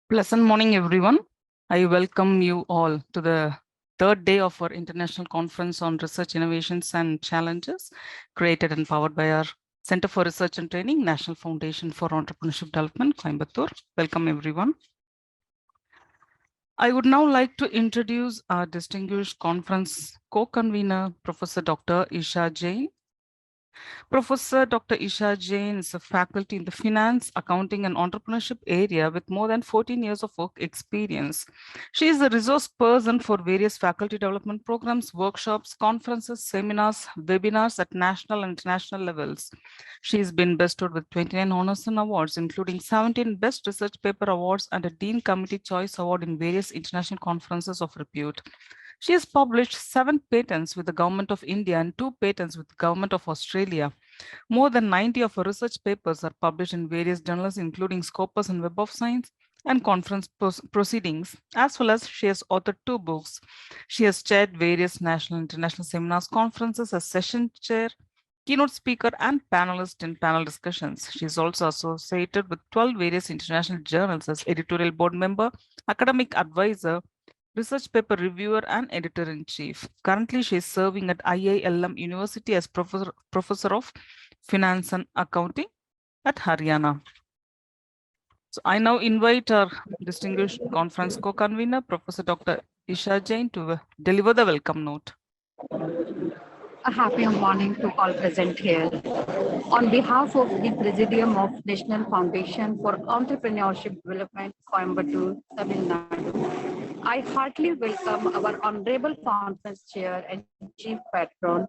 Pleasant morning, everyone. I welcome you all to the third day of our International Conference on Research Innovations and Challenges, created and powered by our Center for Research and Training, National Foundation for Entrepreneurship Development, Coimbatore. Welcome, everyone. I would now like to introduce our distinguished conference co-convener, Professor Dr. Isha Jain. Professor Dr. Isha Jain is a faculty in the finance, accounting, and entrepreneurship area with more than 14 years of work experience. She is a resource person for various faculty development programs, workshops, conferences, seminars, webinars at national and international levels. She has been bestowed with 29 honors and awards, including 17 Best Research Paper Awards and a Dean Committee Choice Award in various international conferences of repute. She has published 7 patents with the Government of India and 2 patents with the Government of Australia. More than 90 of her research papers are published in various journals, including Scopus and Web of Science and conference proceedings, as well as she has authored 2 books. She has chaired various national and international seminars, conferences as session chair, keynote speaker, and panelist in panel discussions. She is also associated with 12 various international journals as editorial board member, academic advisor, research paper reviewer, and editor-in-chief. Currently, she is serving at IILM University as professor of finance and accounting at Haryana. So I now invite our distinguished conference co-convener, Professor Dr. Isha Jain, to deliver the welcome note. A happy morning to all present here. On behalf of the Presidium of National Foundation for Entrepreneurship Development, Coimbatore, Tamil Nadu, I heartily welcome our Honorable Conference Chair and Chief Patron,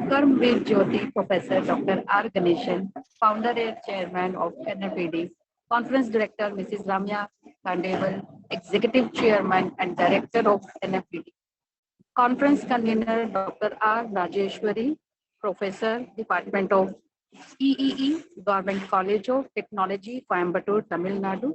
Karmveer Jyoti Professor Dr. R. Ganeshan, Founder and Chairman of NFED, Conference Director Mrs. Ramya Kandeval, Executive Chairman and Director of NFED, Conference Convener Dr. R. Rajeshwari, Professor, Department of EEE, Government College of Technology, Coimbatore, Tamil Nadu.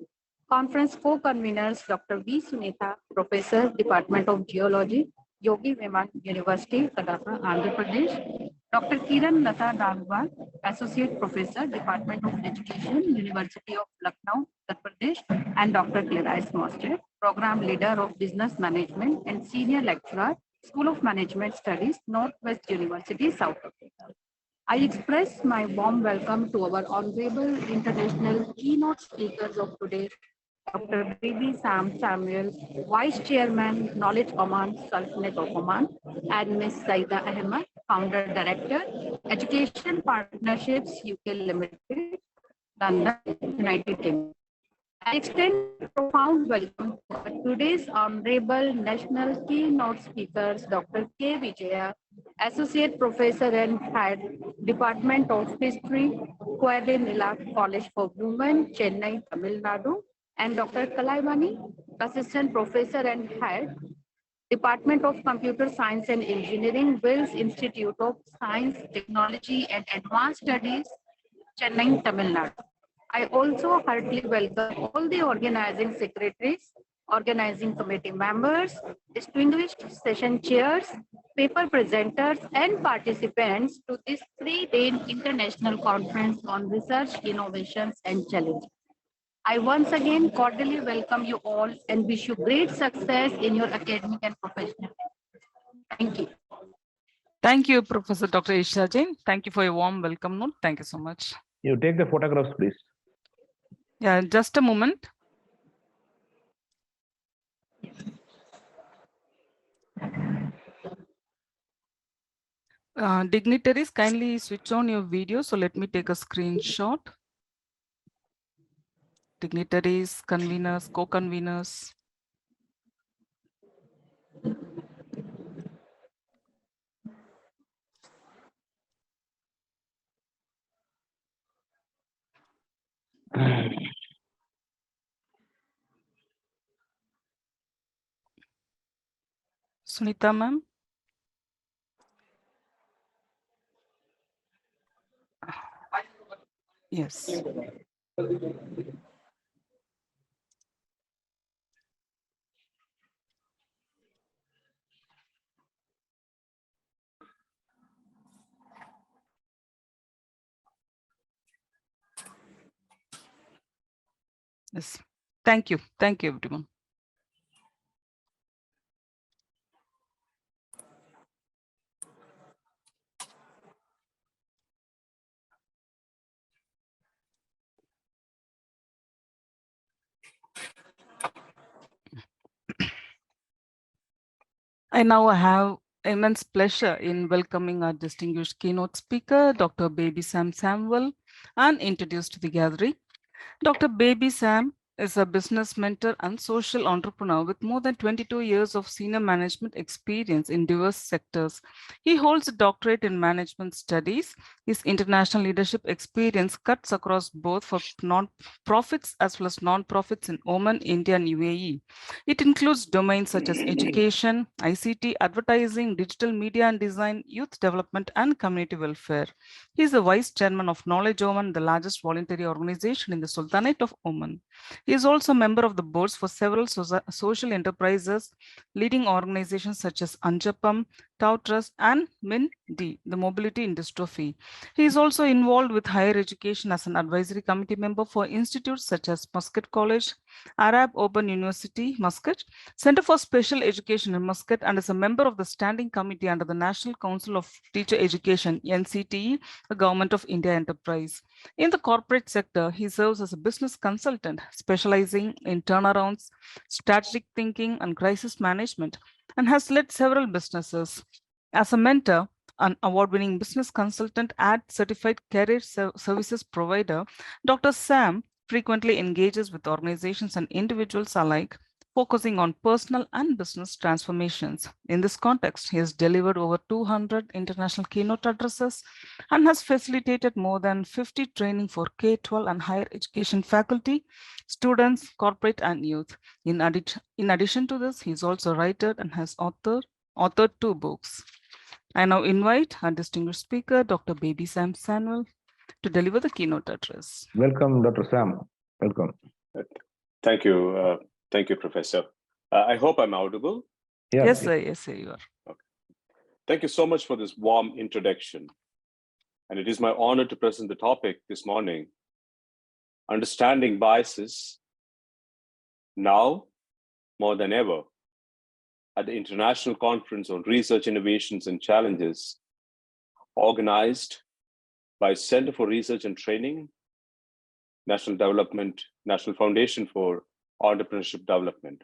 Conference co-conveners Dr. V. Sunitha, Professor, Department of Geology, Yogi Veman University, Kadapa, Andhra Pradesh. Dr. Kiran Lata Dagwal, Associate Professor, Department of Education, University of Lucknow, Uttar Pradesh, and Dr. Clarice Master, Program Leader of Business Management and Senior Lecturer, School of Management Studies, Northwest University, South Africa. I express my warm welcome to our honorable international keynote speakers of today, Dr. B.B. Sam Samuel, Vice Chairman, Knowledge Oman, Sultanate of Oman, and Ms. Saida Ahmed, Founder Director, Education Partnerships UK Limited, London, United Kingdom. I extend a profound welcome to today's honorable national keynote speakers, Dr. K. Vijaya, Associate Professor and Head, Department of History, Kuala College for Women, Chennai, Tamil Nadu, and Dr. Kalaivani, Assistant Professor and Head, Department of Computer Science and Engineering, Wills Institute of Science, Technology, and Advanced Studies, Chennai, Tamil Nadu. I also heartily welcome all the organizing secretaries, organizing committee members, distinguished session chairs, paper presenters, and participants to this 3-day international conference on research, innovations, and challenges. I once again cordially welcome you all and wish you great success in your academic and professional life. Thank you. Thank you, Professor Dr. Isha Jain. Thank you for your warm welcome note. Thank you so much. You take the photographs, please. Yeah, just a moment. Dignitaries, kindly switch on your video. So let me take a screenshot. Dignitaries, conveners, co-conveners. Sunita, ma'am. Yes. Yes. Thank you. Thank you, everyone. I now have immense pleasure in welcoming our distinguished keynote speaker, Dr. Baby Sam Samwell, and introduce to the gathering. Dr. Baby Sam is a business mentor and social entrepreneur with more than 22 years of senior management experience in diverse sectors. He holds a doctorate in management studies. His international leadership experience cuts across both for non-profits as well as non-profits in Oman, India, and UAE. It includes domains such as education, ICT, advertising, digital media and design, youth development, and community welfare. He is the vice chairman of Knowledge Oman, the largest voluntary organization in the Sultanate of Oman. He is also a member of the boards for several social enterprises, leading organizations such as Anjapam, Tau Trust, and MIN-D, the Mobility in Dystrophy. He is also involved with higher education as an advisory committee member for institutes such as Muscat College, Arab Open University, Muscat, Center for Special Education in Muscat, and is a member of the Standing Committee under the National Council of Teacher Education, NCTE, a Government of India enterprise. In the corporate sector, he serves as a business consultant, specializing in turnarounds, strategic thinking, and crisis management, and has led several businesses. As a mentor, an award-winning business consultant and certified career services provider, Dr. Sam frequently engages with organizations and individuals alike, focusing on personal and business transformations. In this context, he has delivered over 200 international keynote addresses and has facilitated more than 50 training for K-12 and higher education faculty, students, corporate, and youth. In addition to this, he is also a writer and has authored 2 books. I now invite our distinguished speaker, Dr. Baby Sam Samuel, to deliver the keynote address. Welcome, Dr. Sam. Welcome. Thank you. Thank you, Professor. I hope I'm audible. Yeah, Yes, sir. Yes, sir, you are. Okay. Thank you so much for this warm introduction. And it is my honor to present the topic this morning, understanding biases now more than ever at the International Conference on Research, Innovations, and Challenges, organized by Center for Research and Training, National Foundation for Entrepreneurship Development.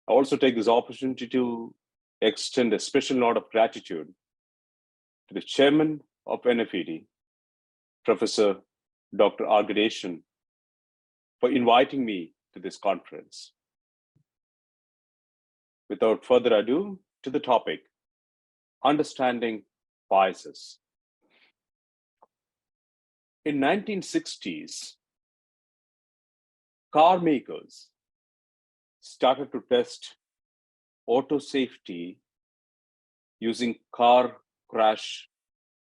I also take this opportunity to extend a special note of gratitude to the chairman of NFED, Professor Dr. Argadation, for inviting me to this conference. Without further ado, to the topic, understanding biases. In 1960s, car makers started to test auto safety using car crash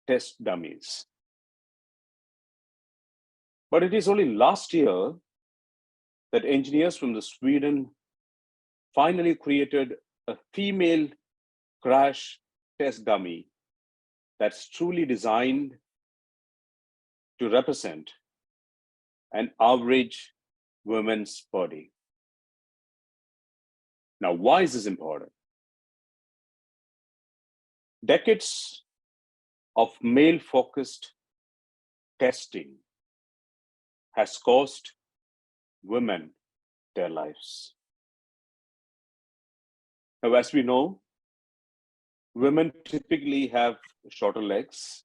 test dummies. But it is only last year that engineers from Sweden finally created a female crash test dummy that's truly designed to represent an average woman's body. Now, why is this important? Decades of male-focused testing has cost women their lives. Now, as we know, women typically have shorter legs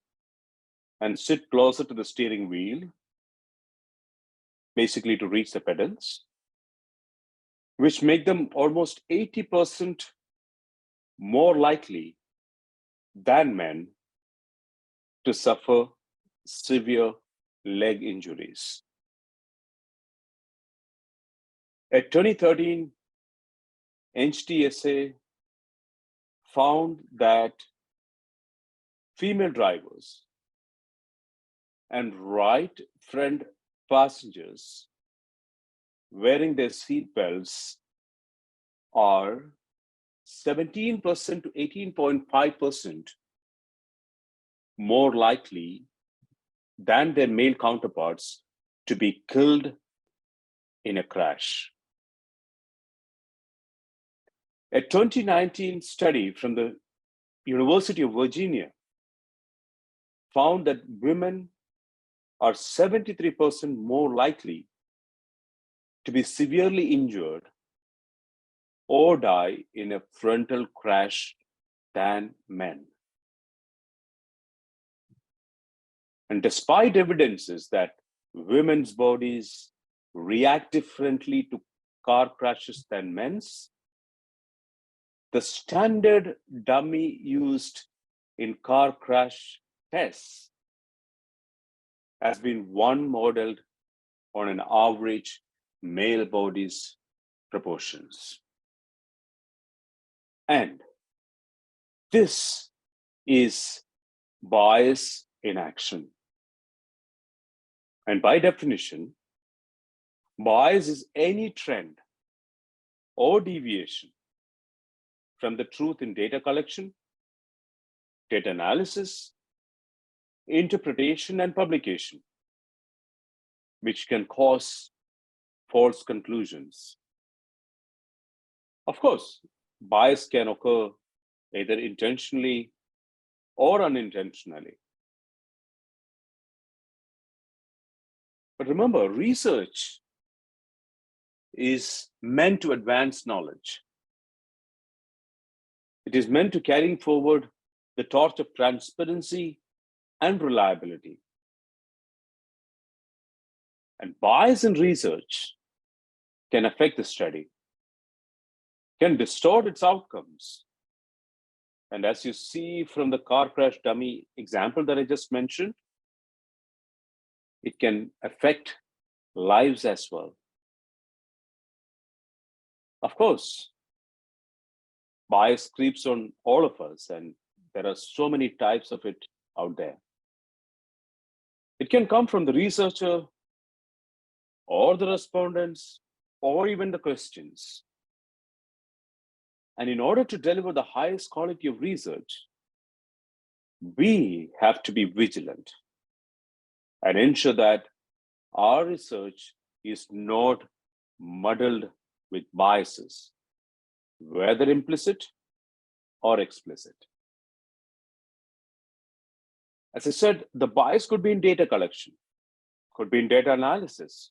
and sit closer to the steering wheel, basically to reach the pedals, which make them almost 80% more likely than men to suffer severe leg injuries. A 2013 NHTSA found that female drivers and right front passengers wearing their seat belts are 17% to 18.5% more likely than their male counterparts to be killed in a crash. A 2019 study from the University of Virginia found that women are 73% more likely to be severely injured or die in a frontal crash than men. And despite evidences that women's bodies react differently to car crashes than men's, the standard dummy used in car crash tests has been one modeled on an average male body's proportions. And this is bias in action. And by definition, bias is any trend or deviation from the truth in data collection, data analysis, interpretation, and publication, which can cause false conclusions. Of course, bias can occur either intentionally or unintentionally. But remember, research is meant to advance knowledge. It is meant to carry forward the torch of transparency and reliability. And bias in research can affect the study, can distort its outcomes. And as you see from the car crash dummy example that I just mentioned, it can affect lives as well. Of course, bias creeps on all of us, and there are so many types of it out there. It can come from the researcher or the respondents or even the questions. And in order to deliver the highest quality of research, we have to be vigilant and ensure that our research is not muddled with biases, whether implicit or explicit. As I said, the bias could be in data collection, could be in data analysis,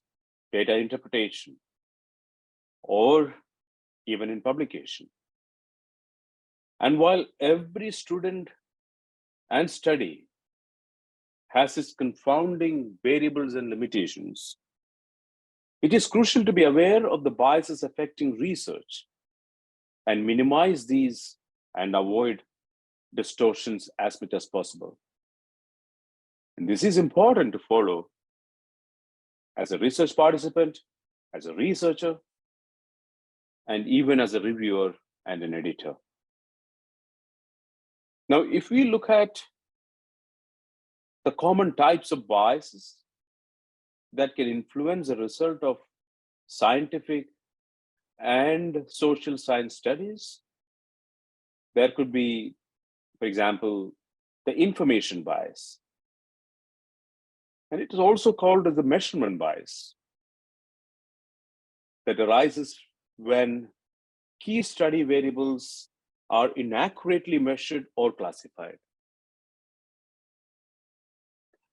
data interpretation, or even in publication. And while every student and study has its confounding variables and limitations, it is crucial to be aware of the biases affecting research and minimize these and avoid distortions as much as possible. And this is important to follow as a research participant, as a researcher, and even as a reviewer and an editor. Now, if we look at the common types of biases that can influence the result of scientific and social science studies, there could be, for example, the information bias. And it is also called as the measurement bias that arises when key study variables are inaccurately measured or classified.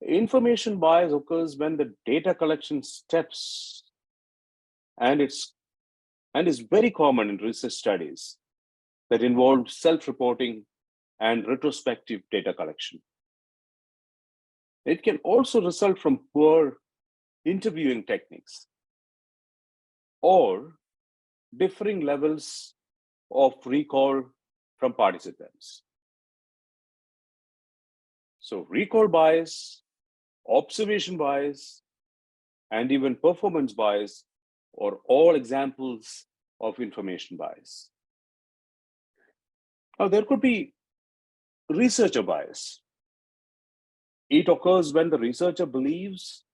Information bias occurs when the data collection steps, and is very common in research studies that involve self-reporting and retrospective data collection. It can also result from poor interviewing techniques or differing levels of recall from participants. So recall bias, observation bias, and even performance bias are all examples of information bias. Now, there could be researcher bias. It occurs when the researcher believes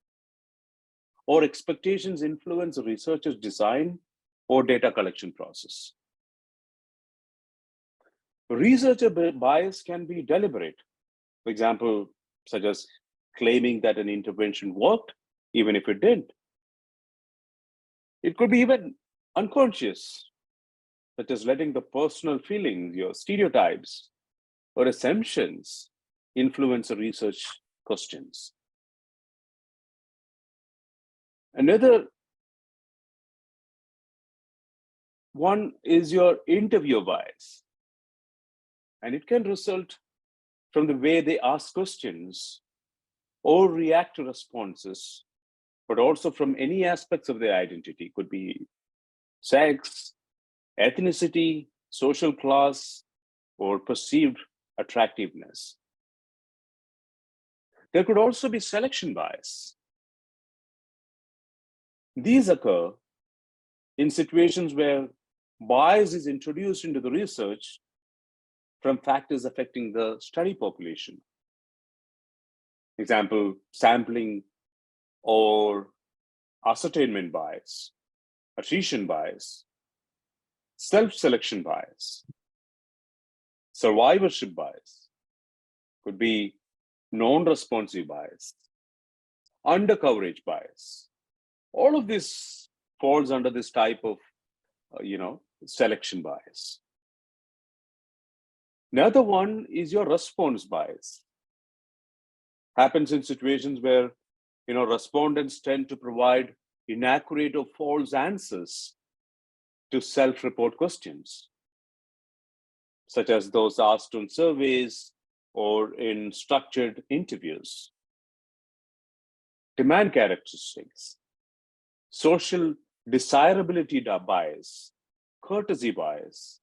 or expectations influence the researcher's design or data collection process. Researcher bias can be deliberate, for example, such as claiming that an intervention worked, even if it didn't. It could be even unconscious, such as letting the personal feelings, your stereotypes, or assumptions influence the research questions. Another one is your interviewer bias, and it can result from the way they ask questions or react to responses, but also from any aspects of their identity. It could be sex, ethnicity, social class, or perceived attractiveness. There could also be selection bias. These occur in situations where bias is introduced into the research from factors affecting the study population. Example, sampling or ascertainment bias, attrition bias, self-selection bias, survivorship bias, could be non-responsive bias, undercoverage bias. All of this falls under this type of, selection bias. Another one is your response bias. Happens in situations where, respondents tend to provide inaccurate or false answers to self-report questions, such as those asked on surveys or in structured interviews. Demand characteristics, social desirability bias, courtesy bias,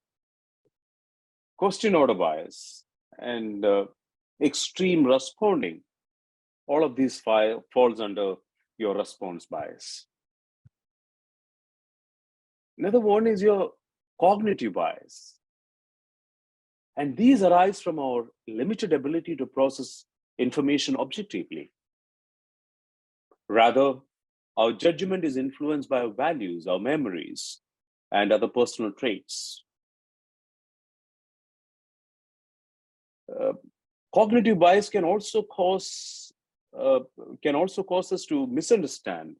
question order bias, and extreme responding. All of these falls under your response bias. Another one is your cognitive bias. And these arise from our limited ability to process information objectively. Rather, our judgment is influenced by our values, our memories, and other personal traits. Cognitive bias can also cause us to misunderstand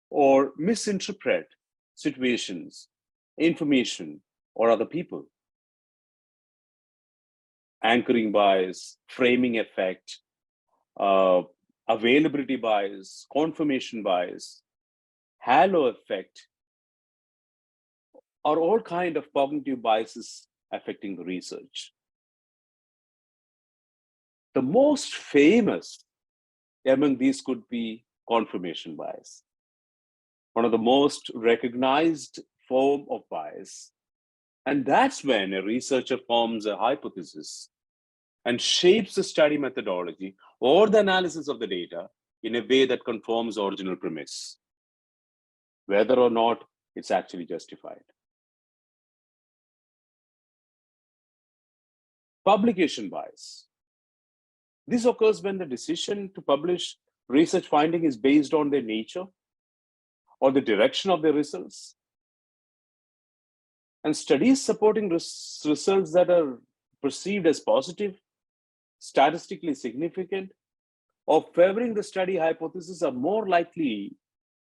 or misinterpret situations, information, or other people. Anchoring bias, framing effect, availability bias, confirmation bias, halo effect are all kinds of cognitive biases affecting the research. The most famous among these could be confirmation bias, one of the most recognized form of bias. And that's when a researcher forms a hypothesis and shapes the study methodology or the analysis of the data in a way that conforms the original premise, whether or not it's actually justified. Publication bias. This occurs when the decision to publish research finding is based on their nature or the direction of their results. And studies supporting results that are perceived as positive, statistically significant, or favoring the study hypothesis are more likely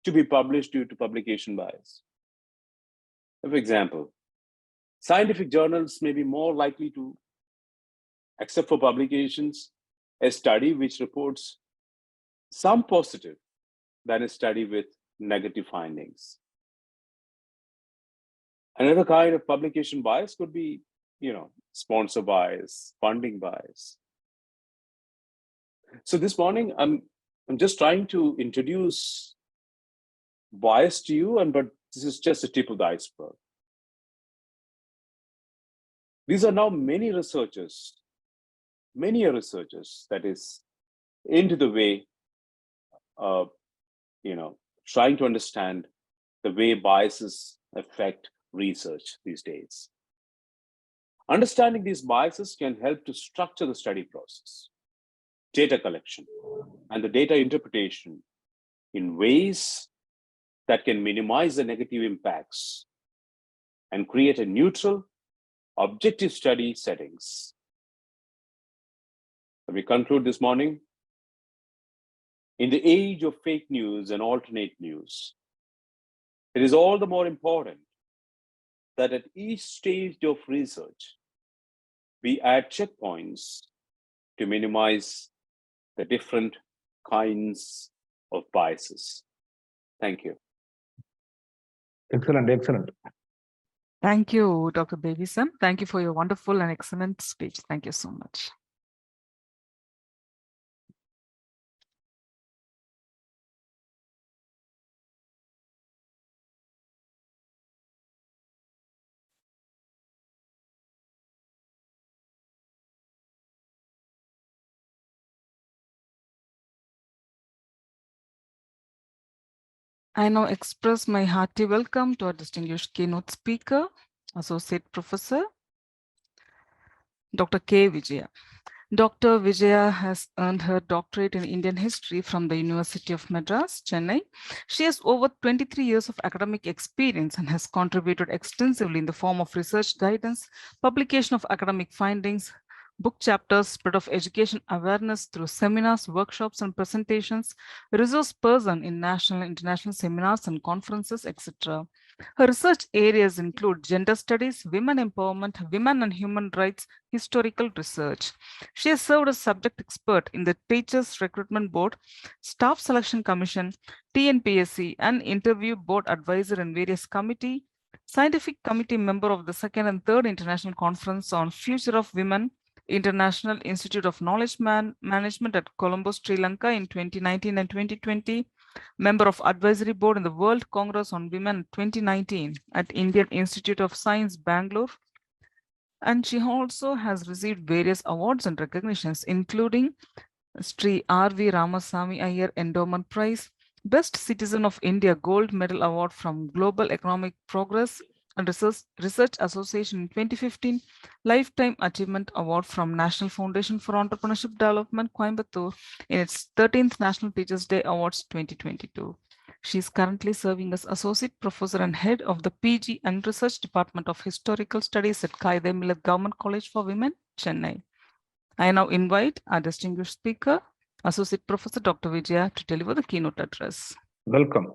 to be published due to publication bias. For example, scientific journals may be more likely to accept for publications a study which reports some positive than a study with negative findings. Another kind of publication bias could be, sponsor bias, funding bias. So this morning, I'm just trying to introduce bias to you, but this is just the tip of the iceberg. These are now many researchers that is into the way of, trying to understand the way biases affect research these days. Understanding these biases can help to structure the study process, data collection, and the data interpretation in ways that can minimize the negative impacts and create a neutral, objective study settings. Let me conclude this morning. In the age of fake news and alternate news, It is all the more important that at each stage of research, we add checkpoints to minimize the different kinds of biases. Thank you. Excellent, excellent. Thank you, Dr. Devisam. Thank you for your wonderful and excellent speech. Thank you so much. I now express my hearty welcome to our distinguished keynote speaker, Associate Professor, Dr. K. Vijaya. Dr. Vijaya has earned her doctorate in Indian history from the University of Madras, Chennai. She has over 23 years of academic experience and has contributed extensively in the form of research guidance, publication of academic findings, book chapters, spread of education awareness through seminars, workshops, and presentations, resource person in national and international seminars and conferences, etc. Her research areas include gender studies, women empowerment, women and human rights, historical research. She has served as subject expert in the Teachers Recruitment Board, Staff Selection Commission, TNPSC, and Interview Board Advisor in various committees, Scientific Committee member of the Second and Third International Conference on Future of Women, International Institute of Knowledge Management at Colombo, Sri Lanka in 2019 and 2020, member of Advisory Board in the World Congress on Women 2019 at Indian Institute of Science, Bangalore. And she also has received various awards and recognitions, including Sri R.V. Ramasamy Iyer Endowment Prize, Best Citizen of India Gold Medal Award from Global Economic Progress and Research Association in 2015, Lifetime Achievement Award from National Foundation for Entrepreneurship Development, Coimbatore, in its 13th National Teachers' Day Awards 2022. She is currently serving as Associate Professor and Head of the PG and Research Department of Historical Studies at Qaeda Millat Government College for Women, Chennai. I now invite our distinguished speaker, Associate Professor Dr. Vijaya, to deliver the keynote address. Welcome.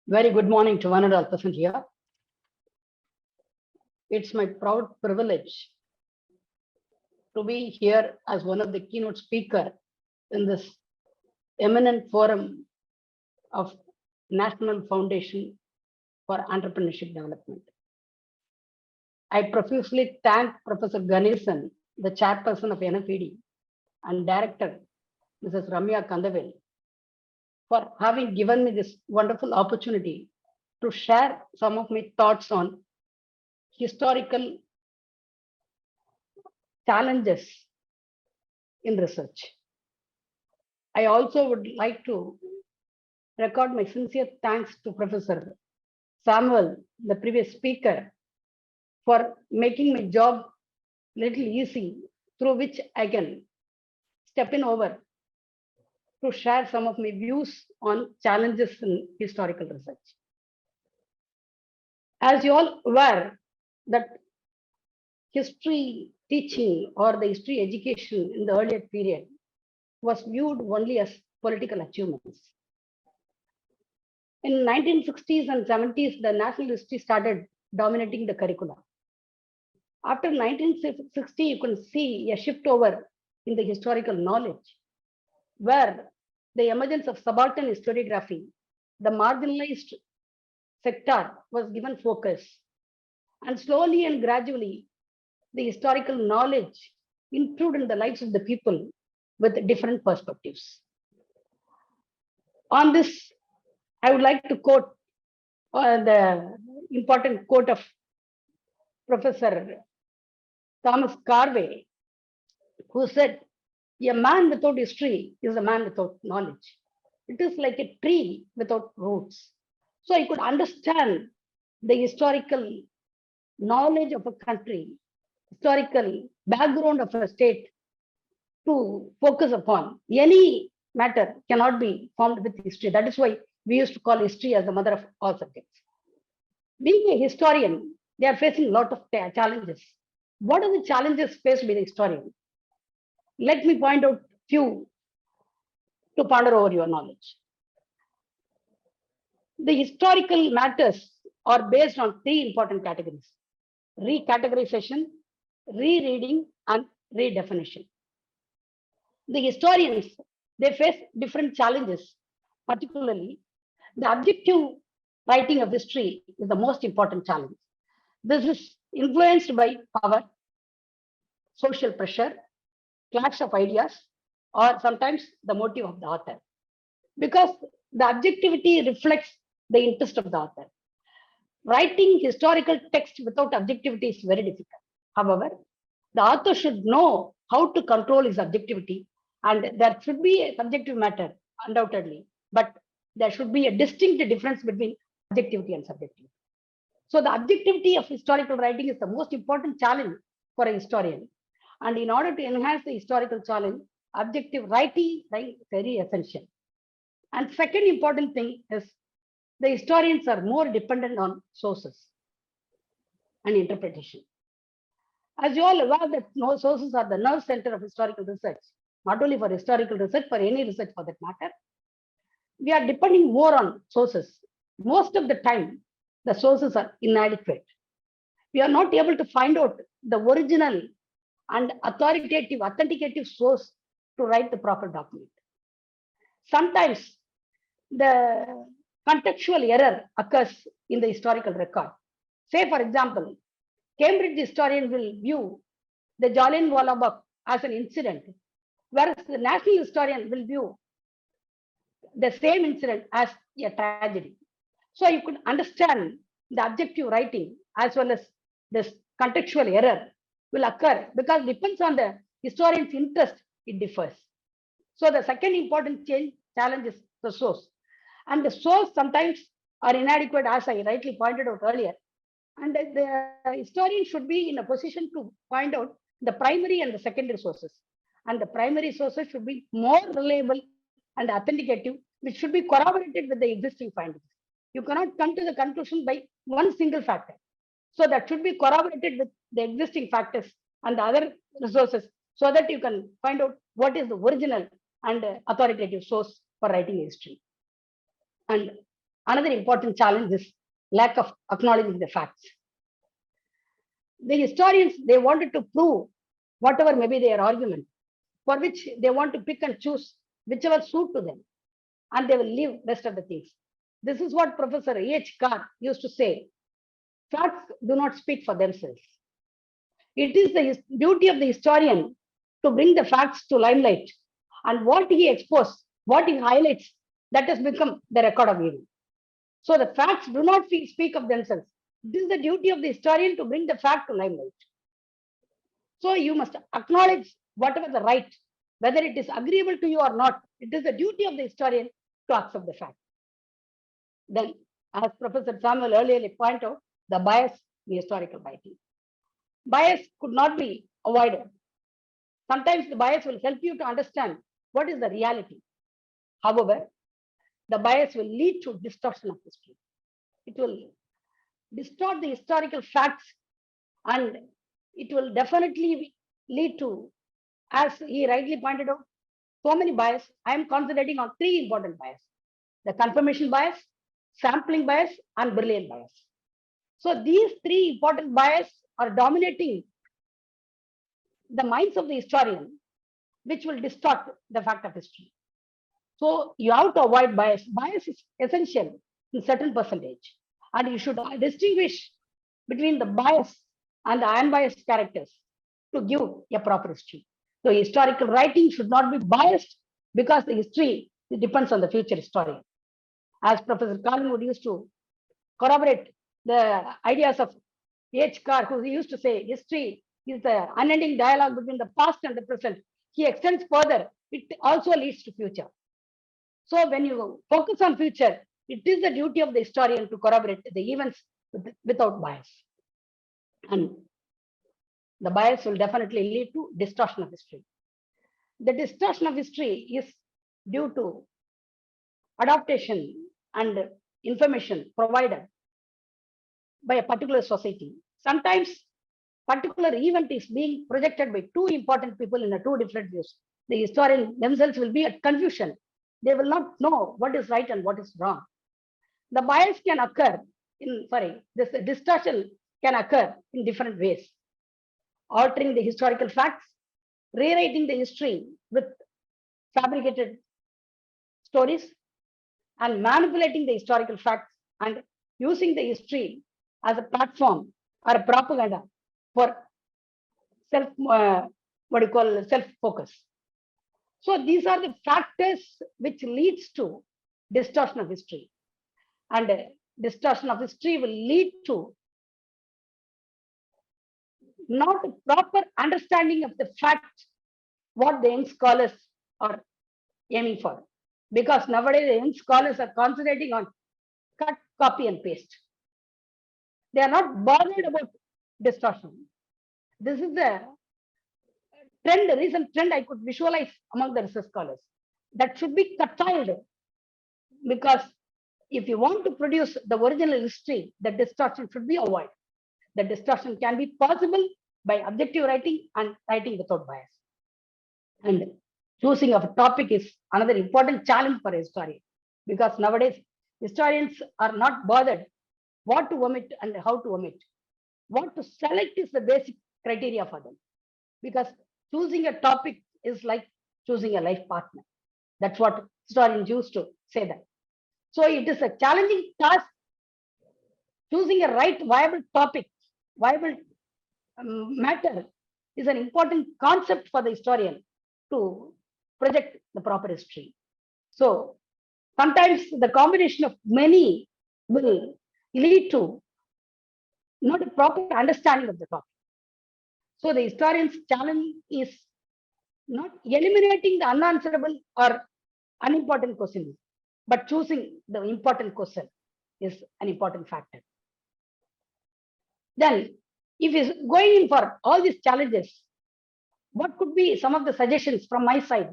Very good morning to one and all present here. It's my proud privilege to be here as one of the keynote speakers in this eminent forum of National Foundation for Entrepreneurship Development. I profusely thank Professor Ganesan, the chairperson of NFED, and director, Mrs. Ramya Kandavel, for having given me this wonderful opportunity to share some of my thoughts on historical challenges in research. I also would like to record my sincere thanks to Professor Samuel, the previous speaker, for making my job little easy, through which I can step in over to share some of my views on challenges in historical research. As you all aware that history teaching or the history education in the earlier period was viewed only as political achievements. In 1960s and 70s, the national history started dominating the curricula. After 1960, you can see a shift over in the historical knowledge, where the emergence of subaltern historiography, the marginalized sector was given focus. And slowly and gradually, the historical knowledge improved in the lives of the people with different perspectives. On this, I would like to quote the important quote of Professor Thomas Carvey, who said, "A man without history is a man without knowledge. It is like a tree without roots." So I could understand the historical knowledge of a country, historical background of a state to focus upon. Any matter cannot be formed with history. That is why we used to call history as the mother of all subjects. Being a historian, they are facing a lot of challenges. What are the challenges faced by the historian? Let me point out few to ponder over your knowledge. The historical matters are based on three important categories: recategorization, rereading, and redefinition. The historians, they face different challenges, particularly the objective writing of history is the most important challenge. This is influenced by power, social pressure, clash of ideas, or sometimes the motive of the author. Because the objectivity reflects the interest of the author. Writing historical text without objectivity is very difficult. However, the author should know how to control his objectivity, and there should be a subjective matter, undoubtedly, but there should be a distinct difference between objectivity and subjectivity. So the objectivity of historical writing is the most important challenge for a historian. And in order to enhance the historical challenge, objective writing is very essential. And second important thing is the historians are more dependent on sources and interpretation. As you all aware that sources are the nerve center of historical research, not only for historical research, for any research for that matter. We are depending more on sources. Most of the time, the sources are inadequate. We are not able to find out the original and authoritative, authenticative source to write the proper document. Sometimes the contextual error occurs in the historical record. Say, for example, Cambridge historian will view the Jallianwala Bagh as an incident, whereas the national historian will view the same incident as a tragedy. So you could understand the objective writing as well as this contextual error will occur because it depends on the historian's interest, it differs. So the second important challenge is the source. And the source sometimes are inadequate, as I rightly pointed out earlier. And the historian should be in a position to find out the primary and the secondary sources. And the primary sources should be more reliable and authenticative, which should be corroborated with the existing findings. You cannot come to the conclusion by one single factor. So that should be corroborated with the existing factors and the other resources so that you can find out what is the original and authoritative source for writing history. And another important challenge is lack of acknowledging the facts. The historians, they wanted to prove whatever may be their argument, for which they want to pick and choose whichever suit to them, and they will leave rest of the things. This is what Professor H. Carr used to say: facts do not speak for themselves. It is the duty of the historian to bring the facts to limelight, and what he exposed, what he highlights, that has become the record of event. So the facts do not speak of themselves. It is the duty of the historian to bring the fact to limelight. So you must acknowledge whatever the right, whether it is agreeable to you or not. It is the duty of the historian to accept the fact. Then, as Professor Samuel earlier pointed out, the bias in historical writing. Bias could not be avoided. Sometimes the bias will help you to understand what is the reality. However, the bias will lead to distortion of history. It will distort the historical facts, and it will definitely lead to, as he rightly pointed out, so many bias. I am concentrating on three important bias: the confirmation bias, sampling bias, and brilliant bias. So these three important bias are dominating the minds of the historian, which will distort the fact of history. So you have to avoid bias. Bias is essential in certain percentage, and you should distinguish between the bias and the unbiased characters to give a proper history. So historical writing should not be biased because the history depends on the future historian. As Professor Collingwood used to corroborate the ideas of H. Carr, who used to say history is the unending dialogue between the past and the present. He extends further, it also leads to future. So when you focus on future, it is the duty of the historian to corroborate the events without bias. And the bias will definitely lead to distortion of history. The distortion of history is due to adaptation and information provided by a particular society. Sometimes particular event is being projected by two important people in two different views. The historian themselves will be at confusion. They will not know what is right and what is wrong. The bias can occur this distortion can occur in different ways, altering the historical facts, rewriting the history with fabricated stories, and manipulating the historical facts and using the history as a platform or a propaganda for self-focus. So these are the factors which leads to distortion of history, and distortion of history will lead to not a proper understanding of the fact what the young scholars are aiming for, because nowadays the young scholars are concentrating on cut, copy, and paste. They are not bothered about distortion. This is the trend, recent trend I could visualize among the research scholars. That should be curtailed, because if you want to produce the original history, the distortion should be avoided. The distortion can be possible by objective writing and writing without bias. And choosing of a topic is another important challenge for a historian, because nowadays historians are not bothered what to omit and how to omit. What to select is the basic criteria for them, because choosing a topic is like choosing a life partner. That's what historians used to say that. So it is a challenging task choosing a right viable topic, viable matter is an important concept for the historian to project the proper history. So sometimes the combination of many will lead to not a proper understanding of the topic. So the historian's challenge is not eliminating the unanswerable or unimportant questions, but choosing the important question is an important factor. Then, if he's going in for all these challenges, what could be some of the suggestions from my side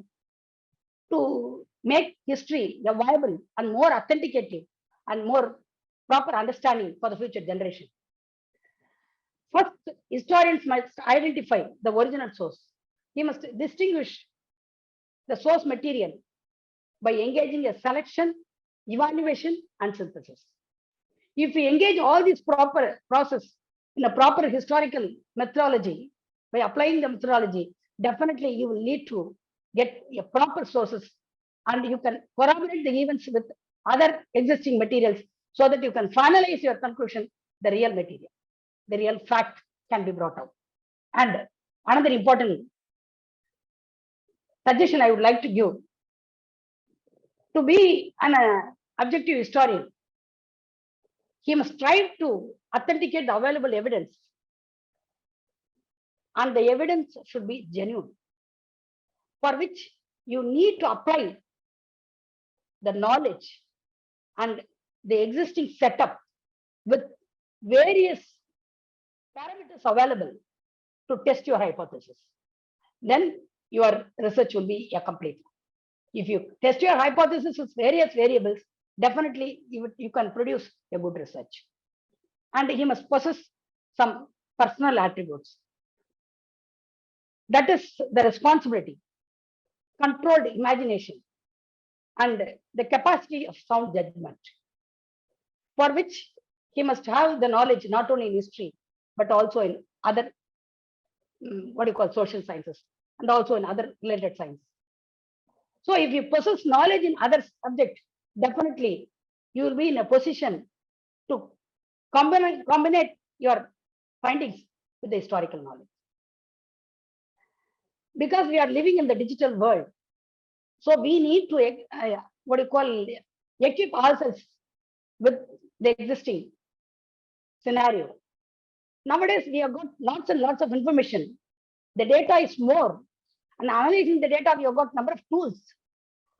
to make history a viable and more authenticated and more proper understanding for the future generation? First, historians must identify the original source. He must distinguish the source material by engaging a selection, evaluation, and synthesis. If we engage all these proper process in a proper historical methodology, by applying the methodology, definitely you will need to get a proper sources, and you can corroborate the events with other existing materials so that you can finalize your conclusion, the real material, the real fact can be brought out. And another important suggestion I would like to give, to be an objective historian, he must strive to authenticate the available evidence, and the evidence should be genuine, for which you need to apply the knowledge and the existing setup with various parameters available to test your hypothesis. Then your research will be a complete. If you test your hypothesis with various variables, definitely you can produce a good research. And he must possess some personal attributes. That is the responsibility, controlled imagination, and the capacity of sound judgment, for which he must have the knowledge not only in history, but also in other, social sciences, and also in other related sciences. So if you possess knowledge in other subjects, definitely you will be in a position to combine your findings with the historical knowledge. Because we are living in the digital world, so we need to equip ourselves with the existing scenario. Nowadays, we have got lots and lots of information. The data is more, and analyzing the data, we have got number of tools.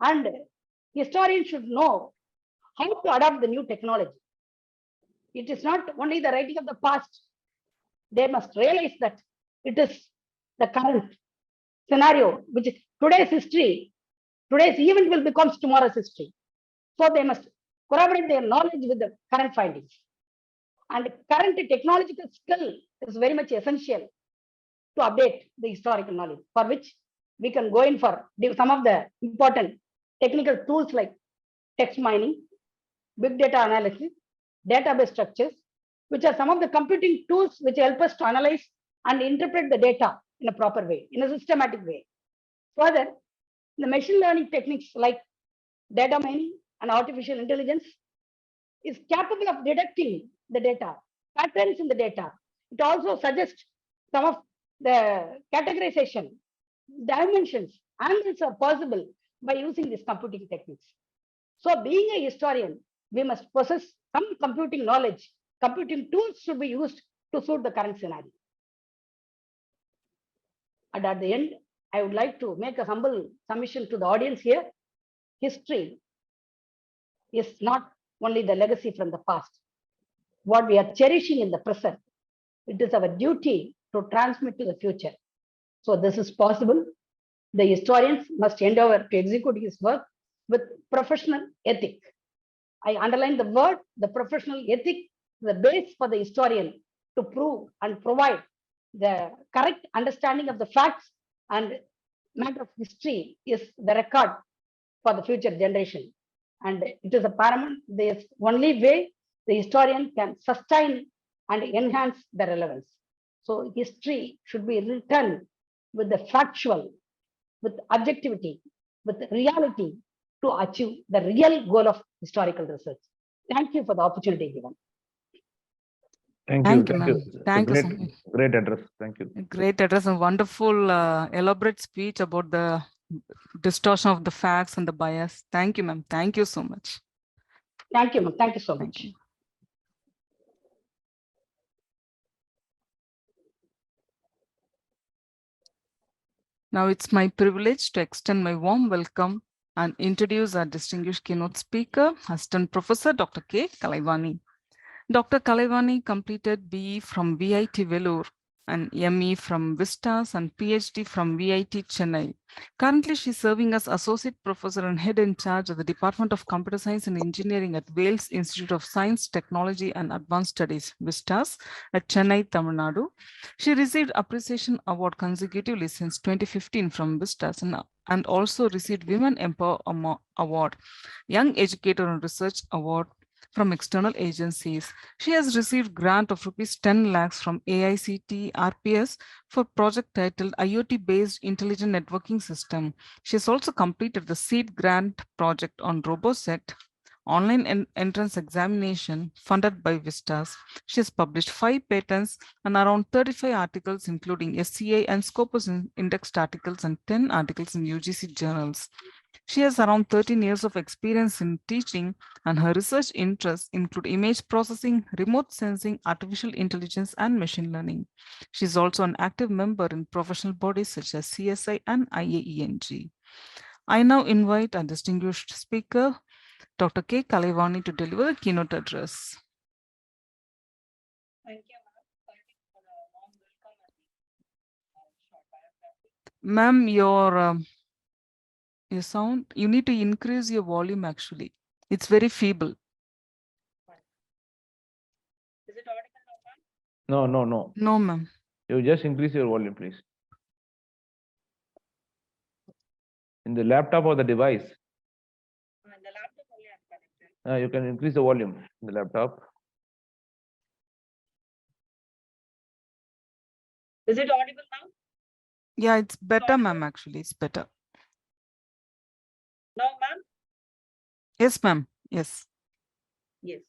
And historians should know how to adapt the new technology. It is not only the writing of the past. They must realize that it is the current scenario, which is today's history. Today's event will become tomorrow's history. So they must corroborate their knowledge with the current findings. And current technological skill is very much essential to update the historical knowledge, for which we can go in for some of the important technical tools like text mining, big data analysis, database structures, which are some of the computing tools which help us to analyze and interpret the data in a proper way, in a systematic way. Further, the machine learning techniques like data mining and artificial intelligence is capable of detecting the data, patterns in the data. It also suggests some of the categorization, dimensions, angles are possible by using these computing techniques. So being a historian, we must possess some computing knowledge. Computing tools should be used to suit the current scenario. And at the end, I would like to make a humble submission to the audience here. History is not only the legacy from the past. What we are cherishing in the present, it is our duty to transmit to the future. So this is possible. The historians must endeavor to execute his work with professional ethic. I underline the word, the professional ethic, the base for the historian to prove and provide the correct understanding of the facts and matter of history is the record for the future generation. And it is a paramount, the only way the historian can sustain and enhance the relevance. So history should be written with the factual, with objectivity, with reality to achieve the real goal of historical research. Thank you for the opportunity given. Thank you. Thank you, Thank you. ma'am. It's a Thank you so great, much. great address. Thank you. A great address and wonderful elaborate speech about the distortion of the facts and the bias. Thank you, ma'am. Thank you so much. Thank you, ma'am. Thank you so Thank much. you. Now it's my privilege to extend my warm welcome and introduce our distinguished keynote speaker, Assistant Professor Dr. K. Kalaivani. Dr. Kalaivani completed BE from VIT Vellore and ME from Vistas and PhD from VIT Chennai. Currently, she's serving as Associate Professor and Head in Charge of the Department of Computer Science and Engineering at Wales Institute of Science, Technology and Advanced Studies, Vistas, at Chennai, Tamil Nadu. She received Appreciation Award consecutively since 2015 from Vistas and also received Women Empower Award, Young Educator and Research Award from external agencies. She has received grant of rupees 10 lakhs from AICT RPS for project titled IoT-based intelligent networking system. She has also completed the seed grant project on RoboSet, online entrance examination funded by Vistas. She has published 5 patents and around 35 articles, including SCA and Scopus indexed articles and 10 articles in UGC journals. She has around 13 years of experience in teaching, and her research interests include image processing, remote sensing, artificial intelligence, and machine learning. She is also an active member in professional bodies such as CSI and IAENG. I now invite our distinguished speaker, Dr. K. Kalaivani, to deliver the keynote address. Thank you, ma'am. Thank you for the warm welcome and short biography. Ma'am, your sound, you need to increase your volume actually. It's very feeble. Is it audible now, ma'am? No, no, no. No, ma'am. You just increase your volume, please. In the laptop or the device, The laptop only I'm connected. you can increase the volume in the laptop. Is it audible now? Yeah, it's better, ma'am, actually. It's better. No, ma'am? Yes, ma'am. Yes. Yes.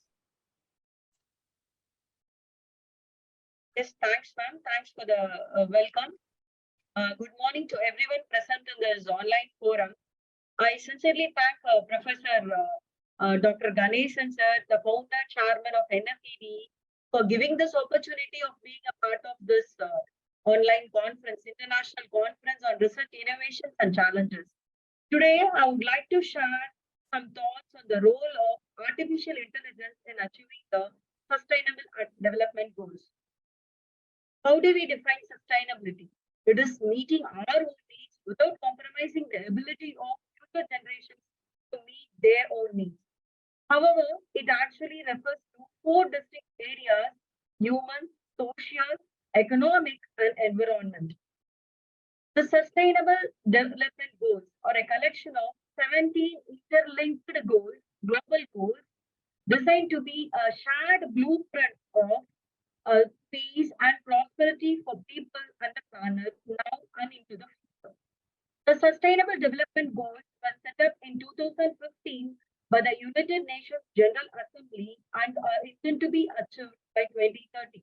Yes, thanks, ma'am. Thanks for the welcome. Good morning to everyone present in this online forum. I sincerely thank Professor Dr. Ganesan sir, the founder chairman of NFED, for giving this opportunity of being a part of this online conference, international conference on research innovations and challenges. Today, I would like to share some thoughts on the role of artificial intelligence in achieving the sustainable development goals. How do we define sustainability? It is meeting our own needs without compromising the ability of future generations to meet their own needs. However, it actually refers to 4 distinct areas: human, social, economic, and environment. The Sustainable Development Goals are a collection of 17 interlinked goals, global goals, designed to be a shared blueprint of peace and prosperity for people and the planet now and into the future. The Sustainable Development Goals were set up in 2015 by the United Nations General Assembly and are intended to be achieved by 2030.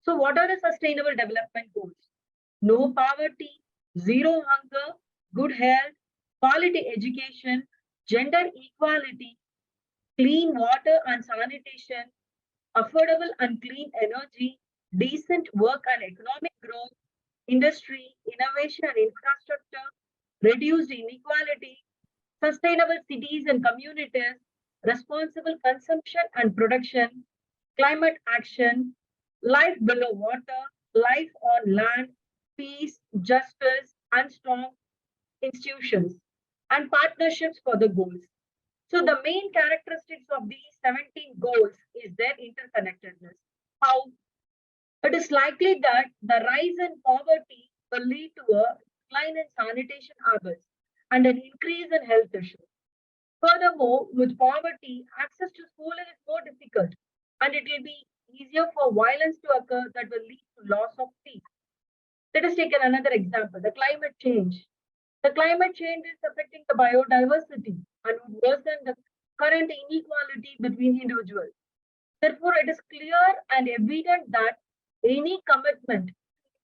So what are the Sustainable Development Goals? No poverty, zero hunger, good health, quality education, gender equality, clean water and sanitation, affordable and clean energy, decent work and economic growth, industry, innovation and infrastructure, reduced inequality, sustainable cities and communities, responsible consumption and production, climate action, life below water, life on land, peace, justice, and strong institutions, and partnerships for the goals. So the main characteristics of these 17 goals is their interconnectedness. How? It is likely that the rise in poverty will lead to a decline in sanitation habits and an increase in health issues. Furthermore, with poverty, access to schooling is more difficult, and it will be easier for violence to occur that will lead to loss of peace. Let us take another example, the climate change. The climate change is affecting the biodiversity and would worsen the current inequality between individuals. Therefore, it is clear and evident that any commitment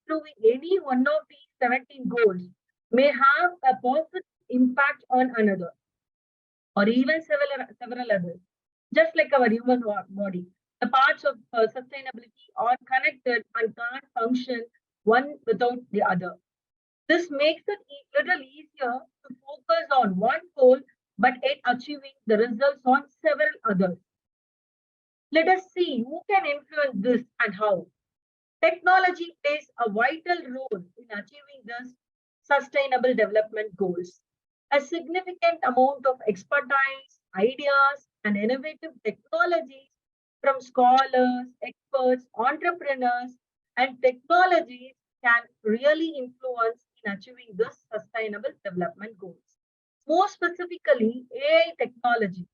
to any one of these 17 goals may have a positive impact on another, or even several others. Just like our human body, the parts of sustainability are connected and can't function one without the other. This makes it a little easier to focus on one goal, but yet achieving the results on several others. Let us see who can influence this and how. Technology plays a vital role in achieving these sustainable development goals. A significant amount of expertise, ideas, and innovative technologies from scholars, experts, entrepreneurs, and technologies can really influence in achieving the sustainable development goals. More specifically, AI technology,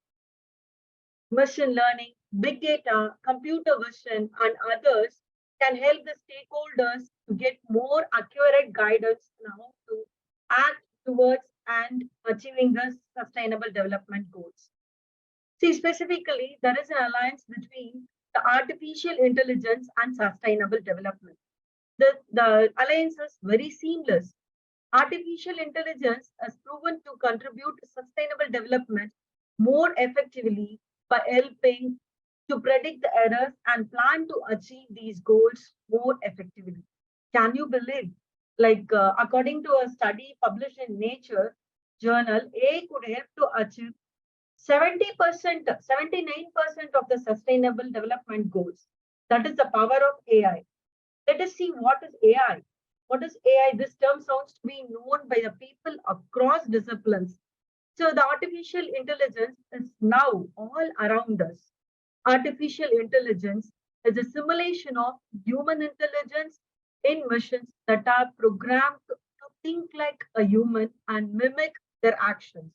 machine learning, big data, computer vision, and others can help the stakeholders to get more accurate guidance on how to act towards and achieving the sustainable development goals. See, specifically, there is an alliance between the artificial intelligence and sustainable development. The alliance is very seamless. Artificial intelligence has proven to contribute to sustainable development more effectively by helping to predict the errors and plan to achieve these goals more effectively. Can you believe? According to a study published in Nature journal, AI could help to achieve 70%, 79% of the sustainable development goals. That is the power of AI. Let us see what is AI. What is AI? This term sounds to be known by the people across disciplines. So the artificial intelligence is now all around us. Artificial intelligence is a simulation of human intelligence in machines that are programmed to think like a human and mimic their actions.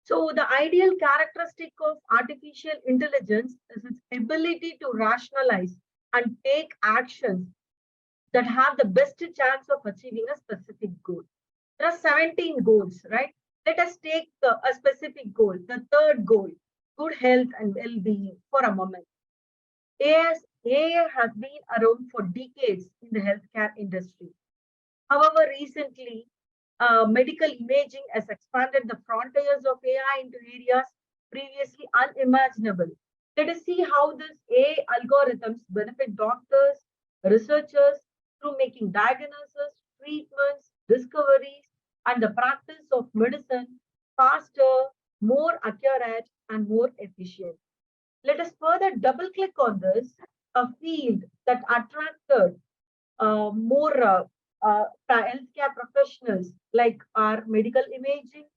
So the ideal characteristic of artificial intelligence is its ability to rationalize and take actions that have the best chance of achieving a specific goal. There are 17 goals, right? Let us take a specific goal, the third goal, good health and well-being for a moment. AI has been around for decades in the healthcare industry. However, recently, medical imaging has expanded the frontiers of AI into areas previously unimaginable. Let us see how these AI algorithms benefit doctors, researchers through making diagnosis, treatments, discoveries, and the practice of medicine faster, more accurate, and more efficient. Let us further double click on this, a field that attracted more healthcare professionals like our medical imaging,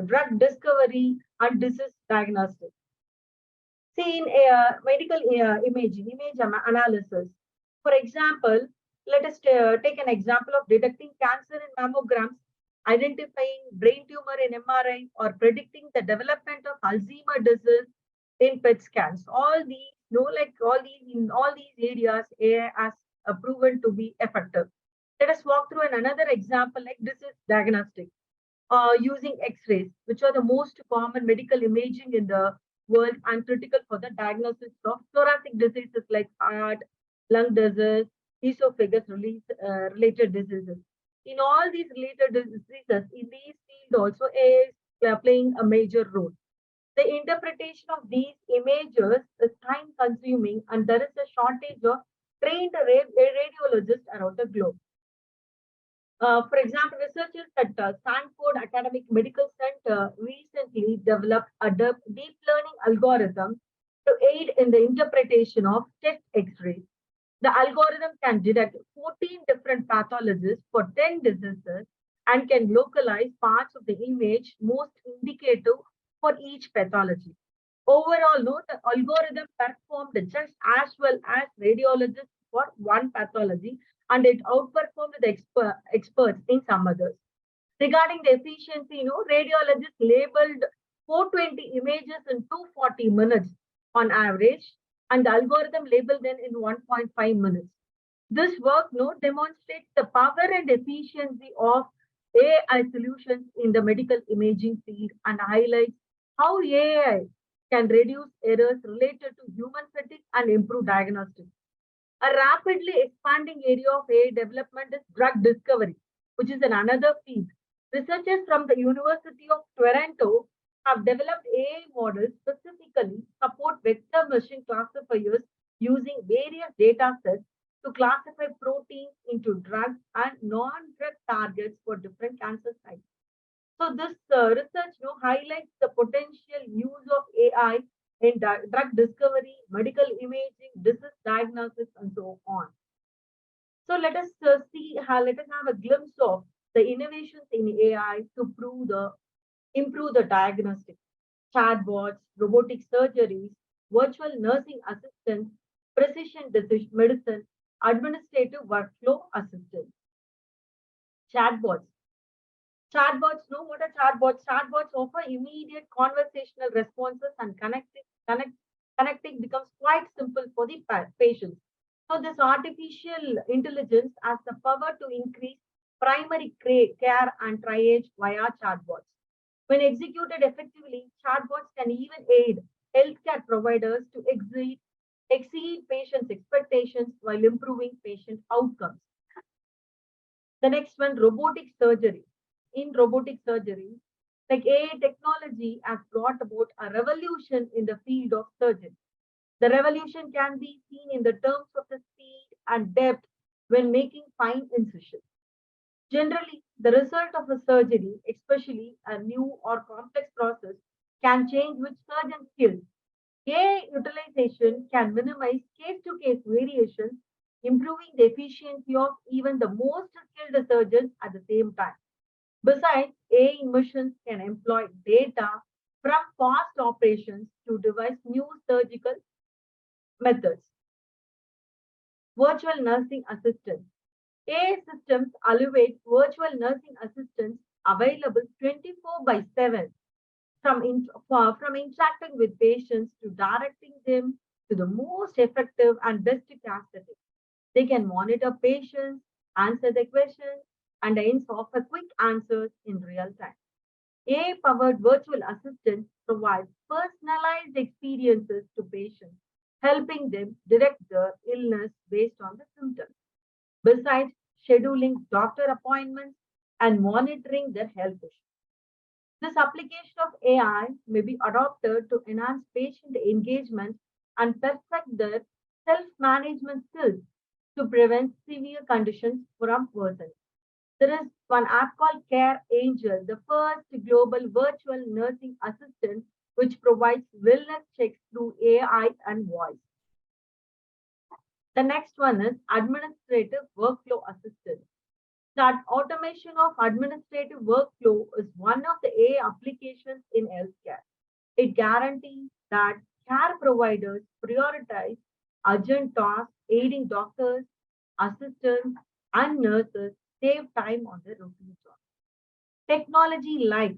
drug discovery, and disease diagnostics. See, in medical imaging, image analysis. For example, let us take an example of detecting cancer in mammograms identifying brain tumor in MRI, or predicting the development of Alzheimer's disease in PET scans. All these, in all these areas, AI has proven to be effective. Let us walk through another example like disease diagnostic using X-rays, which are the most common medical imaging in the world and critical for the diagnosis of thoracic diseases like heart, lung disease, esophagus related diseases. In all these related diseases, in these fields also AI is playing a major role. The interpretation of these images is time consuming and there is a shortage of trained radiologists around the globe. For example, researchers at Stanford Academic Medical Center recently developed a deep learning algorithm to aid in the interpretation of chest X-rays. The algorithm can detect 14 different pathologies for 10 diseases and can localize parts of the image most indicative for each pathology. Overall, the algorithm performed just as well as radiologists for one pathology, and it outperformed the experts in some others. Regarding the efficiency, radiologists labeled 420 images in 240 minutes on average, and the algorithm labeled them in 1.5 minutes. This work demonstrates the power and efficiency of AI solutions in the medical imaging field and highlights how AI can reduce errors related to human fatigue and improve diagnostics. A rapidly expanding area of AI development is drug discovery, which is another field. Researchers from the University of Toronto have developed AI models specifically support vector machine classifiers using various data sets to classify proteins into drugs and non-drug targets for different cancer types. So this research highlights the potential use of AI in drug discovery, medical imaging, disease diagnosis, and so on. So let us let us have a glimpse of the innovations in AI to improve the diagnostic. Chatbots, robotic surgeries, virtual nursing assistants, precision decision medicine, administrative workflow assistance. Chatbots. Chatbots, know what are chatbots? Chatbots offer immediate conversational responses and connecting becomes quite simple for the patients. So this artificial intelligence has the power to increase primary care and triage via chatbots. When executed effectively, chatbots can even aid healthcare providers to exceed patients' expectations while improving patient outcomes. The next one, robotic surgery. In robotic surgery, like AI technology has brought about a revolution in the field of surgery. The revolution can be seen in the terms of the speed and depth when making fine incisions. Generally, the result of a surgery, especially a new or complex process, can change with surgeon skills. AI utilization can minimize case-to-case variations, improving the efficiency of even the most skilled surgeons at the same time. Besides, AI machines can employ data from past operations to devise new surgical methods. Virtual nursing assistants. AI systems elevate virtual nursing assistants available 24/7 from interacting with patients to directing them to the most effective and best care setting. They can monitor patients, answer their questions, and offer quick answers in real time. AI-powered virtual assistants provide personalized experiences to patients, helping them direct their illness based on the symptoms. Besides scheduling doctor appointments and monitoring their health issues. This application of AI may be adopted to enhance patient engagement and perfect their self-management skills to prevent severe conditions from worsening. There is one app called Care Angel, the first global virtual nursing assistant which provides wellness checks through AI and voice. The next one is administrative workflow assistant. That automation of administrative workflow is one of the AI applications in healthcare. It guarantees that care providers prioritize urgent tasks, aiding doctors, assistants, and nurses save time on their routine jobs. Technology like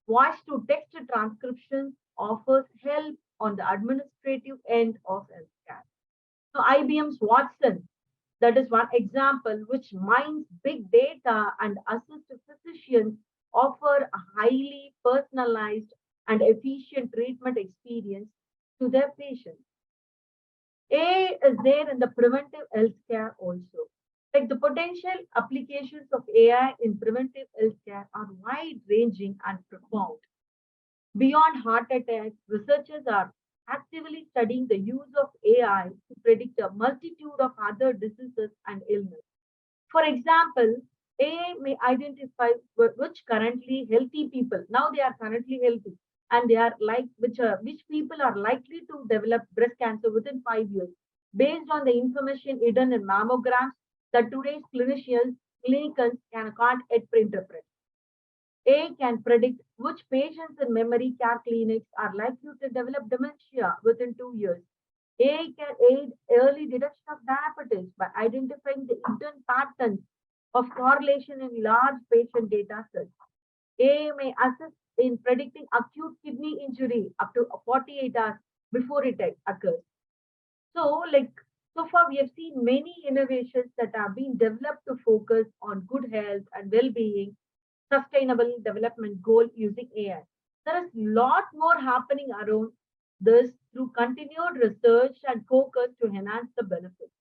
voice-to-text transcriptions offers help on the administrative end of healthcare. So IBM's Watson, that is one example, which mines big data and assists physicians offer a highly personalized and efficient treatment experience to their patients. AI is there in the preventive healthcare also. Like the potential applications of AI in preventive healthcare are wide ranging and profound. Beyond heart attacks, researchers are actively studying the use of AI to predict a multitude of other diseases and illnesses. For example, AI may identify which currently healthy people, now they are currently healthy, and they are like which people are likely to develop breast cancer within 5 years, based on the information hidden in mammograms that today's clinicians can't yet interpret. AI can predict which patients in memory care clinics are likely to develop dementia within 2 years. AI can aid early detection of diabetes by identifying the hidden patterns of correlation in large patient data sets. AI may assist in predicting acute kidney injury up to 48 hours before it occurs. So, so far, we have seen many innovations that have been developed to focus on good health and well-being, sustainable development goal using AI. There is a lot more happening around this through continued research and focus to enhance the benefits.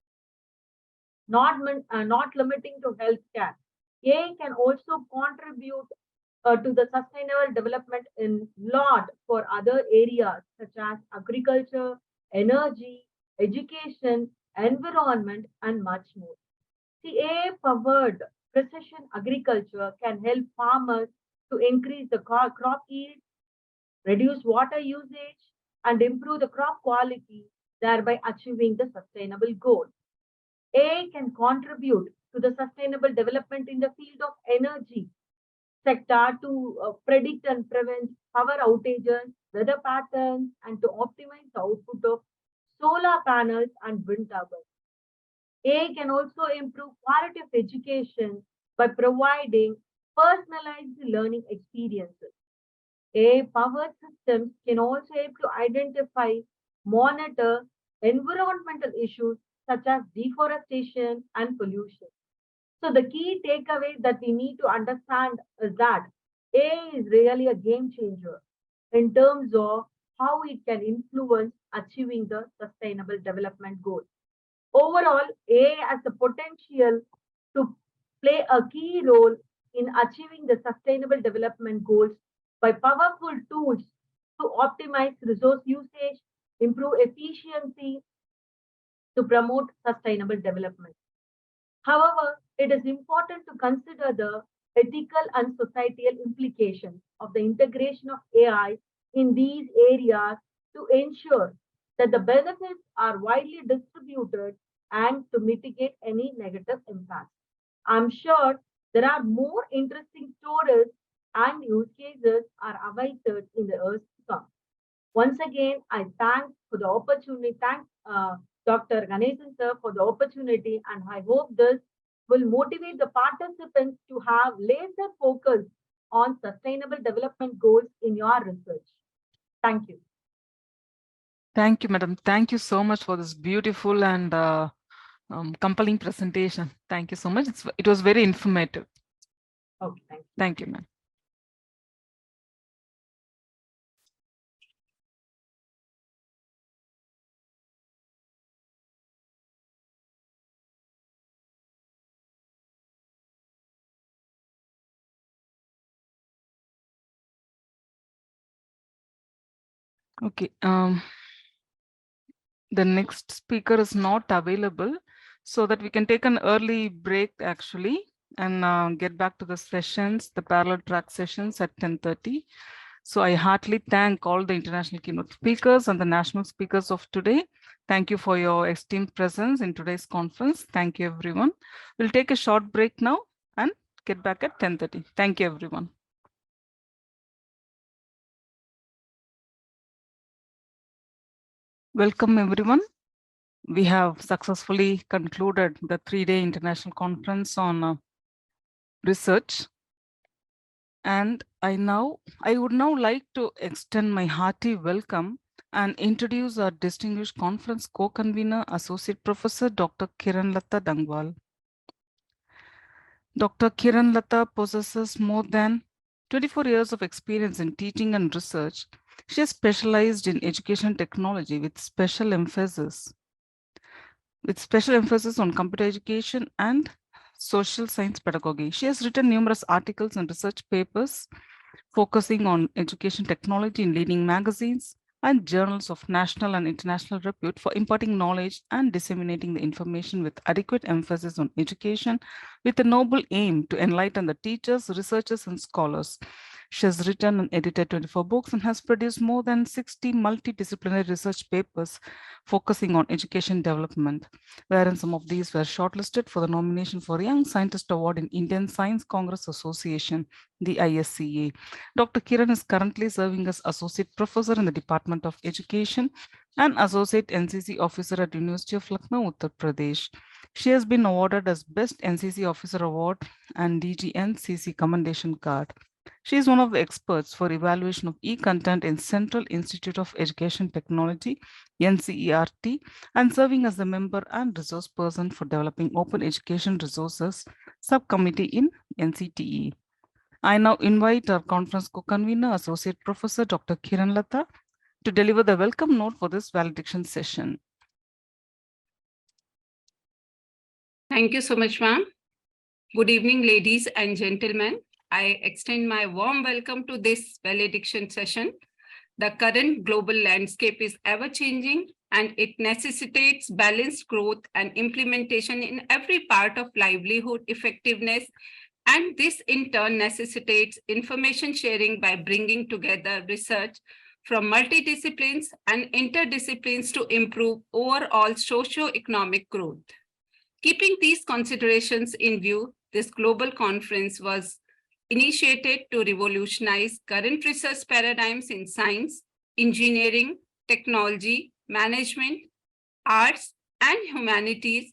Not limiting to healthcare. AI can also contribute to the sustainable development in lot for other areas such as agriculture, energy, education, environment, and much more. The AI-powered precision agriculture can help farmers to increase the crop yield, reduce water usage, and improve the crop quality, thereby achieving the sustainable goal. AI can contribute to the sustainable development in the field of energy sector to predict and prevent power outages, weather patterns, and to optimize the output of solar panels and wind turbines. AI can also improve quality of education by providing personalized learning experiences. AI-powered systems can also help to identify, monitor environmental issues such as deforestation and pollution. So the key takeaway that we need to understand is that AI is really a game changer in terms of how it can influence achieving the sustainable development goals. Overall, AI has the potential to play a key role in achieving the sustainable development goals by powerful tools to optimize resource usage, improve efficiency, to promote sustainable development. However, it is important to consider the ethical and societal implications of the integration of AI in these areas to ensure that the benefits are widely distributed and to mitigate any negative impacts. I'm sure there are more interesting stories and use cases are awaited in the years to come. Once again, I thank for the opportunity. Thank Dr. Ganesan sir for the opportunity, and I hope this will motivate the participants to have laser focus on sustainable development goals in your research. Thank you. Thank you, madam. Thank you so much for this beautiful and compelling presentation. Thank you so much. It was very informative. Okay, thank you. Thank you, ma'am. Okay. The next speaker is not available, so that we can take an early break actually and get back to the sessions, the parallel track sessions at 10:30. So I heartily thank all the international keynote speakers and the national speakers of today. Thank you for your esteemed presence in today's conference. Thank you, everyone. We'll take a short break now and get back at 10:30. Thank you, everyone. Welcome, everyone. We have successfully concluded the 3-day international conference on research. And I would now like to extend my hearty welcome and introduce our distinguished conference co-convener, Associate Professor Dr. Kiran Lata Dangwal. Dr. Kiran Lata possesses more than 24 years of experience in teaching and research. She has specialized in education technology with special emphasis on computer education and social science pedagogy. She has written numerous articles and research papers focusing on education technology in leading magazines and journals of national and international repute for imparting knowledge and disseminating the information with adequate emphasis on education with a noble aim to enlighten the teachers, researchers, and scholars. She has written and edited 24 books and has produced more than 60 multidisciplinary research papers focusing on education development, wherein some of these were shortlisted for the nomination for Young Scientist Award in Indian Science Congress Association, the ISCA. Dr. Kiran is currently serving as Associate Professor in the Department of Education and Associate NCC Officer at University of Lucknow, Uttar Pradesh. She has been awarded as Best NCC Officer Award and DGNCC Commendation Card. She is one of the experts for evaluation of e-content in Central Institute of Education Technology, NCERT, and serving as a member and resource person for developing open education resources subcommittee in NCTE. I now invite our conference co-convener, Associate Professor Dr. Kiran Lata, to deliver the welcome note for this valediction session. Thank you so much, ma'am. Good evening, ladies and gentlemen. I extend my warm welcome to this valediction session. The current global landscape is ever-changing and it necessitates balanced growth and implementation in every part of livelihood effectiveness. And this in turn necessitates information sharing by bringing together research from multidisciplines and interdisciplines to improve overall socio-economic growth. Keeping these considerations in view, this global conference was initiated to revolutionize current research paradigms in science, engineering, technology, management, arts, and humanities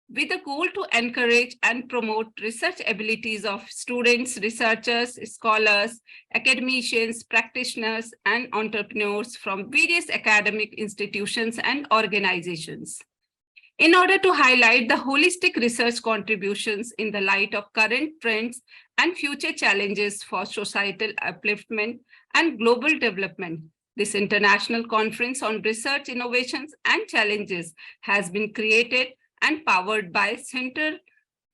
with the goal to encourage and promote research abilities of students, researchers, scholars, academicians, practitioners, and entrepreneurs from various academic institutions and organizations. In order to highlight the holistic research contributions in the light of current trends and future challenges for societal upliftment and global development, this international conference on research, innovations, and challenges has been created and powered by Center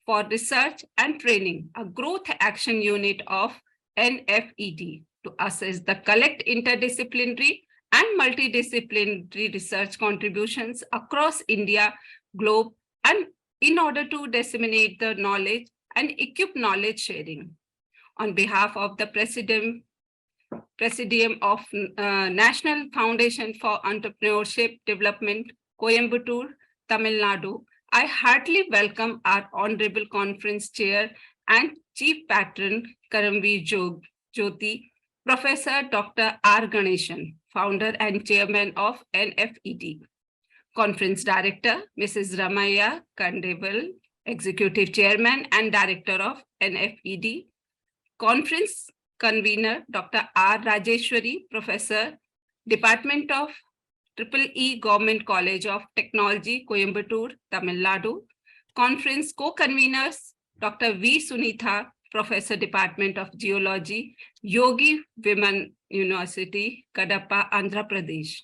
for Research and Training, a growth action unit of NFED, to assess the collect interdisciplinary and multidisciplinary research contributions across India, globe, and in order to disseminate the knowledge and equip knowledge sharing. On behalf of the Presidium of National Foundation for Entrepreneurship Development, Coimbatore, Tamil Nadu, I heartily welcome our Honorable Conference Chair and Chief Patron, Karamveer Jyoti, Professor Dr. R. Ganeshan, Founder and Chairman of NFED. Conference Director, Mrs. Ramaya Kandewal, Executive Chairman and Director of NFED. Conference Convener, Dr. R. Rajeshwari, Professor, Department of EEE Government College of Technology, Coimbatore, Tamil Nadu. Conference Co-Conveners, Dr. V. Sunitha, Professor, Department of Geology, Yogi Viman University, Kadapa, Andhra Pradesh.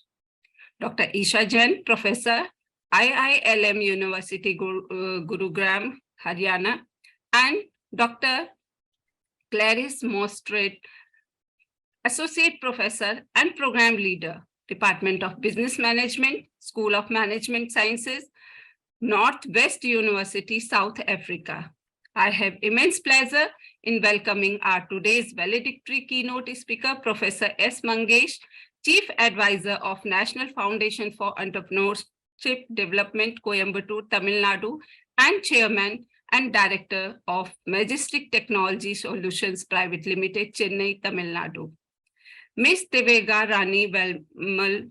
Dr. Isha Jain, Professor, IILM University, Gurugram, Haryana, and Dr. Clarice Mostret, Associate Professor and Program Leader, Department of Business Management, School of Management Sciences, Northwest University, South Africa. I have immense pleasure in welcoming our today's valedictory keynote speaker, Professor S. Mangesh, Chief Advisor of National Foundation for Entrepreneurship Development, Coimbatore, Tamil Nadu, and Chairman and Director of Majestic Technology Solutions Private Limited, Chennai, Tamil Nadu. Ms. Devega Rani Velmal,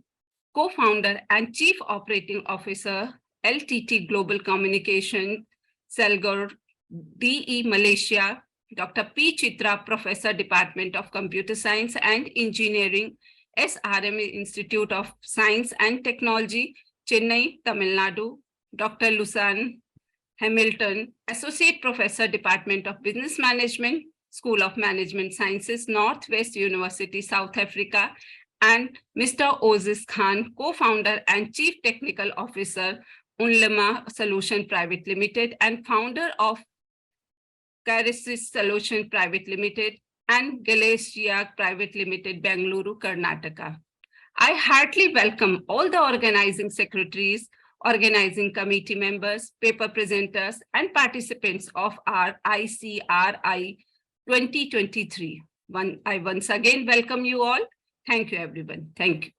Co-Founder and Chief Operating Officer, LTT Global Communication, Selgor, DE Malaysia, Dr. P. Chitra, Professor, Department of Computer Science and Engineering, SRM Institute of Science and Technology, Chennai, Tamil Nadu. Dr. Lusan Hamilton, Associate Professor, Department of Business Management, School of Management Sciences, Northwest University, South Africa, and Mr. Ozis Khan, Co-founder and Chief Technical Officer, Unlama Solution Private Limited, and founder of Carisys Solution Private Limited and Galesia Private Limited, Bengaluru, Karnataka. I heartily welcome all the organizing secretaries, organizing committee members, paper presenters, and participants of our ICRI 2023. I once again welcome you all. Thank you, everyone. Thank you.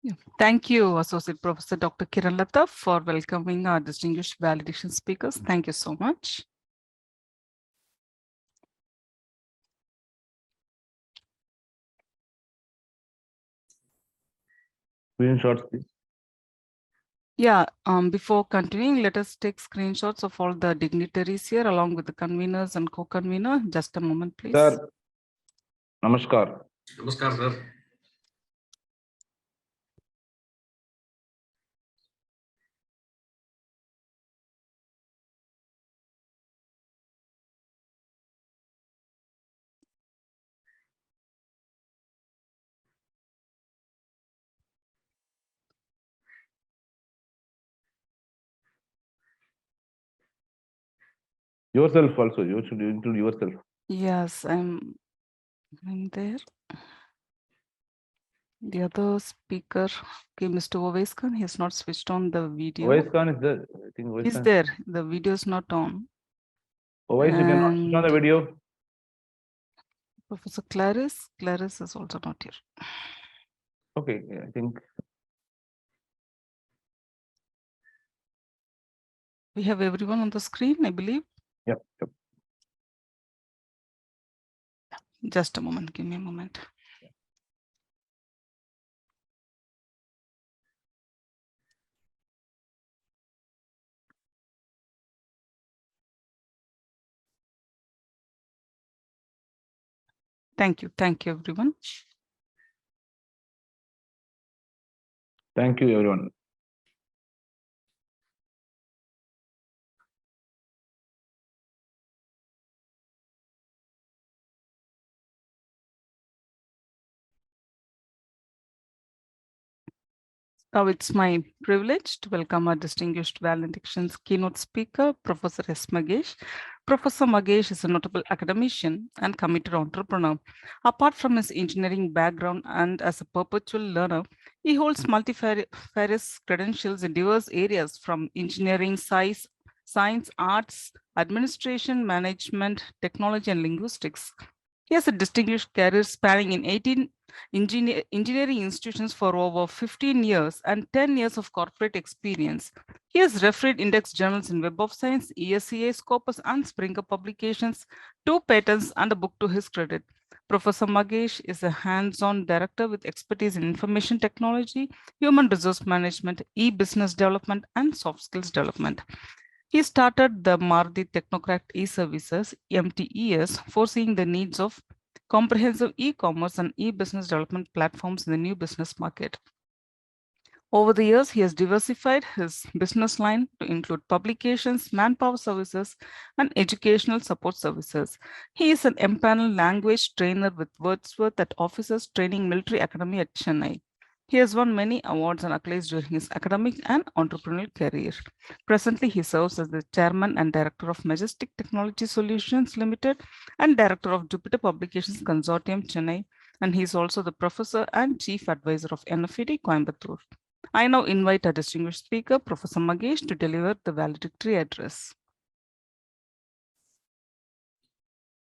Yeah. Thank you, Associate Professor Dr. Kiran Lata, for welcoming our distinguished validation speakers. Thank you so much. Screenshots, please. Yeah, before continuing, let us take screenshots of all the dignitaries here along with the conveners and co-convener. Just a moment, please. Sir, namaskar. Namaskar, sir. Yourself also, you should include yourself. Yes, I'm there. The other speaker, okay, Mr. Ovais Khan, he has not switched on the video. Ovais Khan is there. I think Ovais He's Khan. there. The video is not on. Ovais, you cannot switch on the video. Professor Clarice is also not here. Okay, I think We have everyone on the screen, I believe. Yep. Just a moment, give me a moment. Thank you everyone. Thank you, everyone. Now it's my privilege to welcome our distinguished valedictions keynote speaker, Professor S. Magesh. Professor Magesh is a notable academician and committed entrepreneur. Apart from his engineering background and as a perpetual learner, he holds multifarious credentials in diverse areas from engineering, science, arts, administration, management, technology, and linguistics. He has a distinguished career spanning in 18 engineering institutions for over 15 years and 10 years of corporate experience. He has refereed index journals in Web of Science, ESCA, Scopus, and Springer publications, 2 patents, and a book to his credit. Professor Magesh is a hands-on director with expertise in information technology, human resource management, e-business development, and soft skills development. He started the Maruti Technocrat e-Services, MTES, foreseeing the needs of comprehensive e-commerce and e-business development platforms in the new business market. Over the years, he has diversified his business line to include publications, manpower services, and educational support services. He is an empaneled language trainer with Wordsworth at Officers Training Military Academy at Chennai. He has won many awards and accolades during his academic and entrepreneurial career. Presently, he serves as the chairman and director of Majestic Technology Solutions Limited and director of Jupiter Publications Consortium, Chennai, and he is also the professor and chief advisor of NFED, Coimbatore. I now invite our distinguished speaker, Professor Magesh, to deliver the valedictory address.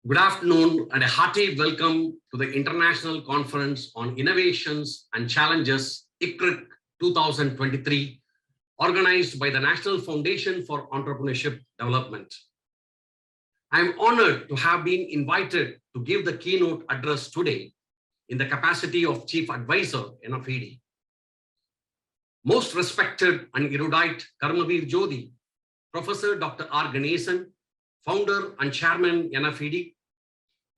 Good afternoon and a hearty welcome to the International Conference on Innovations and Challenges, ICRIC 2023, organized by the National Foundation for Entrepreneurship Development. I am honored to have been invited to give the keynote address today in the capacity of Chief Advisor, NFED. Most respected and erudite Karmavir Jyoti, Professor Dr. R. Ganesan, Founder and Chairman, NFED,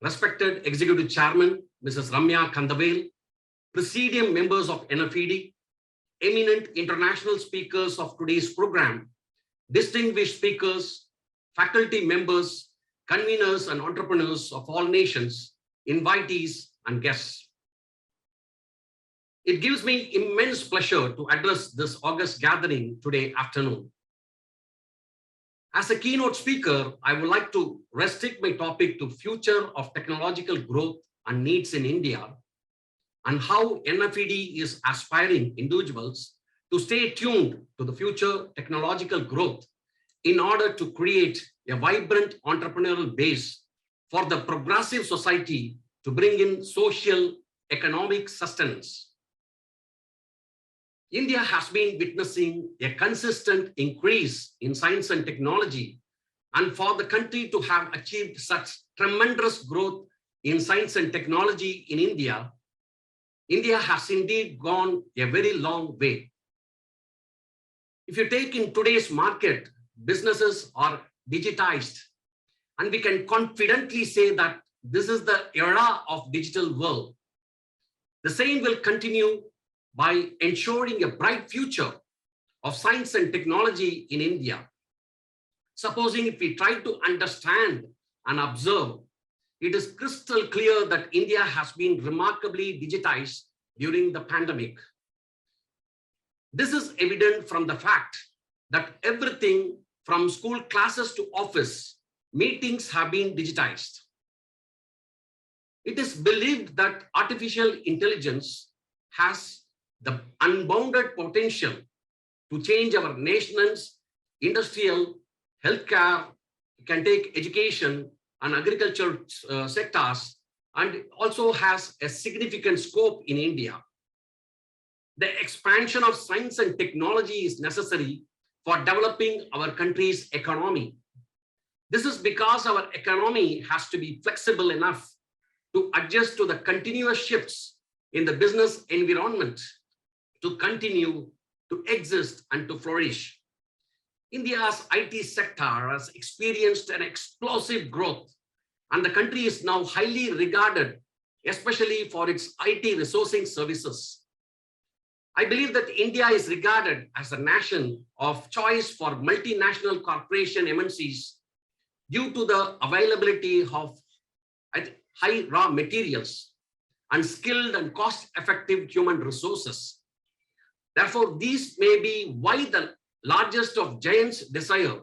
respected Executive Chairman, Mrs. Ramya Kandavel, Presidium members of NFED, eminent international speakers of today's program, distinguished speakers, faculty members, conveners and entrepreneurs of all nations, invitees and guests. It gives me immense pleasure to address this august gathering today afternoon. As a keynote speaker, I would like to restrict my topic to future of technological growth and needs in India and how NFED is aspiring individuals to stay tuned to the future technological growth in order to create a vibrant entrepreneurial base for the progressive society to bring in social, economic sustenance. India has been witnessing a consistent increase in science and technology, and for the country to have achieved such tremendous growth in science and technology in India, India has indeed gone a very long way. If you take in today's market, businesses are digitized, and we can confidently say that this is the era of digital world. The same will continue by ensuring a bright future of science and technology in India. Supposing if we try to understand and observe, it is crystal clear that India has been remarkably digitized during the pandemic. This is evident from the fact that everything from school classes to office meetings have been digitized. It is believed that artificial intelligence has the unbounded potential to change our nation's industrial, healthcare, can take education and agriculture sectors, and also has a significant scope in India. The expansion of science and technology is necessary for developing our country's economy. This is because our economy has to be flexible enough to adjust to the continuous shifts in the business environment to continue to exist and to flourish. India's IT sector has experienced an explosive growth, and the country is now highly regarded, especially for its IT resourcing services. I believe that India is regarded as a nation of choice for multinational corporation MNCs due to the availability of high raw materials and skilled and cost-effective human resources. Therefore, these may be why the largest of giants desire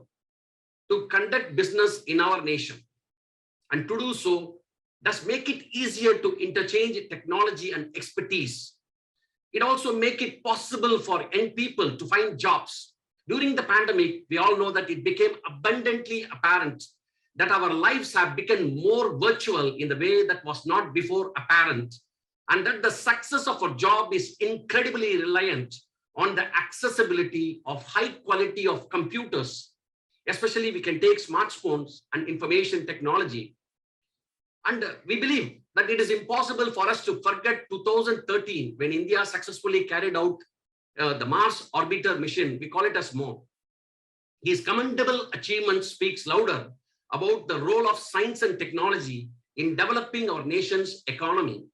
to conduct business in our nation. And to do so does make it easier to interchange technology and expertise. It also makes it possible for young people to find jobs. During the pandemic, we all know that it became abundantly apparent that our lives have become more virtual in the way that was not before apparent, and that the success of a job is incredibly reliant on the accessibility of high quality of computers. Especially we can take smartphones and information technology. And we believe that it is impossible for us to forget 2013 when India successfully carried out the Mars orbiter mission. We call it as MOM. His commendable achievement speaks louder about the role of science and technology in developing our nation's economy.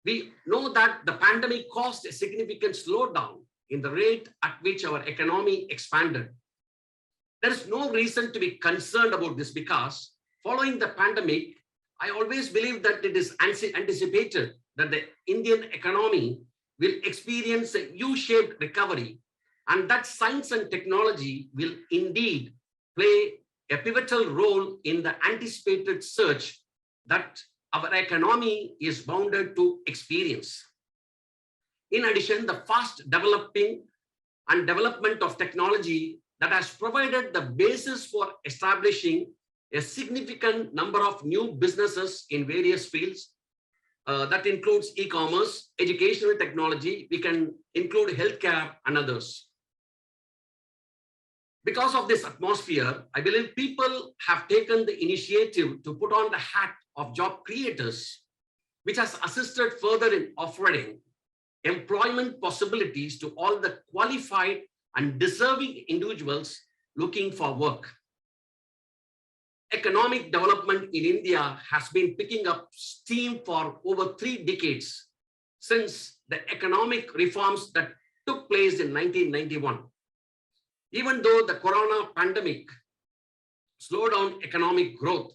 We know that the pandemic caused a significant slowdown in the rate at which our economy expanded. There is no reason to be concerned about this because following the pandemic, I always believe that it is anticipated that the Indian economy will experience a U-shaped recovery, and that science and technology will indeed play a pivotal role in the anticipated surge that our economy is bounded to experience. In addition, the fast developing and development of technology that has provided the basis for establishing a significant number of new businesses in various fields. That includes e-commerce, educational technology, we can include healthcare and others. Because of this atmosphere, I believe people have taken the initiative to put on the hat of job creators, which has assisted further in offering employment possibilities to all the qualified and deserving individuals looking for work. economic development in India has been picking up steam for over 3 decades since the economic reforms that took place in 1991. Even though the corona pandemic slowed down economic growth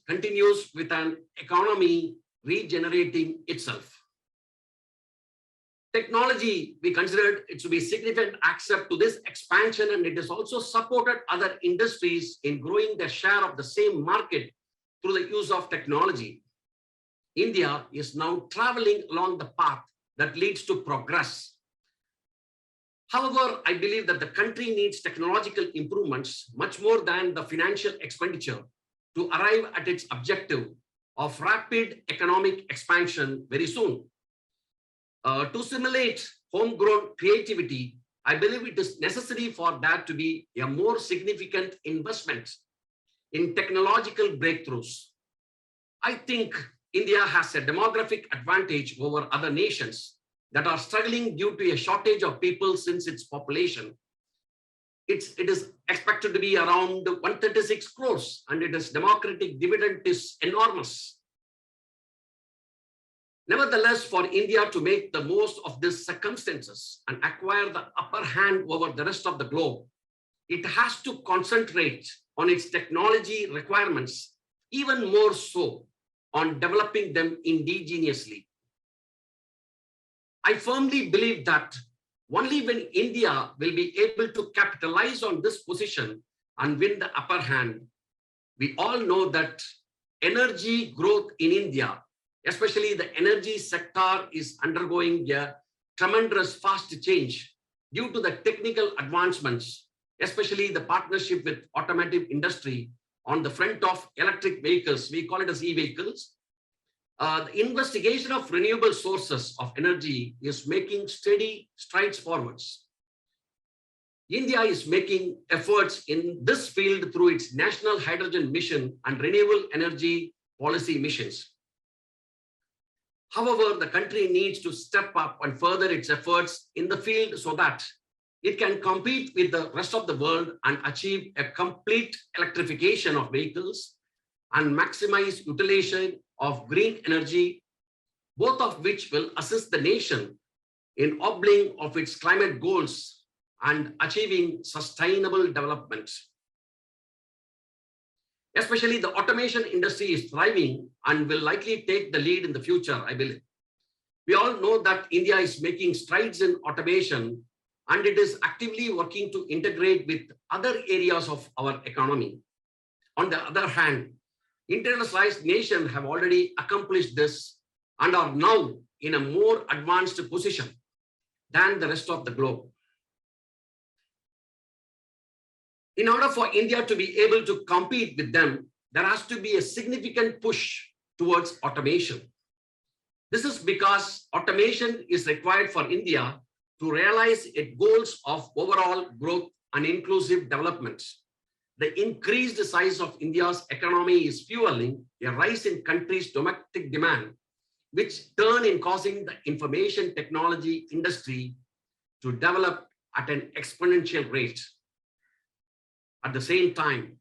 continues with an economy regenerating itself. Technology, we considered it to be significant accept to this expansion, and it has also supported other industries in growing their share of the same market through the use of technology. India is now traveling along the path that leads to progress. However, I believe that the country needs technological improvements much more than the financial expenditure to arrive at its objective of rapid economic expansion very soon. To simulate homegrown creativity, I believe it is necessary for that to be a more significant investment in technological breakthroughs. I think India has a demographic advantage over other nations that are struggling due to a shortage of people since its population. It is expected to be around 136 crores, and its democratic dividend is enormous. Nevertheless, for India to make the most of these circumstances and acquire the upper hand over the rest of the globe, it has to concentrate on its technology requirements, even more so on developing them indigenously. I firmly believe that only when India will be able to capitalize on this position and win the upper hand. We all know that energy growth in India, especially the energy sector, is undergoing a tremendous fast change due to the technical advancements, especially the partnership with automotive industry on the front of electric vehicles. We call it as e-vehicles. The investigation of renewable sources of energy is making steady strides forwards. India is making efforts in this field through its National Hydrogen Mission and Renewable Energy Policy missions. However, the country needs to step up and further its efforts in the field so that it can compete with the rest of the world and achieve a complete electrification of vehicles and maximize utilization of green energy, both of which will assist the nation in hobbling of its climate goals and achieving sustainable development. Especially the automation industry is thriving and will likely take the lead in the future, I believe. We all know that India is making strides in automation, and it is actively working to integrate with other areas of our economy. On the other hand, industrialized nations have already accomplished this and are now in a more advanced position than the rest of the globe. In order for India to be able to compete with them, there has to be a significant push towards automation. This is because automation is required for India to realize its goals of overall growth and inclusive development. The increased size of India's economy is fueling a rise in country's domestic demand, which turn in causing the information technology industry to develop at an exponential rate. At the same time,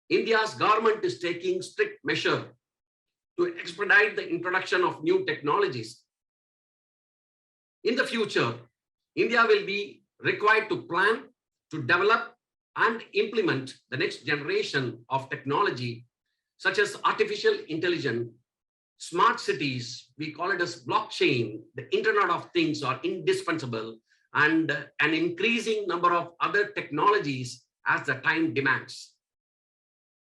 India's government is taking strict measures to expedite the introduction of new technologies. In the future, India will be required to plan, to develop, and implement the next generation of technology, such as artificial intelligence, smart cities, we call it as blockchain, the Internet of Things are indispensable, and an increasing number of other technologies as the time demands.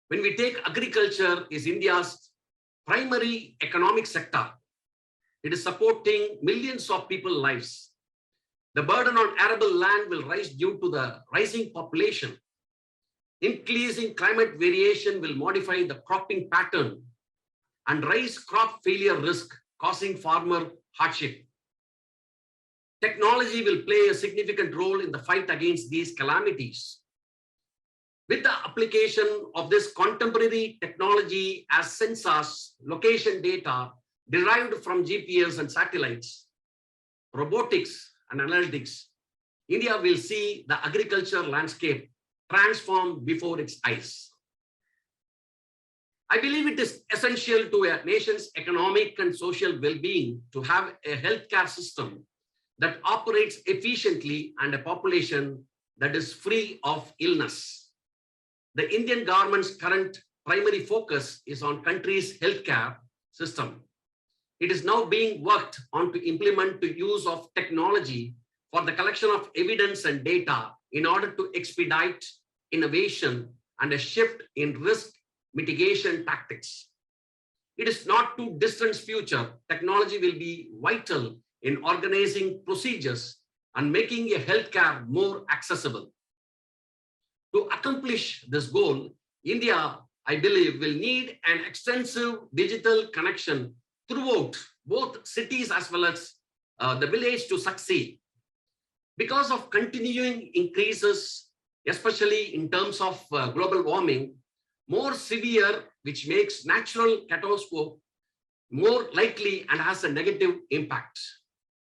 When we take agriculture is India's primary economic sector, it is supporting millions of people's lives. The burden on arable land will rise due to the rising population. Increasing climate variation will modify the cropping pattern and raise crop failure risk, causing farmer hardship. Technology will play a significant role in the fight against these calamities. With the application of this contemporary technology as sensors, location data derived from GPS and satellites, robotics and analytics, India will see the agriculture landscape transform before its eyes. I believe it is essential to a nation's economic and social well-being to have a healthcare system that operates efficiently and a population that is free of illness. The Indian government's current primary focus is on country's healthcare system. It is now being worked on to implement the use of technology for the collection of evidence and data in order to expedite innovation and a shift in risk mitigation tactics. It is not too distant future. Technology will be vital in organizing procedures and making a healthcare more accessible. To accomplish this goal, India, I believe, will need an extensive digital connection throughout both cities as well as the village to succeed. Because of continuing increases, especially in terms of global warming, more severe, which makes natural catastrophe more likely and has a negative impact.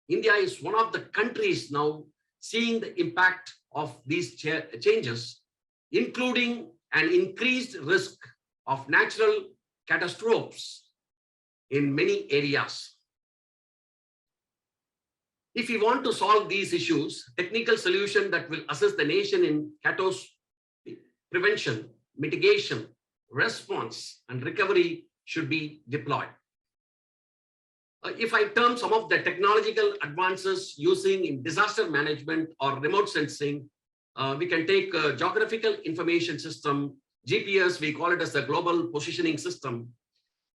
India is one of the countries now seeing the impact of these changes, including an increased risk of natural catastrophes in many areas. If we want to solve these issues, technical solution that will assist the nation in catastrophe prevention, mitigation, response, and recovery should be deployed. If I term some of the technological advances using in disaster management or remote sensing, we can take a geographical information system, GPS, we call it as the global positioning system,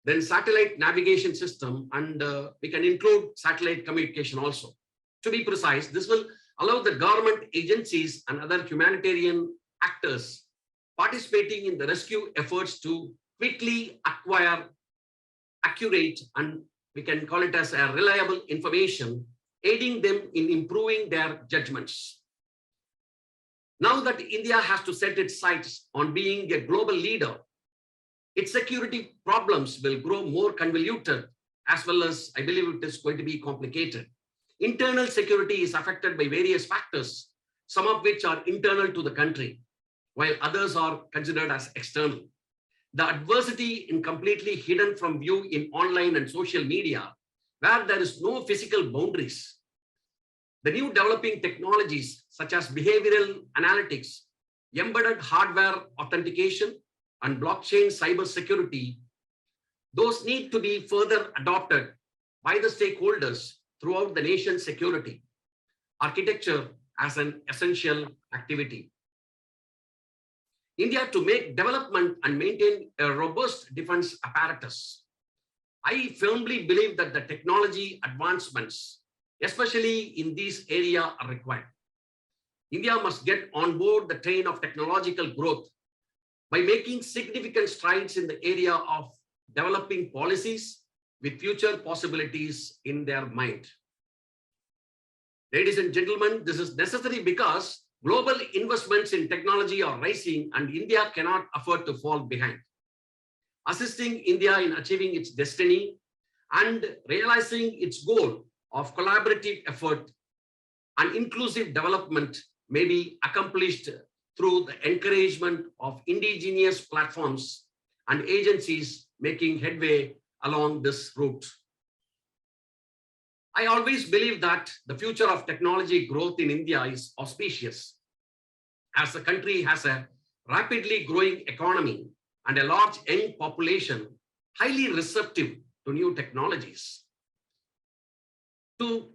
then satellite navigation system, and we can include satellite communication also. To be precise, this will allow the government agencies and other humanitarian actors participating in the rescue efforts to quickly acquire accurate, and we can call it as a reliable information, aiding them in improving their judgments. Now that India has to set its sights on being a global leader, its security problems will grow more convoluted, as well as I believe it is going to be complicated. Internal security is affected by various factors, some of which are internal to the country, while others are considered as external. The adversity is completely hidden from view in online and social media, where there is no physical boundaries. The new developing technologies such as behavioral analytics, embedded hardware authentication, and blockchain cybersecurity, those need to be further adopted by the stakeholders throughout the nation's security architecture as an essential activity. India to make development and maintain a robust defense apparatus. I firmly believe that the technology advancements, especially in this area, are required. India must get on board the train of technological growth by making significant strides in the area of developing policies with future possibilities in their mind. Ladies and gentlemen, this is necessary because global investments in technology are rising and India cannot afford to fall behind. Assisting India in achieving its destiny and realizing its goal of collaborative effort and inclusive development may be accomplished through the encouragement of indigenous platforms and agencies making headway along this route. I always believe that the future of technology growth in India is auspicious, as the country has a rapidly growing economy and a large young population highly receptive to new technologies. To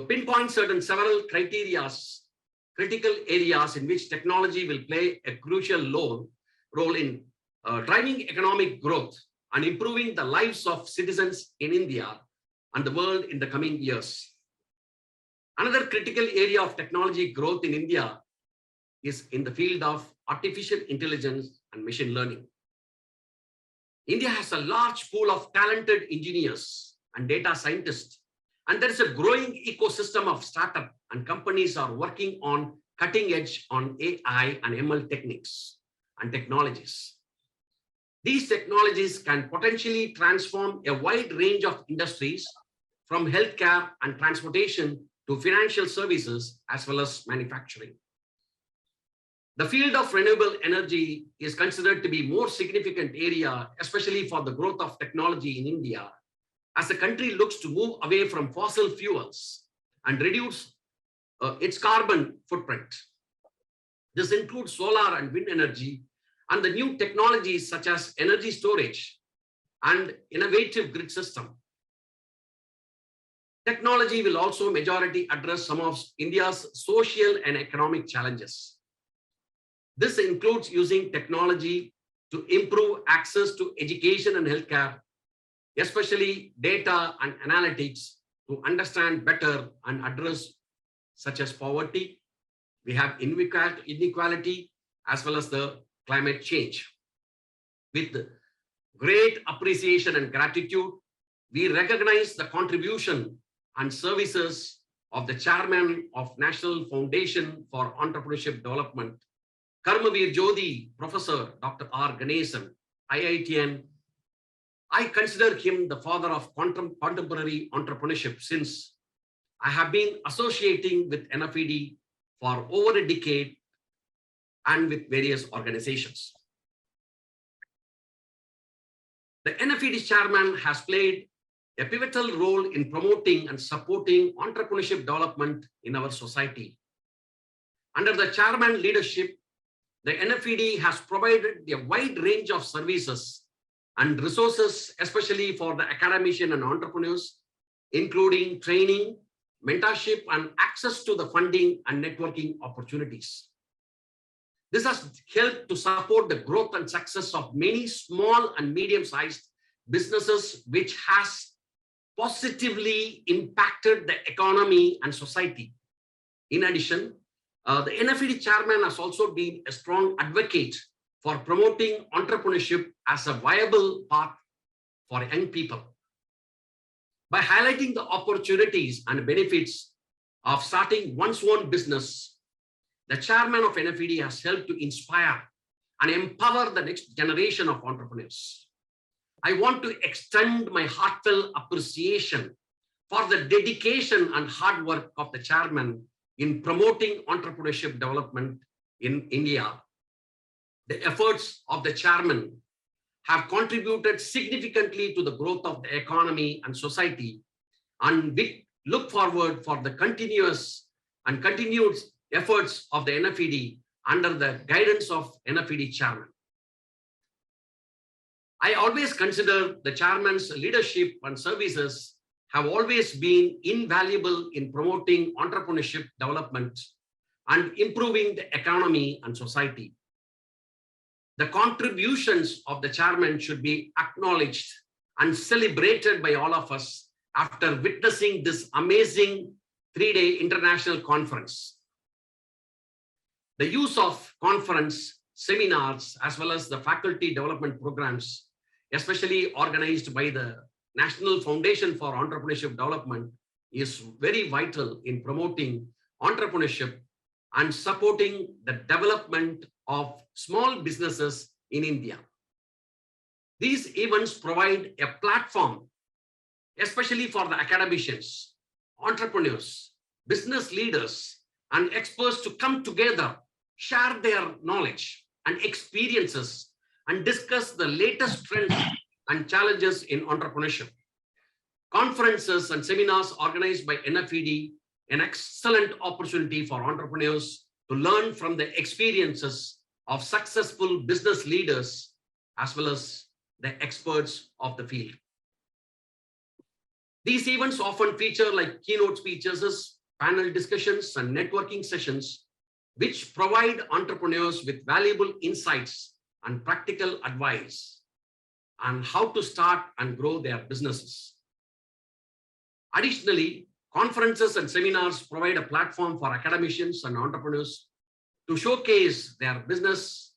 pinpoint several critical areas in which technology will play a crucial role in driving economic growth and improving the lives of citizens in India and the world in the coming years. Another critical area of technology growth in India is in the field of artificial intelligence and machine learning. India has a large pool of talented engineers and data scientists, and there is a growing ecosystem of startups and companies are working on cutting edge on AI and ML techniques and technologies. These technologies can potentially transform a wide range of industries from healthcare and transportation to financial services as well as manufacturing. The field of renewable energy is considered to be more significant area, especially for the growth of technology in India, as the country looks to move away from fossil fuels and reduce its carbon footprint. This includes solar and wind energy and the new technologies such as energy storage and innovative grid system. Technology will also majority address some of India's social and economic challenges. This includes using technology to improve access to education and healthcare, especially data and analytics, to understand better and address such as poverty. We have inequality as well as the climate change. With great appreciation and gratitude, we recognize the contribution and services of the chairman of National Foundation for Entrepreneurship Development, Karmavir Jyoti, Professor Dr. R. Ganesan, IITN. I consider him the father of contemporary entrepreneurship, since I have been associating with NFED for over a decade and with various organizations. The NFED chairman has played a pivotal role in promoting and supporting entrepreneurship development in our society. Under the chairman leadership, the NFED has provided a wide range of services and resources, especially for the academician and entrepreneurs, including training, mentorship, and access to the funding and networking opportunities. This has helped to support the growth and success of many small and medium-sized businesses, which has positively impacted the economy and society. In addition, the NFED chairman has also been a strong advocate for promoting entrepreneurship as a viable path for young people. By highlighting the opportunities and benefits of starting one's own business, the chairman of NFED has helped to inspire and empower the next generation of entrepreneurs. I want to extend my heartfelt appreciation for the dedication and hard work of the chairman in promoting entrepreneurship development in India. The efforts of the chairman have contributed significantly to the growth of the economy and society, and we look forward for the continuous and continued efforts of the NFED under the guidance of NFED chairman. I always consider the chairman's leadership and services have always been invaluable in promoting entrepreneurship development and improving the economy and society. The contributions of the chairman should be acknowledged and celebrated by all of us after witnessing this amazing 3-day international conference. The use of conference, seminars, as well as the faculty development programs, especially organized by the National Foundation for Entrepreneurship Development, is very vital in promoting entrepreneurship and supporting the development of small businesses in India. These events provide a platform, especially for the academicians, entrepreneurs, business leaders, and experts to come together, share their knowledge and experiences, and discuss the latest trends and challenges in entrepreneurship. Conferences and seminars organized by NFED, an excellent opportunity for entrepreneurs to learn from the experiences of successful business leaders as well as the experts of the field. These events often feature like keynote speeches, panel discussions, and networking sessions, which provide entrepreneurs with valuable insights and practical advice on how to start and grow their businesses. Additionally, conferences and seminars provide a platform for academicians and entrepreneurs to showcase their business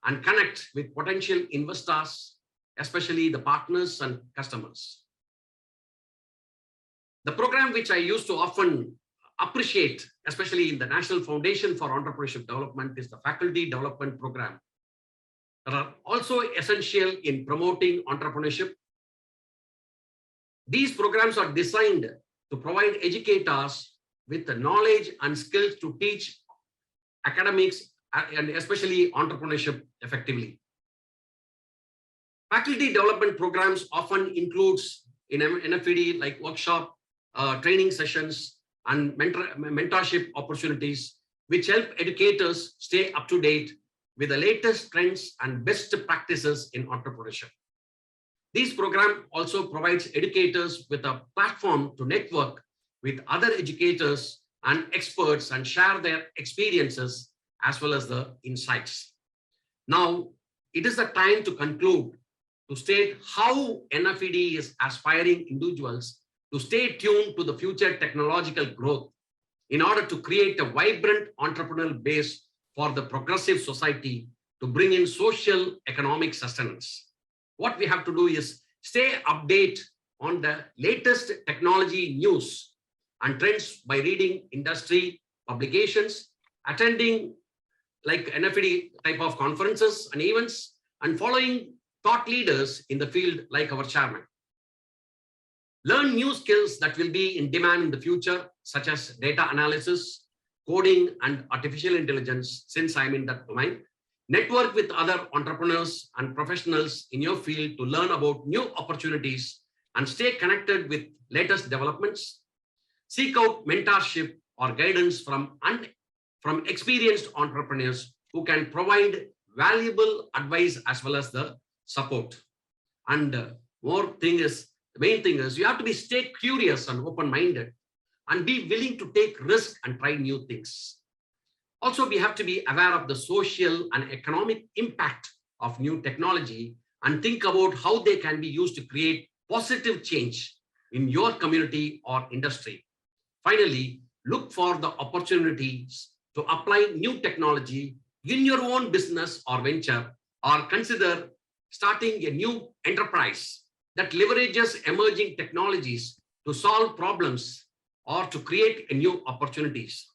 and connect with potential investors, especially the partners and customers. The program which I used to often appreciate, especially in the National Foundation for Entrepreneurship Development, is the faculty development program that are also essential in promoting entrepreneurship. These programs are designed to provide educators with the knowledge and skills to teach academics and especially entrepreneurship effectively. Faculty development programs often includes in NFED like workshop, training sessions, and mentorship opportunities, which help educators stay up to date with the latest trends and best practices in entrepreneurship. This program also provides educators with a platform to network with other educators and experts and share their experiences as well as the insights. Now, it is the time to conclude, to state how NFED is aspiring individuals to stay tuned to the future technological growth in order to create a vibrant entrepreneurial base for the progressive society to bring in social economic sustenance. What we have to do is stay updated on the latest technology news and trends by reading industry publications, attending like NFED type of conferences and events, and following thought leaders in the field like our chairman. Learn new skills that will be in demand in the future, such as data analysis, coding, and artificial intelligence, since I'm in that domain. Network with other entrepreneurs and professionals in your field to learn about new opportunities and stay connected with latest developments. Seek out mentorship or guidance from experienced entrepreneurs who can provide valuable advice as well as the support. And the main thing is you have to stay curious and open-minded and be willing to take risks and try new things. Also, we have to be aware of the social and economic impact of new technology and think about how they can be used to create positive change in your community or industry. Finally, look for the opportunities to apply new technology in your own business or venture, or consider starting a new enterprise that leverages emerging technologies to solve problems or to create new opportunities.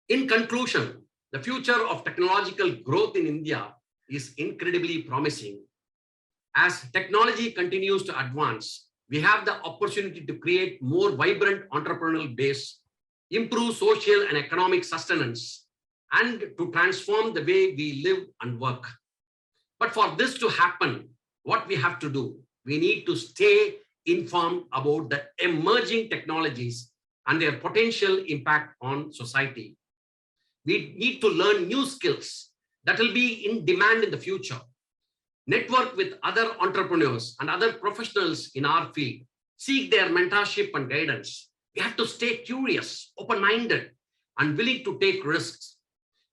In conclusion, the future of technological growth in India is incredibly promising. As technology continues to advance, we have the opportunity to create more vibrant entrepreneurial base, improve social and economic sustenance, and to transform the way we live and work. But for this to happen, what we have to do, we need to stay informed about the emerging technologies and their potential impact on society. We need to learn new skills that will be in demand in the future. Network with other entrepreneurs and other professionals in our field. Seek their mentorship and guidance. We have to stay curious, open-minded, and willing to take risks.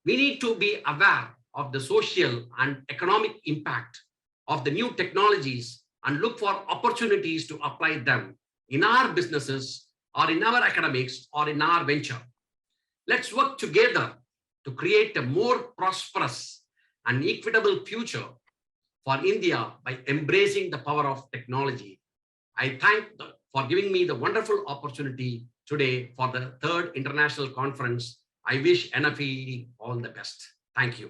We need to be aware of the social and economic impact of the new technologies and look for opportunities to apply them in our businesses or in our academics or in our venture. Let's work together to create a more prosperous and equitable future for India by embracing the power of technology. I thank for giving me the wonderful opportunity today for the 3rd International Conference. I wish NFED all the best. Thank you.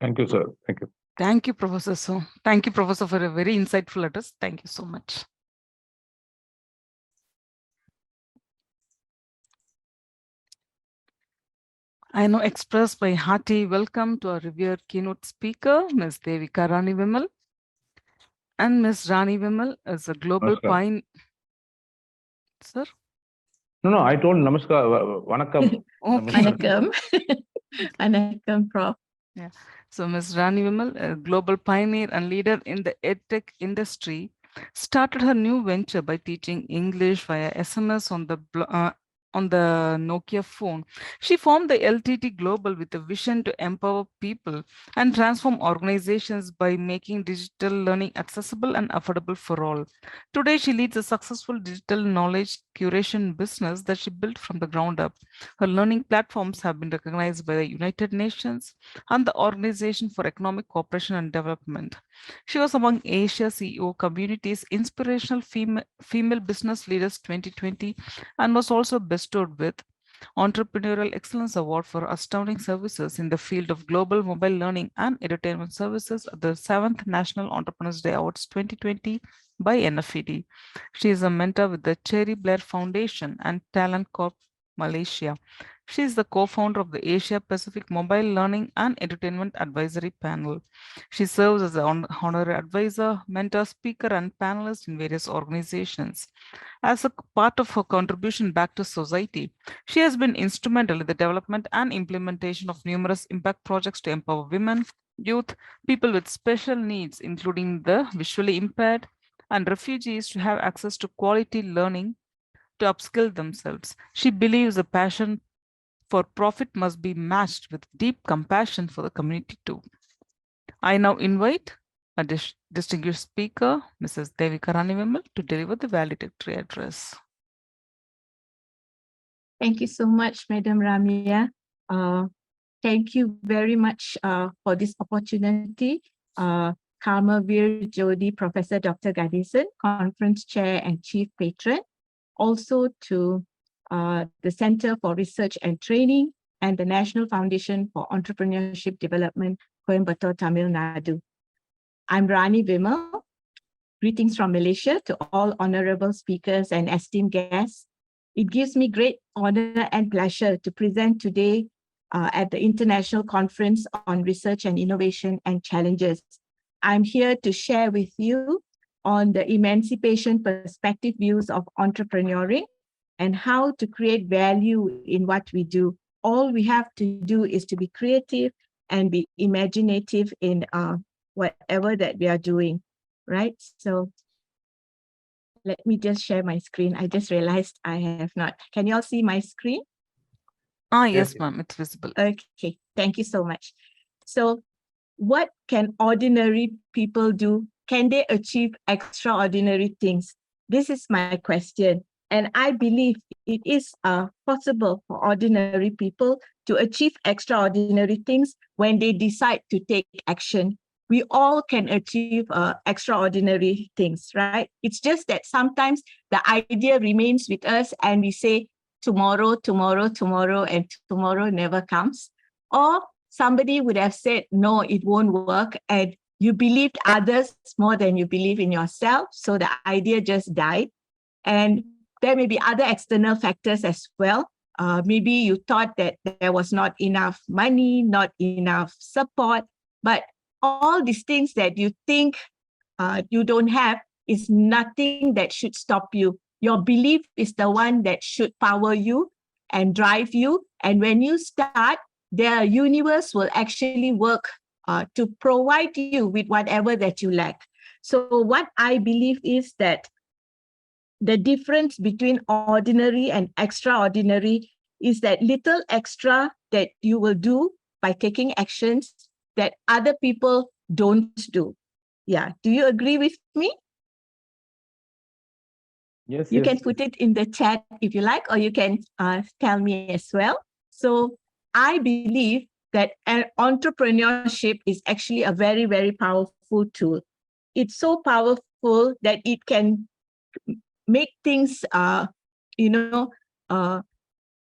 Thank you, sir. Thank you. Thank you, Professor. So, thank you, Professor, for a very insightful address. Thank you so much. I now express my hearty welcome to our revered keynote speaker, Ms. Devika Rani Vimal. And Ms. Rani Vimal is a global pioneer. Sir? No, I told Namaskar, Vanakkam. Okay. Vanakkam. Vanakkam, Prof. Yeah. So Ms. Rani Vimal, a global pioneer and leader in the edtech industry, started her new venture by teaching English via SMS on the Nokia phone. She formed the LTT Global with a vision to empower people and transform organizations by making digital learning accessible and affordable for all. Today, she leads a successful digital knowledge curation business that she built from the ground up. Her learning platforms have been recognized by the United Nations and the Organization for Economic Cooperation and Development. She was among Asia CEO Community's Inspirational Female Business Leaders 2020 and was also bestowed with Entrepreneurial Excellence Award for Astounding Services in the field of global mobile learning and entertainment services at the 7th National Entrepreneurs Day Awards 2020 by NFED. She is a mentor with the Cherry Blair Foundation and Talent Corp Malaysia. She is the co-founder of the Asia Pacific Mobile Learning and Entertainment Advisory Panel. She serves as an honorary advisor, mentor, speaker, and panelist in various organizations. As a part of her contribution back to society, she has been instrumental in the development and implementation of numerous impact projects to empower women, youth, people with special needs, including the visually impaired, and refugees to have access to quality learning to upskill themselves. She believes a passion for profit must be matched with deep compassion for the community too. I now invite a distinguished speaker, Mrs. Devika Ranivimal, to deliver the valedictory address. Thank you so much, Madam Ramya. Thank you very much for this opportunity. Karma Veer Jodi, Professor Dr. Gadison, Conference Chair and Chief Patron. Also to the Center for Research and Training and the National Foundation for Entrepreneurship Development, Coimbatore, Tamil Nadu. I'm Rani Vimal. Greetings from Malaysia to all honorable speakers and esteemed guests. It gives me great honor and pleasure to present today at the International Conference on Research and Innovation and Challenges. I'm here to share with you on the emancipation perspective views of entrepreneuring and how to create value in what we do. All we have to do is to be creative and be imaginative in whatever that we are doing, right? So let me just share my screen. I just realized I have not. Can you all see my screen? Yes, ma'am, it's visible. Okay, thank you so much. So what can ordinary people do? Can they achieve extraordinary things? This is my question. And I believe it is possible for ordinary people to achieve extraordinary things when they decide to take action. We all can achieve extraordinary things, right? It's just that sometimes the idea remains with us and we say, tomorrow, tomorrow, tomorrow, and tomorrow never comes. Or somebody would have said, no, it won't work. And you believed others more than you believe in yourself. So the idea just died. And there may be other external factors as well. Maybe you thought that there was not enough money, not enough support, but all these things that you think you don't have is nothing that should stop you. Your belief is the one that should power you and drive you. And when you start, the universe will actually work to provide you with whatever that you lack. So what I believe is that the difference between ordinary and extraordinary is that little extra that you will do by taking actions that other people don't do. Yeah, do you agree with me? Yes, You yes. can put it in the chat if you like, or you can tell me as well. So I believe that entrepreneurship is actually a very, very powerful tool. It's so powerful that it can make things,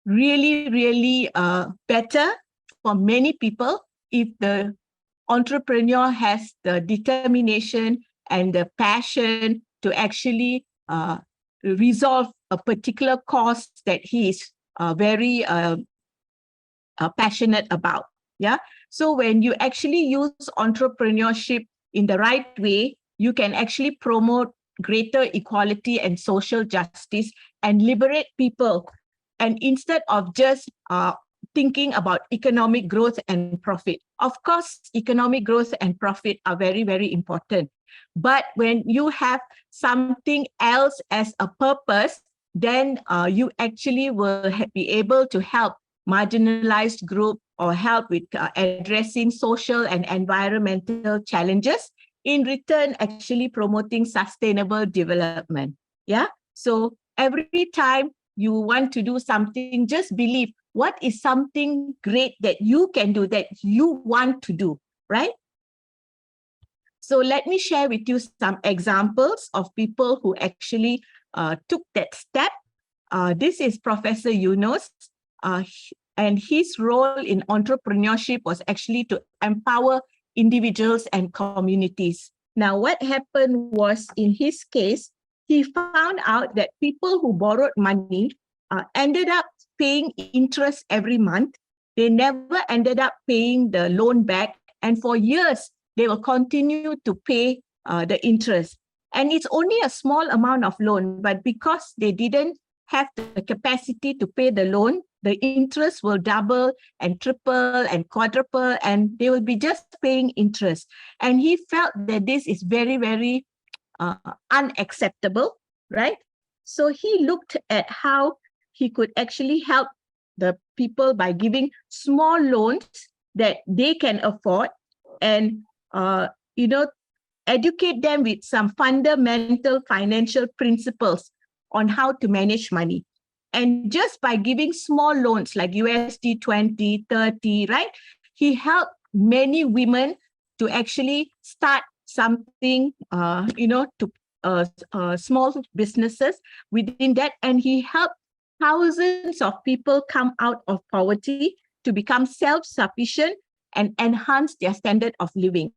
really, really better for many people if the entrepreneur has the determination and the passion to actually resolve a particular cause that he is very passionate about. Yeah. So when you actually use entrepreneurship in the right way, you can actually promote greater equality and social justice and liberate people. And instead of just thinking about economic growth and profit. Of course, economic growth and profit are very, very important. But when you have something else as a purpose, then you actually will be able to help marginalized group or help with addressing social and environmental challenges, in return actually promoting sustainable development. Yeah. So every time you want to do something, just believe what is something great that you can do, that you want to do, right? So let me share with you some examples of people who actually took that step. This is Professor Yunus, and his role in entrepreneurship was actually to empower individuals and communities. Now, what happened was, in his case, he found out that people who borrowed money ended up paying interest every month. They never ended up paying the loan back. And for years, they will continue to pay the interest. And it's only a small amount of loan, but because they didn't have the capacity to pay the loan, the interest will double and triple and quadruple, and they will be just paying interest. And he felt that this is very, very unacceptable, right? So he looked at how he could actually help the people by giving small loans that they can afford, and educate them with some fundamental financial principles on how to manage money. And just by giving small loans like USD 20, 30, right? He helped many women to actually start something, small businesses within that. And he helped thousands of people come out of poverty to become self-sufficient and enhance their standard of living.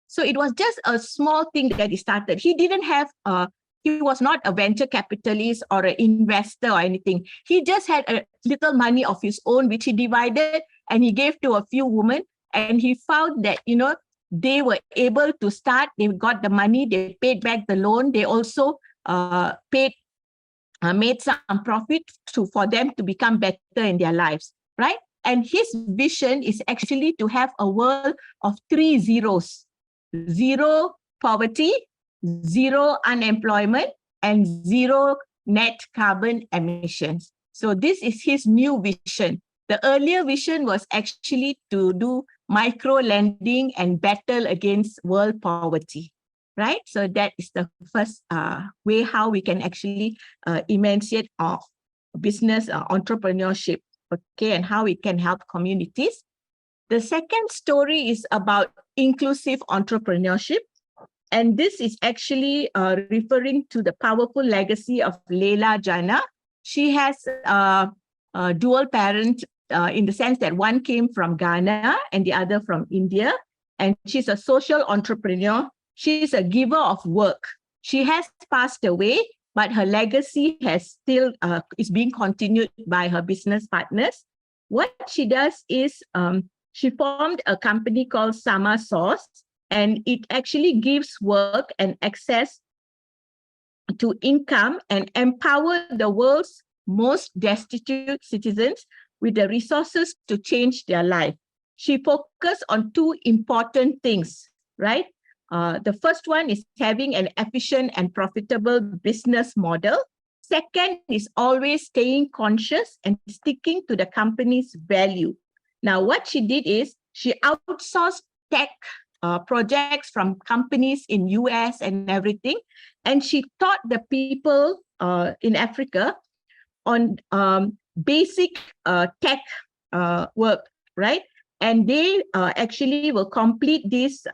So it was just a small thing that he started. He didn't have he was not a venture capitalist or an investor or anything. He just had a little money of his own, which he divided and he gave to a few women. And he found that, they were able to start, they got the money, they paid back the loan. They also made some profit for them to become better in their lives, right? And his vision is actually to have a world of 3 zeros: 0 poverty, 0 unemployment, and 0 net carbon emissions. So this is his new vision. The earlier vision was actually to do micro lending and battle against world poverty, right? So that is the first way how we can actually emancipate our business entrepreneurship, okay, and how it can help communities. The second story is about inclusive entrepreneurship. And this is actually referring to the powerful legacy of Leila Jannah. She has a dual parent in the sense that one came from Ghana and the other from India. And she's a social entrepreneur. She's a giver of work. She has passed away, but her legacy has still is being continued by her business partners. What she does is she formed a company called Sama Sauce, and it actually gives work and access to income and empower the world's most destitute citizens with the resources to change their life. She focused on 2 important things, right? The first one is having an efficient and profitable business model. Second is always staying conscious and sticking to the company's value. Now, what she did is she outsourced tech projects from companies in US and everything. And she taught the people in Africa on basic tech work, right? And they actually will complete these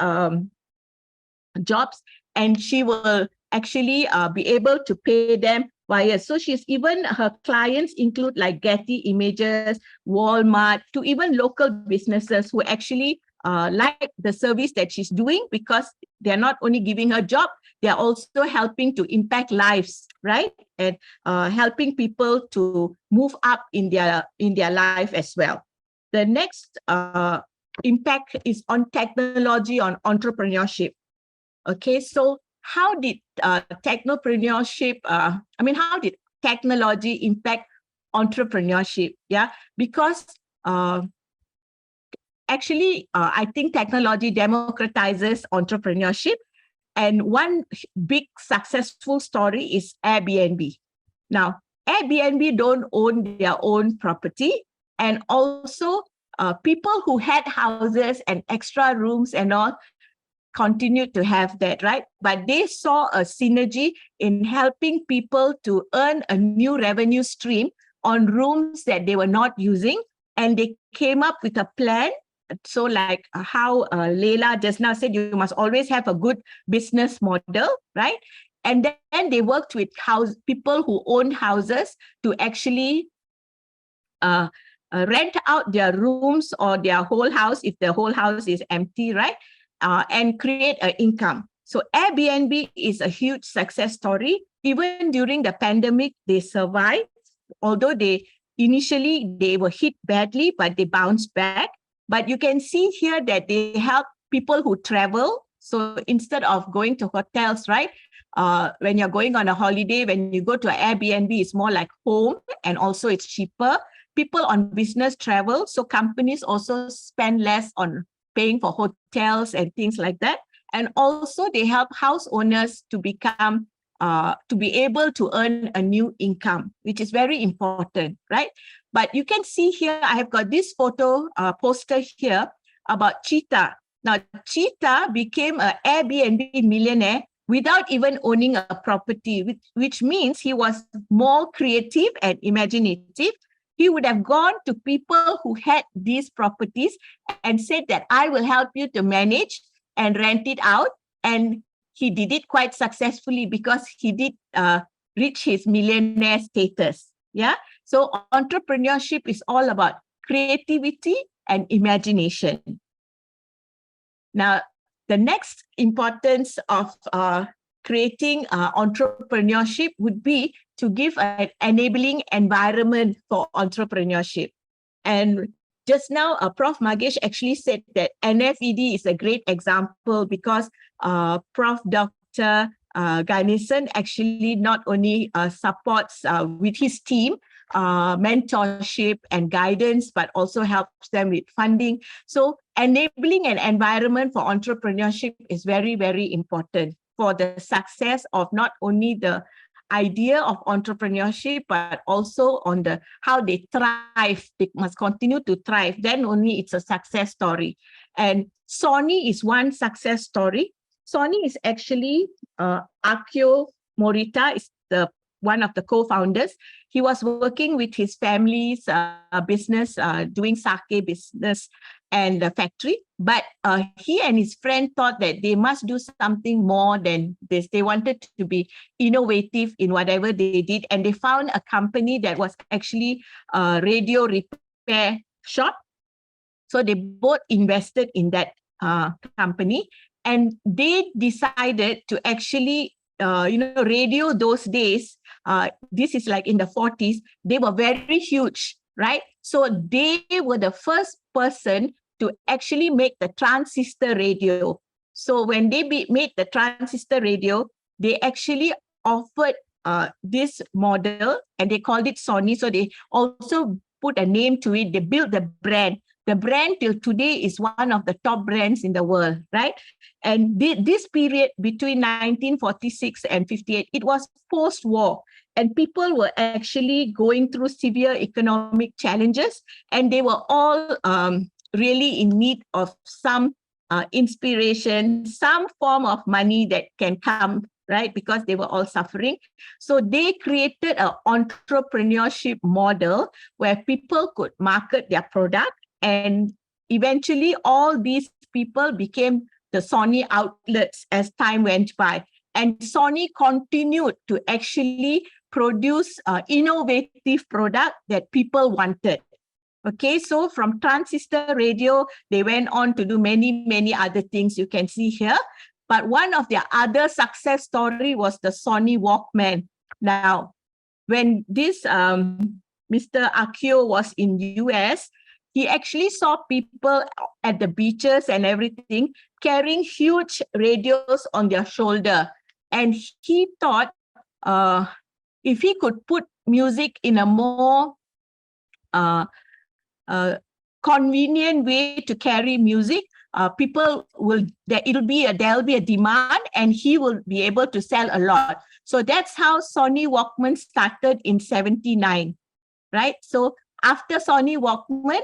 jobs, and she will actually be able to pay them via. So she's even, her clients include like Getty Images, Walmart, to even local businesses who actually like the service that she's doing, because they're not only giving her job, they're also helping to impact lives, right? And helping people to move up in their life as well. The next impact is on technology, on entrepreneurship. Okay, so how did technopreneurship, how did technology impact entrepreneurship? Yeah, because actually, I think technology democratizes entrepreneurship. And one big successful story is Airbnb. Now, Airbnb don't own their own property. And also, people who had houses and extra rooms and all continued to have that, right? But they saw a synergy in helping people to earn a new revenue stream on rooms that they were not using. And they came up with a plan. So like how Leila just now said, you must always have a good business model, right? And then they worked with people who own houses to actually rent out their rooms or their whole house if the whole house is empty, right? And create an income. So Airbnb is a huge success story. Even during the pandemic, they survived, although they initially they were hit badly, but they bounced back. But you can see here that they help people who travel. So instead of going to hotels, right? When you're going on a holiday, when you go to an Airbnb, it's more like home, and also it's cheaper. People on business travel, so companies also spend less on paying for hotels and things like that. And also they help house owners to become, to be able to earn a new income, which is very important, right? But you can see here, I have got this photo poster here about Cheetah. Now, Cheetah became an Airbnb millionaire without even owning a property, which means he was more creative and imaginative. He would have gone to people who had these properties and said that I will help you to manage and rent it out. And he did it quite successfully because he did reach his millionaire status. Yeah. So entrepreneurship is all about creativity and imagination. Now, the next importance of creating entrepreneurship would be to give an enabling environment for entrepreneurship. And just now, Prof. Magesh actually said that NFED is a great example because Prof. Dr. Ganesan actually not only supports with his team, mentorship and guidance, but also helps them with funding. So enabling an environment for entrepreneurship is very, very important for the success of not only the idea of entrepreneurship, but also on the how they thrive. They must continue to thrive. Then only it's a success story. And Sony is one success story. Sony is actually Akio Morita is the one of the co-founders. He was working with his family's business, doing sake business and a factory. But he and his friend thought that they must do something more than this. They wanted to be innovative in whatever they did. And they found a company that was actually a radio repair shop. So they both invested in that company. And they decided to actually, radio those days, this is like in the 40s, they were very huge, right? So they were the first person to actually make the transistor radio. So when they made the transistor radio, they actually offered this model and they called it Sony. So they also put a name to it. They built the brand. The brand till today is one of the top brands in the world, right? And this period between 1946 and 58, it was post-war. And people were actually going through severe economic challenges. And they were all really in need of some inspiration, some form of money that can come, right? Because they were all suffering. So they created an entrepreneurship model where people could market their product. And eventually all these people became the Sony outlets as time went by. And Sony continued to actually produce innovative product that people wanted. Okay, so from transistor radio, they went on to do many, many other things you can see here. But one of their other success story was the Sony Walkman. Now, when this Mr. Akio was in US, he actually saw people at the beaches and everything carrying huge radios on their shoulder. And he thought if he could put music in a more convenient way to carry music, people will, there'll be a demand and he will be able to sell a lot. So that's how Sony Walkman started in 79, right? So after Sony Walkman,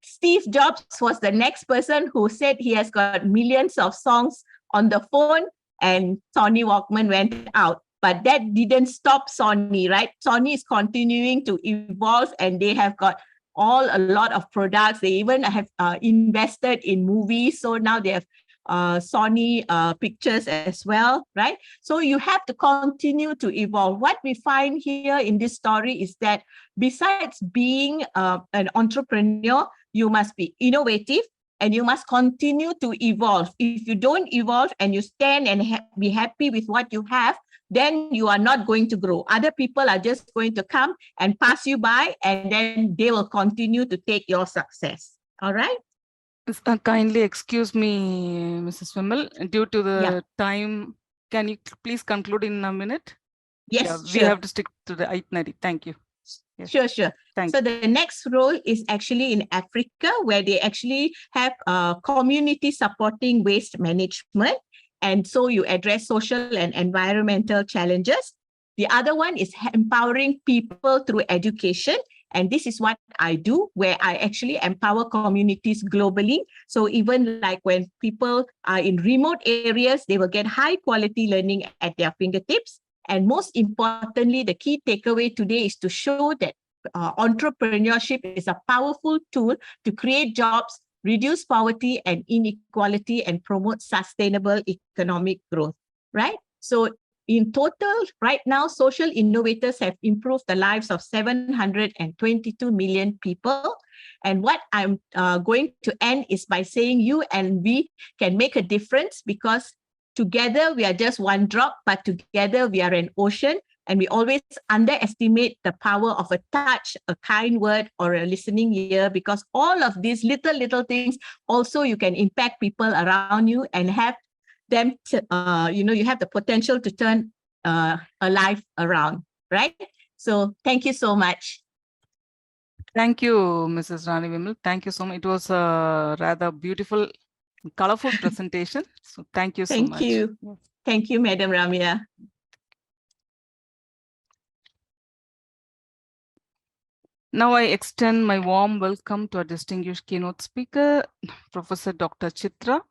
Steve Jobs was the next person who said he has got millions of songs on the phone and Sony Walkman went out. But that didn't stop Sony, right? Sony is continuing to evolve and they have got a lot of products. They even have invested in movies. So now they have Sony pictures as well, right? So you have to continue to evolve. What we find here in this story is that besides being an entrepreneur, you must be innovative and you must continue to evolve. If you don't evolve and you stand and be happy with what you have, then you are not going to grow. Other people are just going to come and pass you by, and then they will continue to take your success. All right? Kindly excuse me, Mrs. Vimal, due to the time, can you please conclude in a minute? Yes, We sure. have to stick to the itinerary. Thank you. Yes. Sure. Thank So the next role is actually in Africa, where they actually have community supporting waste management. And so you address social and environmental challenges. The other one is empowering people through education. And this is what I do, where I actually empower communities globally. So even like when people are in remote areas, they will get high quality learning at their fingertips. And most importantly, the key takeaway today is to show that entrepreneurship is a powerful tool to create jobs, reduce poverty and inequality, and promote sustainable economic growth, right? So in total, right now, social innovators have improved the lives of 722 million people. And what I'm going to end is by saying you and we can make a difference, because together we are just one drop, but together we are an ocean. And we always underestimate the power of a touch, a kind word, or a listening ear, because all of these little things, also you can impact people around you and have them, you have the potential to turn a life around, right? So thank you so much. Thank you, Mrs. Rani Vimal. Thank you so much. It was a rather beautiful, colorful presentation. So thank you so much. Thank you. Thank you, Madam Ramya. Now I extend my warm welcome to our distinguished keynote speaker, Professor Dr. Chitra.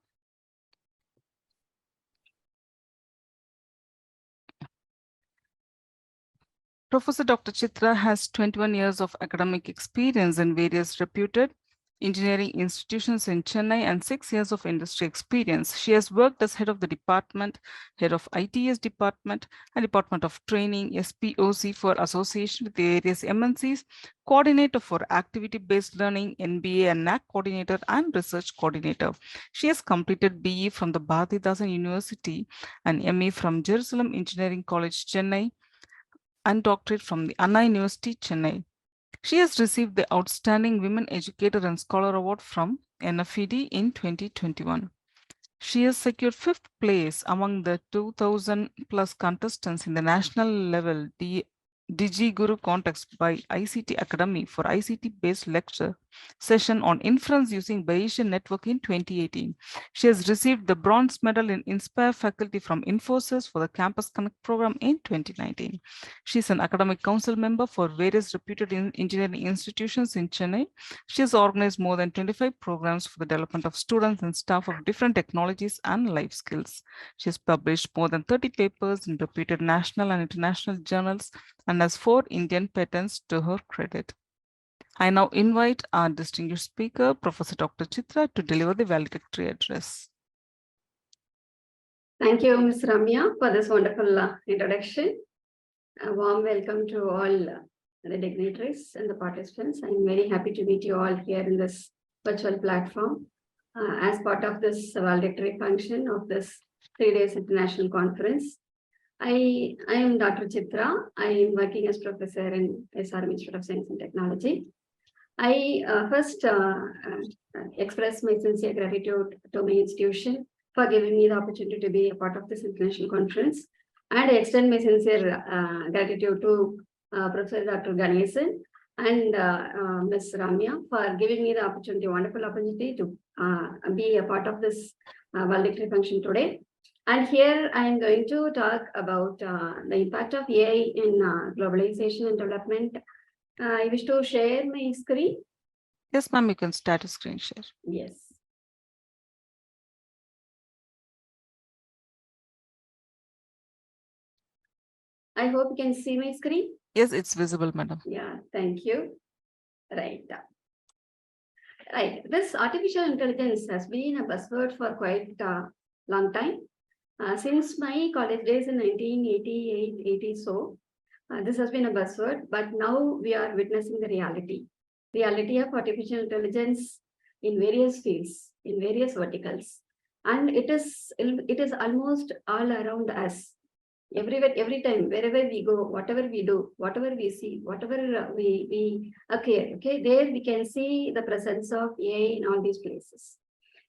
Professor Dr. Chitra has 21 years of academic experience in various reputed engineering institutions in Chennai and 6 years of industry experience. She has worked as head of the department, head of ITS department, and Department of Training, SPOC for association with various MNCs, coordinator for activity-based learning, NBA and NAC coordinator, and research coordinator. She has completed BE from the Bharatidasan University and ME from Jerusalem Engineering College, Chennai, and doctorate from the Anna University, Chennai. She has received the Outstanding Women Educator and Scholar Award from NFED in 2021. She has secured 5th place among the 2,000 plus contestants in the national level DigiGuru contest by ICT Academy for ICT-based lecture session on inference using Bayesian network in 2018. She has received the bronze medal in Inspire faculty from Infosys for the Campus Connect program in 2019. She is an academic council member for various reputed engineering institutions in Chennai. She has organized more than 25 programs for the development of students and staff of different technologies and life skills. She has published more than 30 papers in reputed national and international journals and has 4 Indian patents to her credit. I now invite our distinguished speaker, Professor Dr. Chitra, to deliver the valedictory address. Thank you, Ms. Ramya, for this wonderful introduction. A warm welcome to all the dignitaries and the participants. I'm very happy to meet you all here in this virtual platform as part of this valedictory function of this 3 days international conference. I am Dr. Chitra. I am working as professor in SRM Institute of Science and Technology. I first express my sincere gratitude to my institution for giving me the opportunity to be a part of this international conference. And I extend my sincere gratitude to Professor Dr. Ganesan and Ms. Ramya for giving me the opportunity, wonderful opportunity to be a part of this valedictory function today. And here I am going to talk about the impact of AI in globalization and development. I wish to share my screen. Yes, ma'am, you can start a screen share. Yes. I hope you can see my screen. Yes, it's visible, madam. Yeah, thank you. Right. Right. This artificial intelligence has been a buzzword for quite a long time. Since my college days in 1988, 80 so, this has been a buzzword, but now we are witnessing the reality of artificial intelligence in various fields, in various verticals. And it is almost all around us. Everywhere, every time, wherever we go, whatever we do, whatever we see, whatever we occur, okay, there we can see the presence of AI in all these places.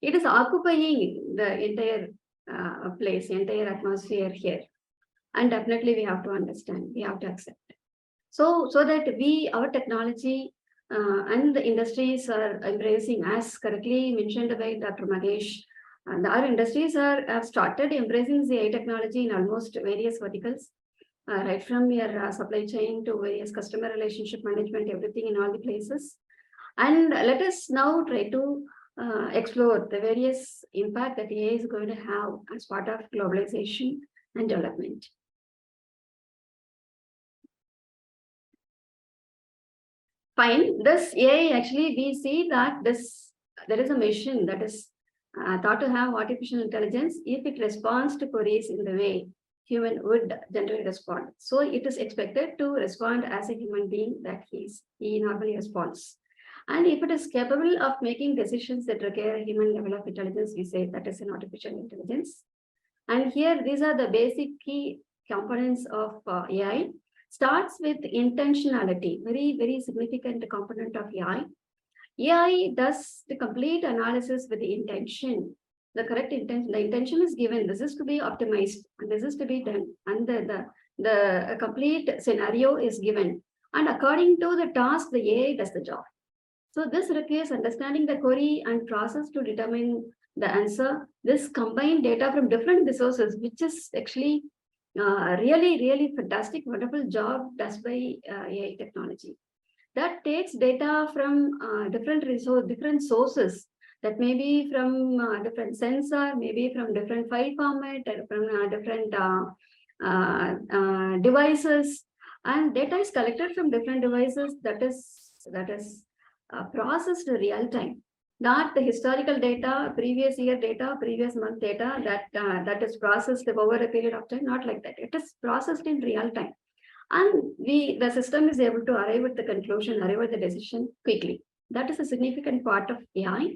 It is occupying the entire place, entire atmosphere here. And definitely we have to understand, we have to accept. So that our technology and the industries are embracing, as correctly mentioned by Dr. Magesh, and our industries have started embracing the AI technology in almost various verticals, right from your supply chain to various customer relationship management, everything in all the places. And let us now try to explore the various impact that AI is going to have as part of globalization and development. Fine, this AI actually we see that there is a machine that is thought to have artificial intelligence if it responds to queries in the way human would generally respond. So it is expected to respond as a human being that he normally responds. And if it is capable of making decisions that require a human level of intelligence, we say that is an artificial intelligence. And here, these are the basic key components of AI. Starts with intentionality, very, very significant component of AI. AI does the complete analysis with the intention, the correct intention. The intention is given, this is to be optimized, and this is to be done, and the complete scenario is given. And according to the task, the AI does the job. So this requires understanding the query and process to determine the answer. This combined data from different resources, which is actually really, really fantastic, wonderful job done by AI technology. That takes data from different sources, that may be from different sensor, maybe from different file format, from different devices, and data is collected from different devices that is processed real time. Not the historical data, previous year data, previous month data that is processed over a period of time, not like that. It is processed in real time. And the system is able to arrive at the conclusion, arrive at the decision quickly. That is a significant part of AI.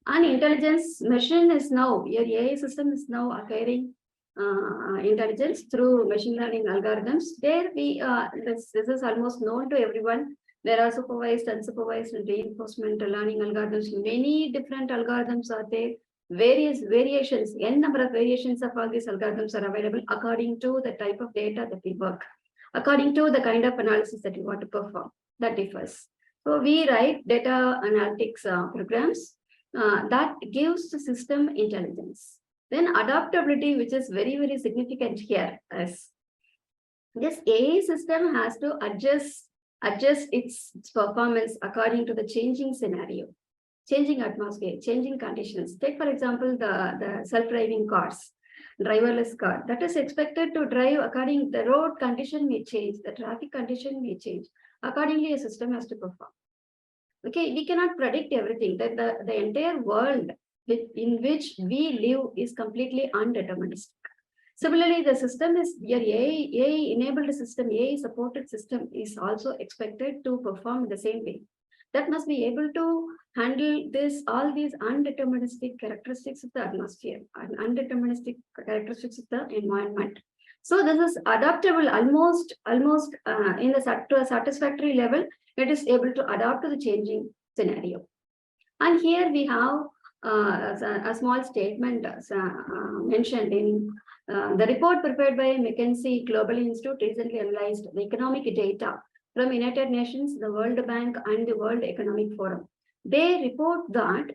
And intelligence machine is now, your AI system is now acquiring intelligence through machine learning algorithms. There this is almost known to everyone. There are supervised, unsupervised, and reinforcement learning algorithms. Many different algorithms are there. Various variations, n number of variations of all these algorithms are available according to the type of data that we work, according to the kind of analysis that you want to perform. That differs. So we write data analytics programs that gives the system intelligence. Then adaptability, which is very, very significant here, as this AI system has to adjust its performance according to the changing scenario, changing atmosphere, changing conditions. Take, for example, the self-driving cars, driverless car, that is expected to drive according the road condition may change, the traffic condition may change. Accordingly, a system has to perform. Okay, we cannot predict everything. That the entire world in which we live is completely undeterministic. Similarly, the system is your AI-enabled system, AI-supported system is also expected to perform the same way. That must be able to handle all these undeterministic characteristics of the atmosphere and undeterministic characteristics of the environment. So this is adaptable almost to a satisfactory level. It is able to adapt to the changing scenario. And here we have a small statement mentioned in the report prepared by McKinsey Global Institute recently analyzed the economic data from United Nations, the World Bank, and the World Economic Forum. They report that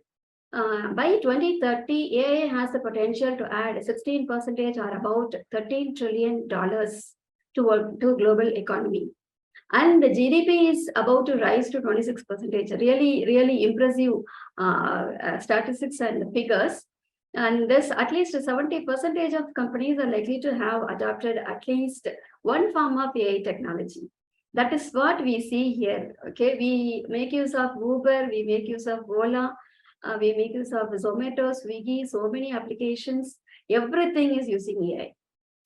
by 2030, AI has the potential to add 16% or about $13 trillion to global economy. And the GDP is about to rise to 26%. Really, really impressive statistics and figures. And this, at least 70% of companies are likely to have adopted at least one form of AI technology. That is what we see here. Okay, we make use of Uber, we make use of Ola, we make use of Zomato, Swiggy, so many applications. Everything is using AI.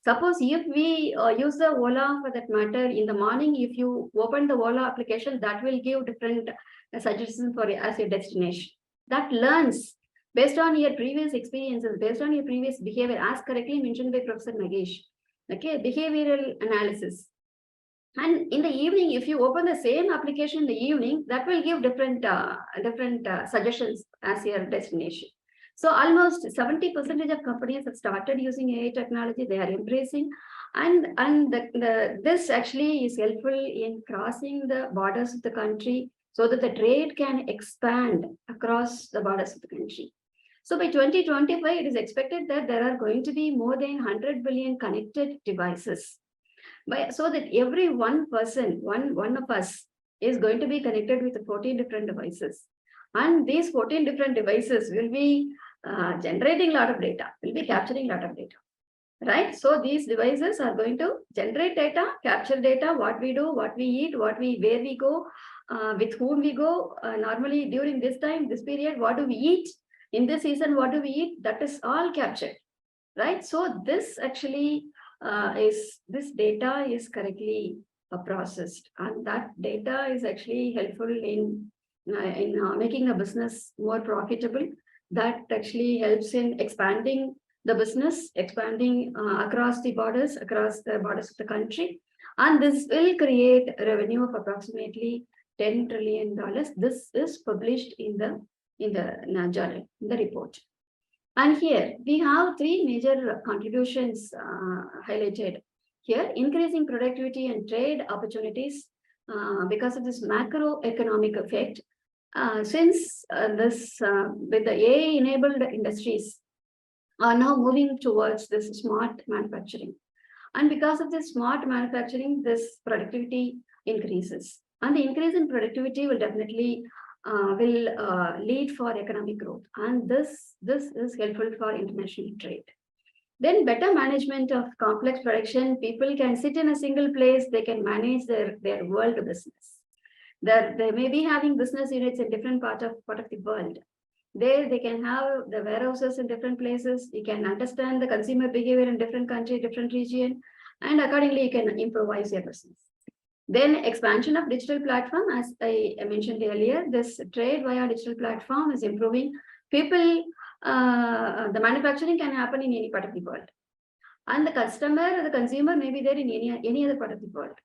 Suppose if we use the Ola for that matter, in the morning, if you open the Ola application, that will give different suggestions for as your destination. That learns based on your previous experiences, based on your previous behavior, as correctly mentioned by Professor Nagesh. okay, behavioral analysis. And in the evening, if you open the same application in the evening, that will give different suggestions as your destination. So almost 70% of companies have started using AI technology. They are embracing, and this actually is helpful in crossing the borders of the country so that the trade can expand across the borders of the country. So by 2025, it is expected that there are going to be more than 100 billion connected devices. So that every one person, one of us is going to be connected with 14 different devices. And these 14 different devices will be generating a lot of data, will be capturing a lot of data, right? So these devices are going to generate data, capture data, what we do, what we eat, where we go, with whom we go. Normally during this time, this period, what do we eat? In this season, what do we eat? That is all captured, right? So this actually this data is correctly processed, and that data is actually helpful in making the business more profitable. That actually helps in expanding the business, expanding across the borders of the country. And this will create a revenue of approximately $10 trillion. This is published in the journal, in the report. And here we have three major contributions highlighted here: increasing productivity and trade opportunities because of this macroeconomic effect. Since with the AI-enabled industries are now moving towards this smart manufacturing. And because of this smart manufacturing, this productivity increases. And the increase in productivity will definitely lead for economic growth. And this is helpful for international trade. Then better management of complex production. People can sit in a single place, they can manage their world business. They may be having business units in different part of the world. There they can have the warehouses in different places. You can understand the consumer behavior in different country, different region, and accordingly you can improvise your business. Then expansion of digital platform, as I mentioned earlier, this trade via digital platform is improving. People, the manufacturing can happen in any part of the world, and the customer, the consumer may be there in any other part of the world,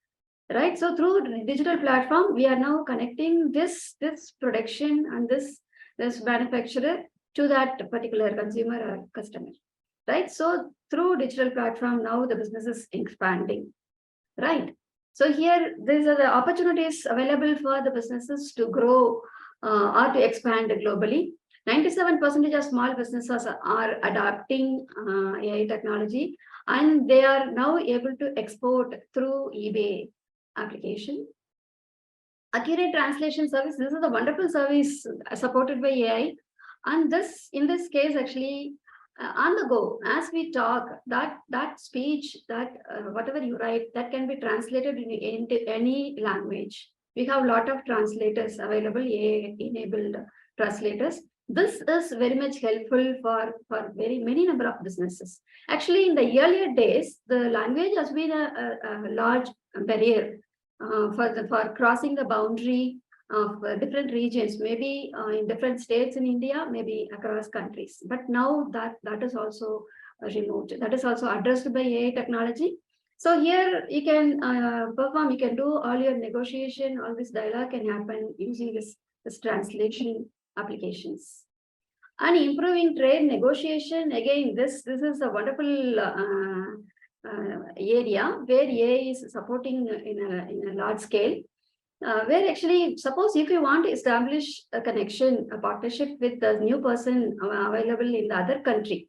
right? So through digital platform, we are now connecting this production and this manufacturer to that particular consumer or customer, right? So through digital platform, now the business is expanding, right? So here, these are the opportunities available for the businesses to grow or to expand globally. 97% of small businesses are adopting AI technology, and they are now able to export through eBay application. Accurate translation service, this is a wonderful service supported by AI. And in this case, actually, on the go, as we talk, that speech, whatever you write, that can be translated into any language. We have a lot of translators available, AI-enabled translators. This is very much helpful for very many number of businesses. Actually, in the earlier days, the language has been a large barrier for crossing the boundary of different regions, maybe in different states in India, maybe across countries. But now that is also removed. That is also addressed by AI technology. So here you can perform, you can do all your negotiation, all this dialogue can happen using this translation applications. And improving trade negotiation, again, this is a wonderful area where AI is supporting in a large scale. Where actually, suppose if you want to establish a connection, a partnership with a new person available in the other country.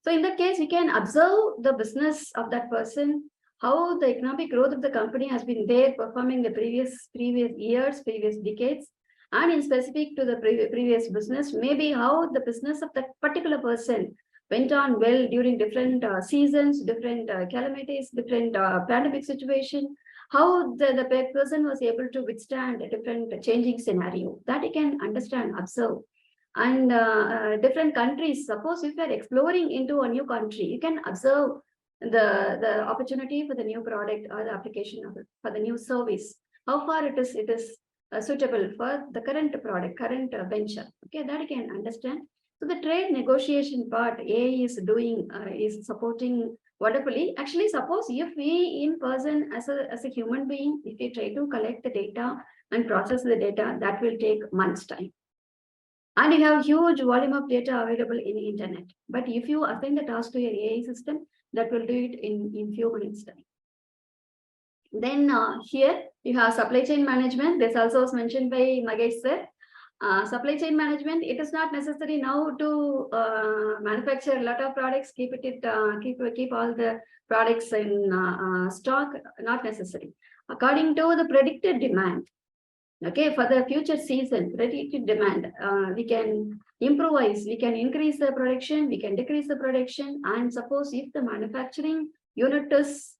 So in that case, you can observe the business of that person, how the economic growth of the company has been there performing the previous years, previous decades, and in specific to the previous business, maybe how the business of that particular person went on well during different seasons, different calamities, different pandemic situation, how the person was able to withstand a different changing scenario, that you can understand, observe. And different countries, suppose if you are exploring into a new country, you can observe the opportunity for the new product or the application of it, for the new service, how far it is suitable for the current product, current venture. Okay, that you can understand. So the trade negotiation part AI is doing is supporting wonderfully. Actually, suppose if we in person as a human being, if we try to collect the data and process the data, that will take months time. And you have huge volume of data available in the internet. But if you assign the task to your AI system, that will do it in few minutes time. Then here you have supply chain management. This also was mentioned by Nagesh sir. Supply chain management, it is not necessary now to manufacture a lot of products, keep all the products in stock, not necessary. According to the predicted demand, okay, for the future season, predicted demand, we can improvise, we can increase the production, we can decrease the production. And suppose if the manufacturing unit is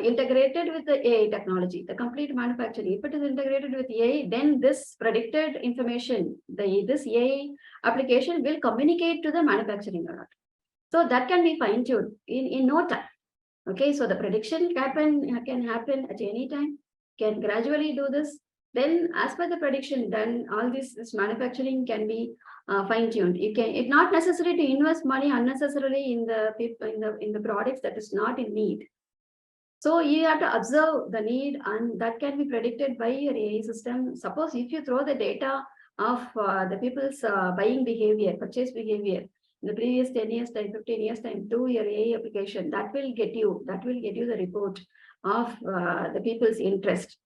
integrated with the AI technology, the complete manufacturing, if it is integrated with AI, then this predicted information, this AI application will communicate to the manufacturing unit. So that can be fine-tuned in no time. Okay, so the prediction can happen at any time, can gradually do this. Then as per the prediction, then all this manufacturing can be fine-tuned. It's not necessary to invest money unnecessarily in the products that is not in need. So you have to observe the need, and that can be predicted by your AI system. Suppose if you throw the data of the people's buying behavior, purchase behavior in the previous 10 years time, 15 years time to your AI application, that will get you the report of the people's interest,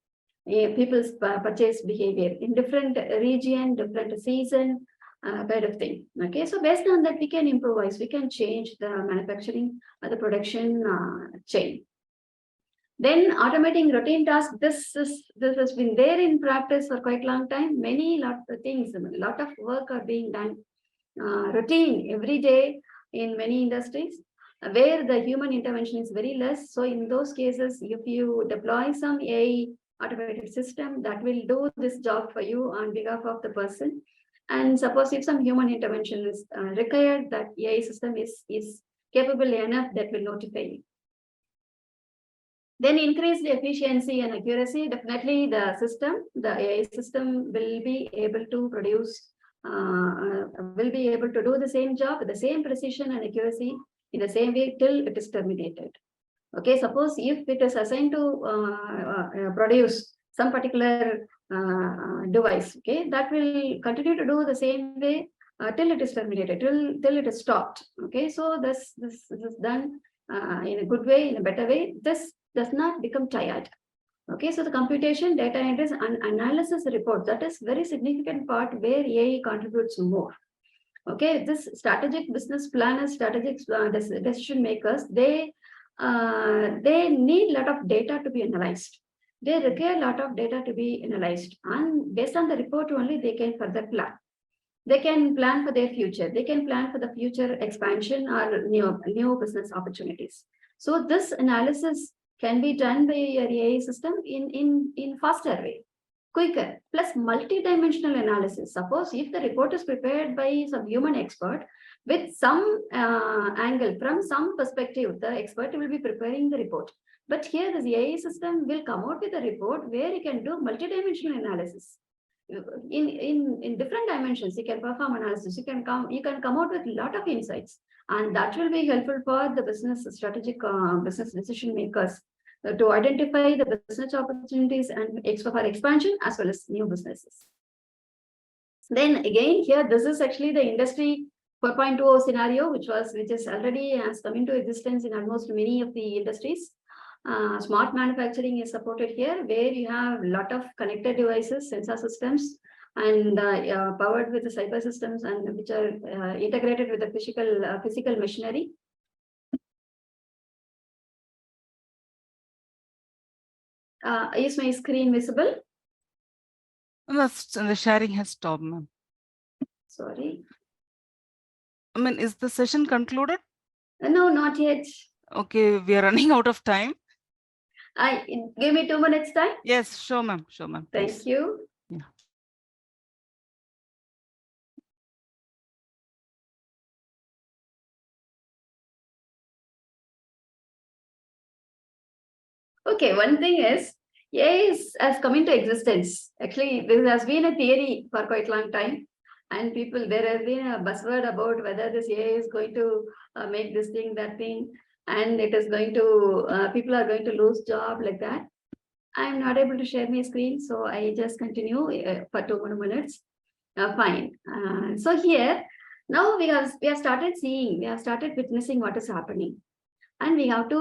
people's purchase behavior in different region, different season, kind of thing. Okay, so based on that, we can improvise, we can change the manufacturing or the production chain. Then automating routine tasks, this has been there in practice for quite a long time. Lot of work are being done routine every day in many industries where the human intervention is very less. So in those cases, if you deploy some AI automated system, that will do this job for you on behalf of the person. And suppose if some human intervention is required, that AI system is capable enough, that will notify you. Then increase the efficiency and accuracy. Definitely the AI system will be able to produce, will be able to do the same job with the same precision and accuracy in the same way till it is terminated. Okay, suppose if it is assigned to produce some particular device, okay, that will continue to do the same way till it is terminated, till it is stopped. Okay, so this is done in a good way, in a better way. This does not become tired. Okay, so the computation, data entry, and analysis report, that is very significant part where AI contributes more. Okay, this strategic business planners, strategic decision makers, they need a lot of data to be analyzed. They require a lot of data to be analyzed, and based on the report only, they can further plan. They can plan for their future. They can plan for the future expansion or new business opportunities. So this analysis can be done by your AI system in faster way, quicker, plus multi-dimensional analysis. Suppose if the report is prepared by some human expert with some angle, from some perspective, the expert will be preparing the report. But here the AI system will come out with a report where you can do multi-dimensional analysis. In different dimensions, you can perform analysis, you can come out with a lot of insights, and that will be helpful for the business strategic business decision makers to identify the business opportunities and for expansion as well as new businesses. Then again, here this is actually the industry 4.20 scenario, which is already has come into existence in almost many of the industries. Smart manufacturing is supported here, where you have a lot of connected devices, sensor systems, and powered with the cyber systems, and which are integrated with the physical machinery. Is my screen visible? The sharing has stopped, ma'am. Sorry. I mean, is the session concluded? No, not yet. Okay, we are running out of time. Give me 2 minutes time. Yes, sure, ma'am. Sure, ma'am. Thank you. Yeah. Okay, one thing is, AI has come into existence. Actually, this has been a theory for quite a long time. And there has been a buzzword about whether this AI is going to make this thing, that thing. and it is going to, people are going to lose job like that. I'm not able to share my screen, so I just continue for 2 more minutes. Fine. So here, now we have started seeing, we have started witnessing what is happening. And we have to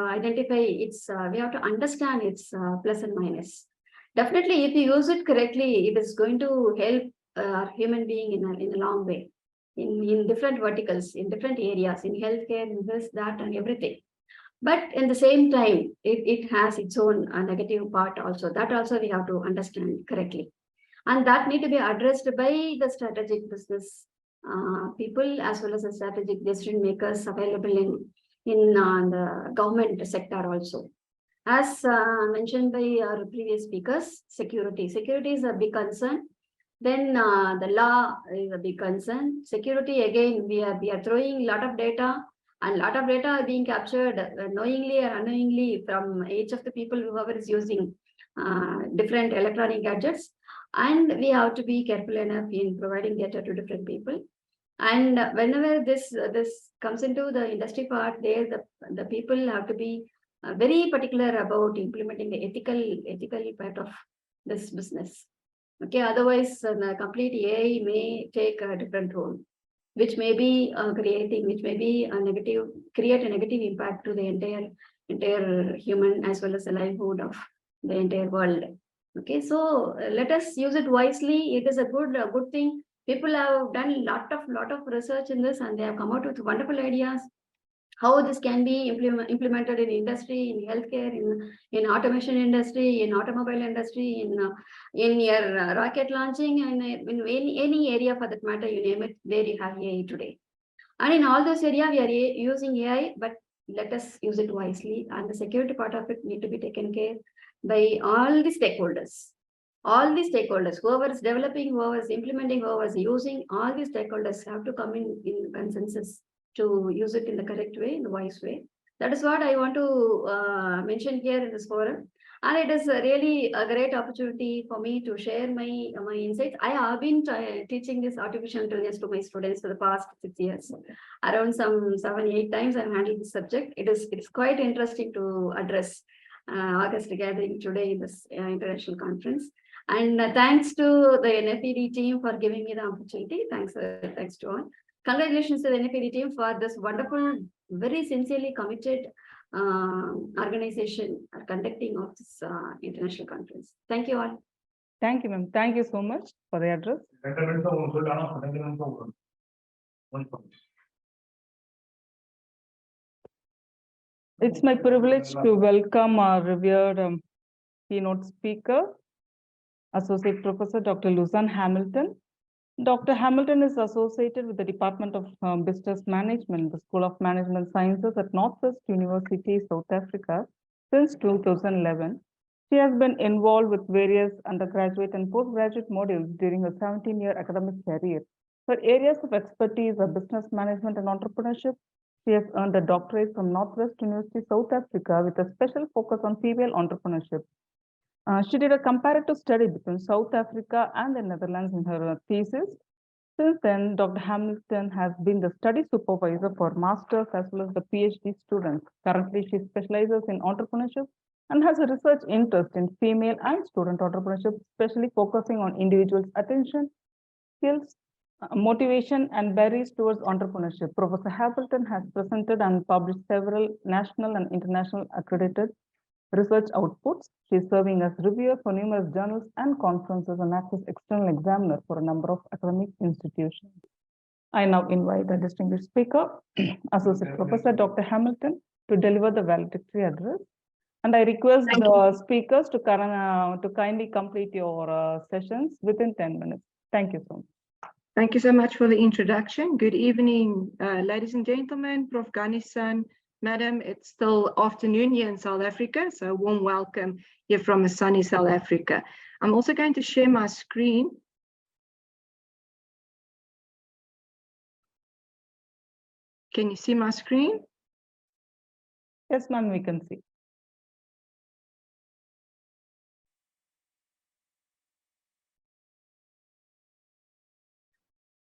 identify its, we have to understand its plus and minus. Definitely, if you use it correctly, it is going to help our human being in a long way, in different verticals, in different areas, in healthcare, in this, that, and everything. But in the same time, it has its own negative part also. That also we have to understand correctly. And that need to be addressed by the strategic business people, as well as the strategic decision makers available in the government sector also. As mentioned by our previous speakers, security. Security is a big concern. Then the law is a big concern. Security, again, we are throwing a lot of data, and a lot of data are being captured knowingly or unknowingly from each of the people whoever is using different electronic gadgets. And we have to be careful enough in providing data to different people. And whenever this comes into the industry part, there the people have to be very particular about implementing the ethical part of this business. Okay, otherwise the complete AI may take a different role, which may be create a negative impact to the entire human as well as the livelihood of the entire world. Okay, so let us use it wisely. It is a good thing. People have done a lot of research in this, and they have come out with wonderful ideas how this can be implemented in industry, in healthcare, in automation industry, in automobile industry, in your rocket launching, and in any area for that matter, you name it, there you have AI today. And in all those areas, we are using AI, but let us use it wisely, and the security part of it need to be taken care by all the stakeholders. All the stakeholders, whoever is developing, whoever is implementing, whoever is using, all the stakeholders have to come in consensus to use it in the correct way, in the wise way. That is what I want to mention here in this forum. And it is really a great opportunity for me to share my insights. I have been teaching this artificial intelligence to my students for the past 6 years. Around some 7-8 times I've handled this subject. It's quite interesting to address August gathering today in this international conference. And thanks to the NFED team for giving me the opportunity. Thanks to all. Congratulations to the NFED team for this wonderful, very sincerely committed organization conducting of this international conference. Thank you all. Thank you, ma'am. Thank you so much for the address. It's my privilege to welcome our revered keynote speaker, Associate Professor Dr. Luzanne Hamilton. Dr. Hamilton is associated with the Department of Business Management, the School of Management Sciences at Northwest University, South Africa, since 2011. She has been involved with various undergraduate and postgraduate modules during her 17-year academic career. Her areas of expertise are business management and entrepreneurship. She has earned a doctorate from Northwest University, South Africa, with a special focus on female entrepreneurship. She did a comparative study between South Africa and the Netherlands in her thesis. Since then, Dr. Hamilton has been the study supervisor for masters as well as the PhD students. Currently, she specializes in entrepreneurship and has a research interest in female and student entrepreneurship, especially focusing on individuals' attention, skills, motivation, and barriers towards entrepreneurship. Professor Hamilton has presented and published several national and international accredited research outputs. She is serving as reviewer for numerous journals and conferences and acts as external examiner for a number of academic institutions. I now invite the distinguished speaker, Associate Professor Dr. Hamilton, to deliver the valedictory address. And I request the speakers to kindly complete your sessions within 10 minutes. Thank you so much. Thank you so much for the introduction. Good evening, ladies and gentlemen, Prof. Ganesan. Madam, it's still afternoon here in South Africa, so a warm welcome here from a sunny South Africa. I'm also going to share my screen. Can you see my screen? Yes, ma'am, we can see.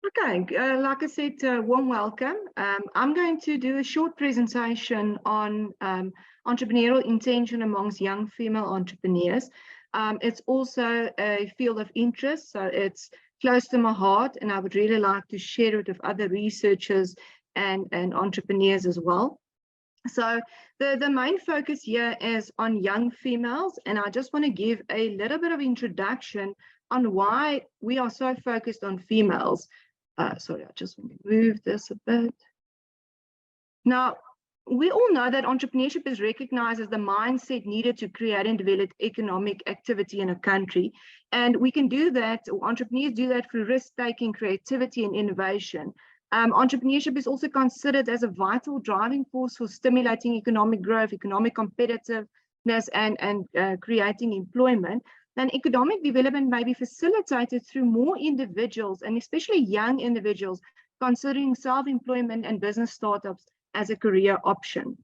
Okay, like I said, warm welcome. I'm going to do a short presentation on entrepreneurial intention amongst young female entrepreneurs. It's also a field of interest, so it's close to my heart, and I would really like to share it with other researchers and entrepreneurs as well. So the main focus here is on young females, and I just want to give a little bit of introduction on why we are so focused on females. Sorry, I just want to move this a bit. Now, we all know that entrepreneurship is recognized as the mindset needed to create and develop economic activity in a country. And we can do that, or entrepreneurs do that through risk-taking, creativity, and innovation. Entrepreneurship is also considered as a vital driving force for stimulating economic growth, economic competitiveness, and creating employment. And economic development may be facilitated through more individuals, and especially young individuals, considering self-employment and business startups as a career option.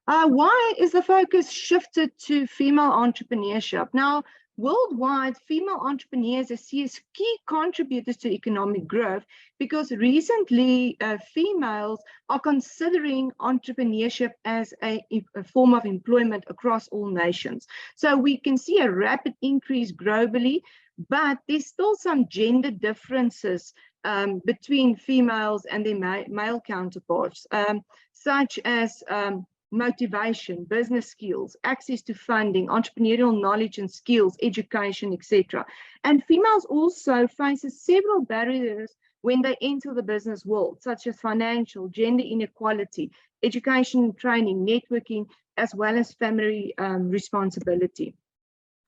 Why is the focus shifted to female entrepreneurship? Now, worldwide, female entrepreneurs are seen as key contributors to economic growth because recently females are considering entrepreneurship as a form of employment across all nations. So we can see a rapid increase globally, but there's still some gender differences between females and their male counterparts, such as motivation, business skills, access to funding, entrepreneurial knowledge and skills, education, etc. And females also face several barriers when they enter the business world, such as financial, gender inequality, education and training, networking, as well as family responsibility.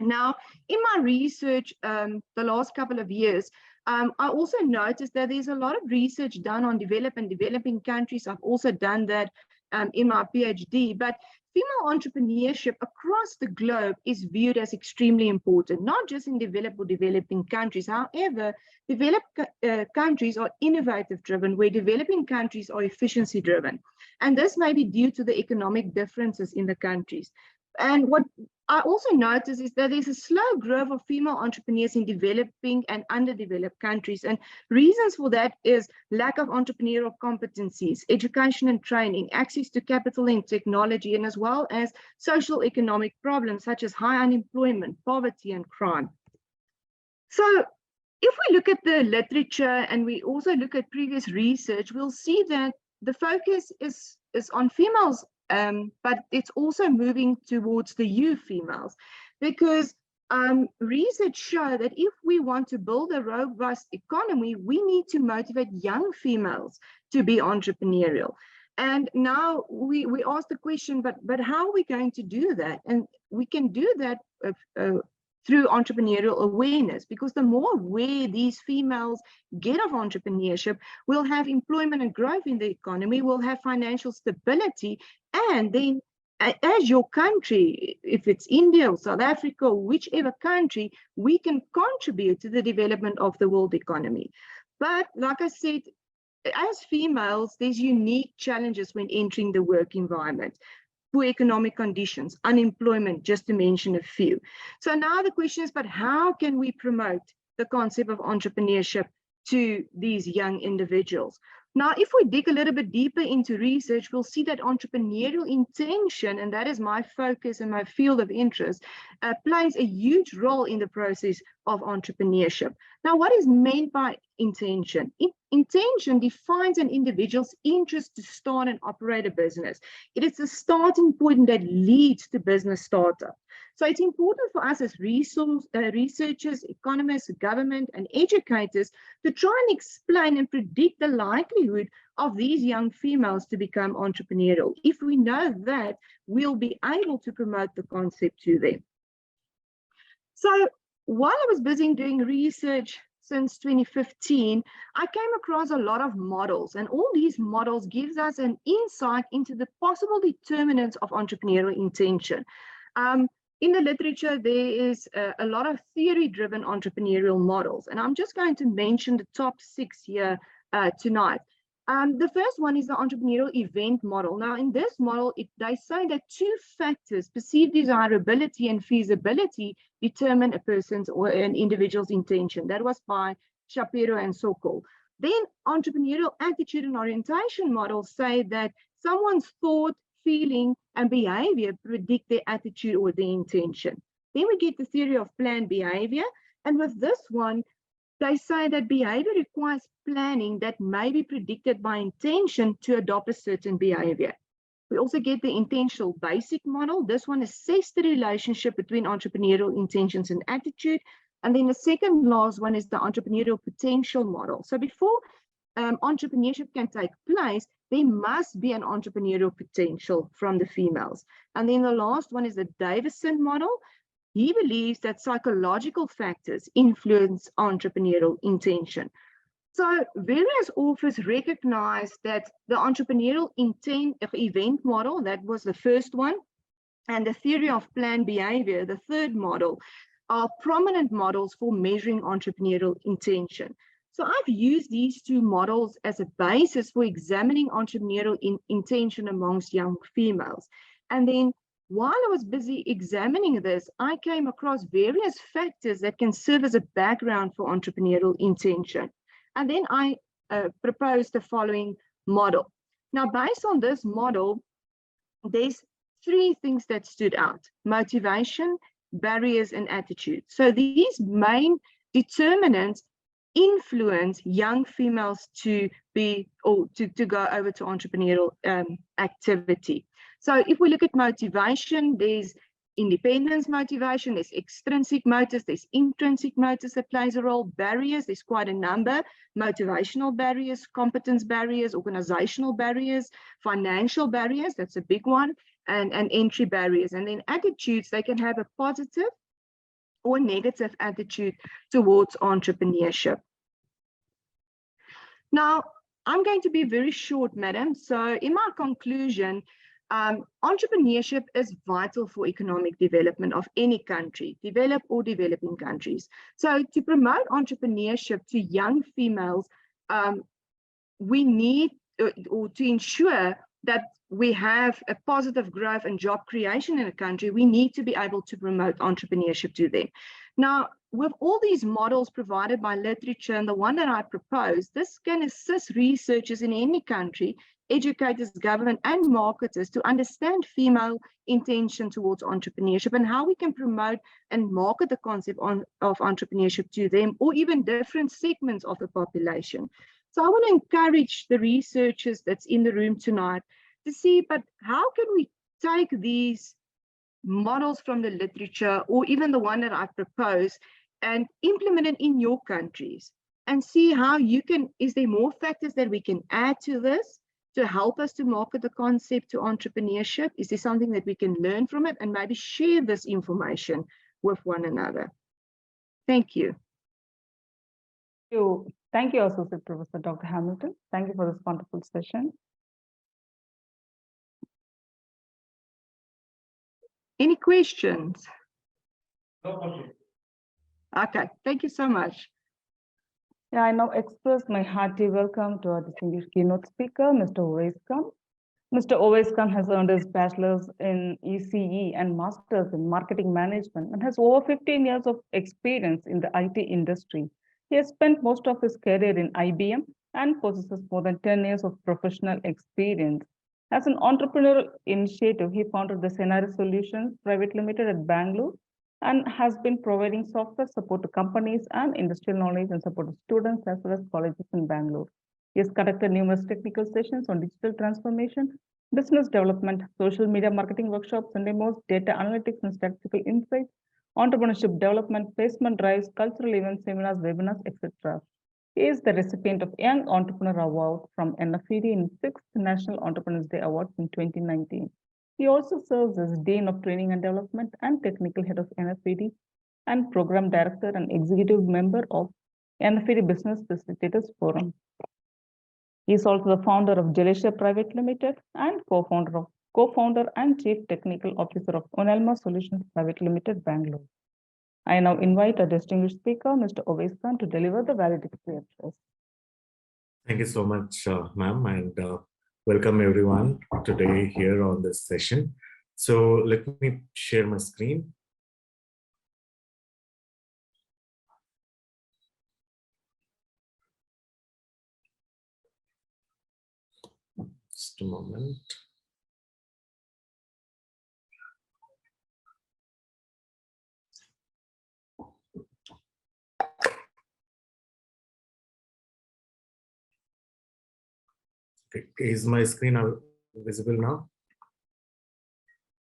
Now, in my research the last couple of years, I also noticed that there's a lot of research done on developing countries. I've also done that in my PhD, but female entrepreneurship across the globe is viewed as extremely important, not just in developed or developing countries. However, developed countries are innovative driven, where developing countries are efficiency driven. And this may be due to the economic differences in the countries. And what I also noticed is that there's a slow growth of female entrepreneurs in developing and underdeveloped countries. And reasons for that is lack of entrepreneurial competencies, education and training, access to capital and technology, and as well as social economic problems such as high unemployment, poverty, and crime. So if we look at the literature and we also look at previous research, we'll see that the focus is on females, but it's also moving towards the youth females, because research show that if we want to build a robust economy, we need to motivate young females to be entrepreneurial. And now we ask the question, but how are we going to do that? And we can do that through entrepreneurial awareness, because the more aware these females get of entrepreneurship, we'll have employment and growth in the economy, we'll have financial stability, and then as your country, if it's India or South Africa or whichever country, we can contribute to the development of the world economy. But like I said, as females, there's unique challenges when entering the work environment. Poor economic conditions, unemployment, just to mention a few. So now the question is, but how can we promote the concept of entrepreneurship to these young individuals? Now, if we dig a little bit deeper into research, we'll see that entrepreneurial intention, and that is my focus and my field of interest, plays a huge role in the process of entrepreneurship. Now, what is meant by intention? Intention defines an individual's interest to start and operate a business. It is the starting point that leads to business startup. So it's important for us as researchers, economists, government, and educators to try and explain and predict the likelihood of these young females to become entrepreneurial. If we know that, we'll be able to promote the concept to them. So while I was busy doing research since 2015, I came across a lot of models, and all these models gives us an insight into the possible determinants of entrepreneurial intention. In the literature, there is a lot of theory-driven entrepreneurial models, and I'm just going to mention the top 6 here tonight. The first one is the entrepreneurial event model. Now, in this model, they say that two factors, perceived desirability and feasibility, determine a person's or an individual's intention. That was by Shapiro and Sokol. Then entrepreneurial attitude and orientation models say that someone's thought, feeling, and behavior predict their attitude or their intention. Then we get the theory of planned behavior. And with this one, they say that behavior requires planning that may be predicted by intention to adopt a certain behavior. We also get the intentional basic model. This one assesses the relationship between entrepreneurial intentions and attitude. And then the second last one is the entrepreneurial potential model. So before entrepreneurship can take place, there must be an entrepreneurial potential from the females. And then the last one is the Davison model. He believes that psychological factors influence entrepreneurial intention. So various authors recognize that the entrepreneurial event model, that was the first one, and the theory of planned behavior, the third model, are prominent models for measuring entrepreneurial intention. So I've used these two models as a basis for examining entrepreneurial intention amongst young females. And then while I was busy examining this, I came across various factors that can serve as a background for entrepreneurial intention. And then I proposed the following model. Now, based on this model, there's three things that stood out: motivation, barriers, and attitude. So these main determinants influence young females to be or to go over to entrepreneurial activity. So if we look at motivation, there's independence motivation, there's extrinsic motives, there's intrinsic motives that plays a role. Barriers, there's quite a number: motivational barriers, competence barriers, organizational barriers, financial barriers, that's a big one, and entry barriers. And then attitudes, they can have a positive or negative attitude towards entrepreneurship. Now, I'm going to be very short, madam. So in my conclusion, entrepreneurship is vital for economic development of any country, developed or developing countries. So to promote entrepreneurship to young females, we need, or to ensure that we have a positive growth and job creation in a country, we need to be able to promote entrepreneurship to them. Now, with all these models provided by literature and the one that I propose, this can assist researchers in any country, educators, government, and marketers to understand female intention towards entrepreneurship and how we can promote and market the concept of entrepreneurship to them, or even different segments of the population. So I want to encourage the researchers that's in the room tonight to see, but how can we take these models from the literature, or even the one that I've proposed, and implement it in your countries and see how you can, is there more factors that we can add to this to help us to market the concept to entrepreneurship? Is there something that we can learn from it and maybe share this information with one another? Thank you. Thank you, Associate Professor Dr. Hamilton. Thank you for this wonderful session. Any questions? No question. Okay, thank you so much. Yeah, I now express my hearty welcome to our distinguished keynote speaker, Mr. Owais Khan. Mr. Owais Khan has earned his bachelor's in ECE and master's in marketing management and has over 15 years of experience in the IT industry. He has spent most of his career in IBM and possesses more than 10 years of professional experience. As an entrepreneurial initiative, he founded the Scenario Solutions Private Limited at Bangalore and has been providing software support to companies and industrial knowledge and support to students as well as colleges in Bangalore. He has conducted numerous technical sessions on digital transformation, business development, social media marketing workshops and demos, data analytics and statistical insights, entrepreneurship development, placement drives, cultural events, seminars, webinars, etc. He is the recipient of Young Entrepreneur Award from NFED in 6th National Entrepreneurs Day Awards in 2019. He also serves as Dean of Training and Development and Technical Head of NFED and Program Director and Executive Member of NFED Business Facilitators Forum. He is also the founder of Jalesia Private Limited and co-founder and Chief Technical Officer of Onelma Solutions Private Limited, Bangalore. I now invite our distinguished speaker, Mr. Owais Khan, to deliver the valedictory address. Thank you so much, ma'am, and welcome everyone today here on this session. So let me share my screen. Just a moment. Okay, is my screen visible now?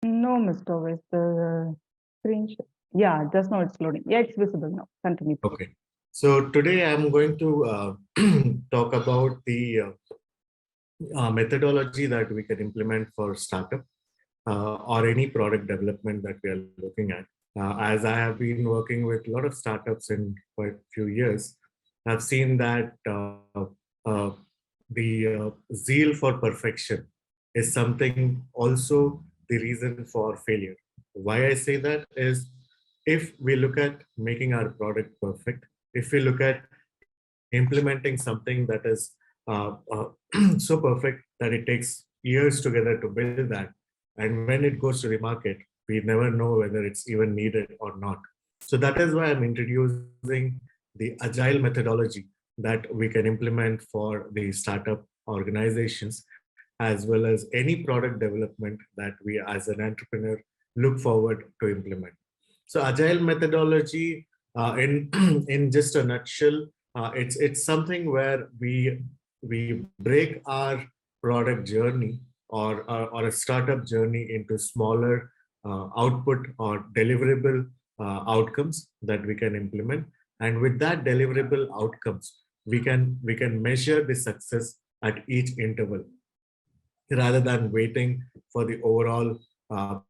No, Mr. West, the screen. Yeah, just now it's loading. Yeah, it's visible now. Continue. Okay. So today I'm going to talk about the methodology that we can implement for startup or any product development that we are looking at. As I have been working with a lot of startups in quite a few years, I've seen that the zeal for perfection is something also the reason for failure. Why I say that is, if we look at making our product perfect, if we look at implementing something that is so perfect that it takes years together to build that, and when it goes to the market, we never know whether it's even needed or not. So that is why I'm introducing the agile methodology that we can implement for the startup organizations, as well as any product development that we as an entrepreneur look forward to implement. So agile methodology, in in just a nutshell, it's something where we break our product journey or a startup journey into smaller output or deliverable outcomes that we can implement, and with that deliverable outcomes, we can measure the success at each interval rather than waiting for the overall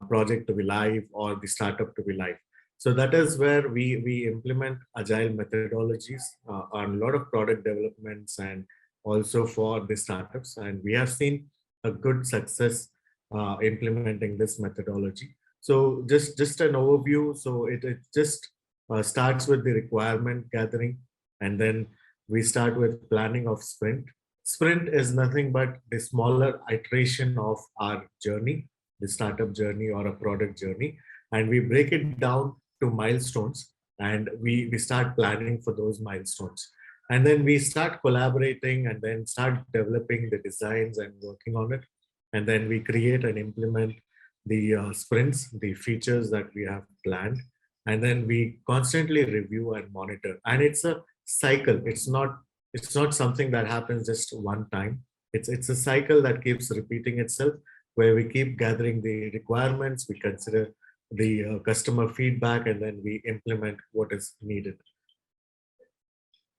project to be live or the startup to be live. So that is where we implement agile methodologies on a lot of product developments and also for the startups. And we have seen a good success implementing this methodology. So just an overview. So it just starts with the requirement gathering, and then we start with planning of sprint. Sprint is nothing but the smaller iteration of our journey, the startup journey or a product journey, and we break it down to milestones, and we start planning for those milestones. And then we start collaborating and then start developing the designs and working on it. And then we create and implement the sprints, the features that we have planned. And then we constantly review and monitor. And it's a cycle. It's not something that happens just one time. It's a cycle that keeps repeating itself, where we keep gathering the requirements, we consider the customer feedback, and then we implement what is needed.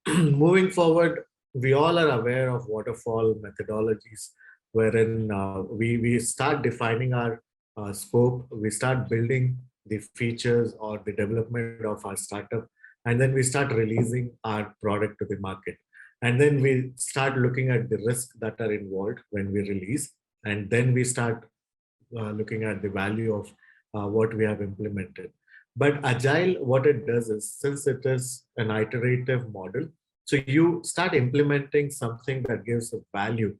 Moving forward, we all are aware of waterfall methodologies, wherein we start defining our scope, we start building the features or the development of our startup, and then we start releasing our product to the market. And then we start looking at the risks that are involved when we release, and then we start looking at the value of what we have implemented. But agile, what it does is, since it is an iterative model, so you start implementing something that gives a value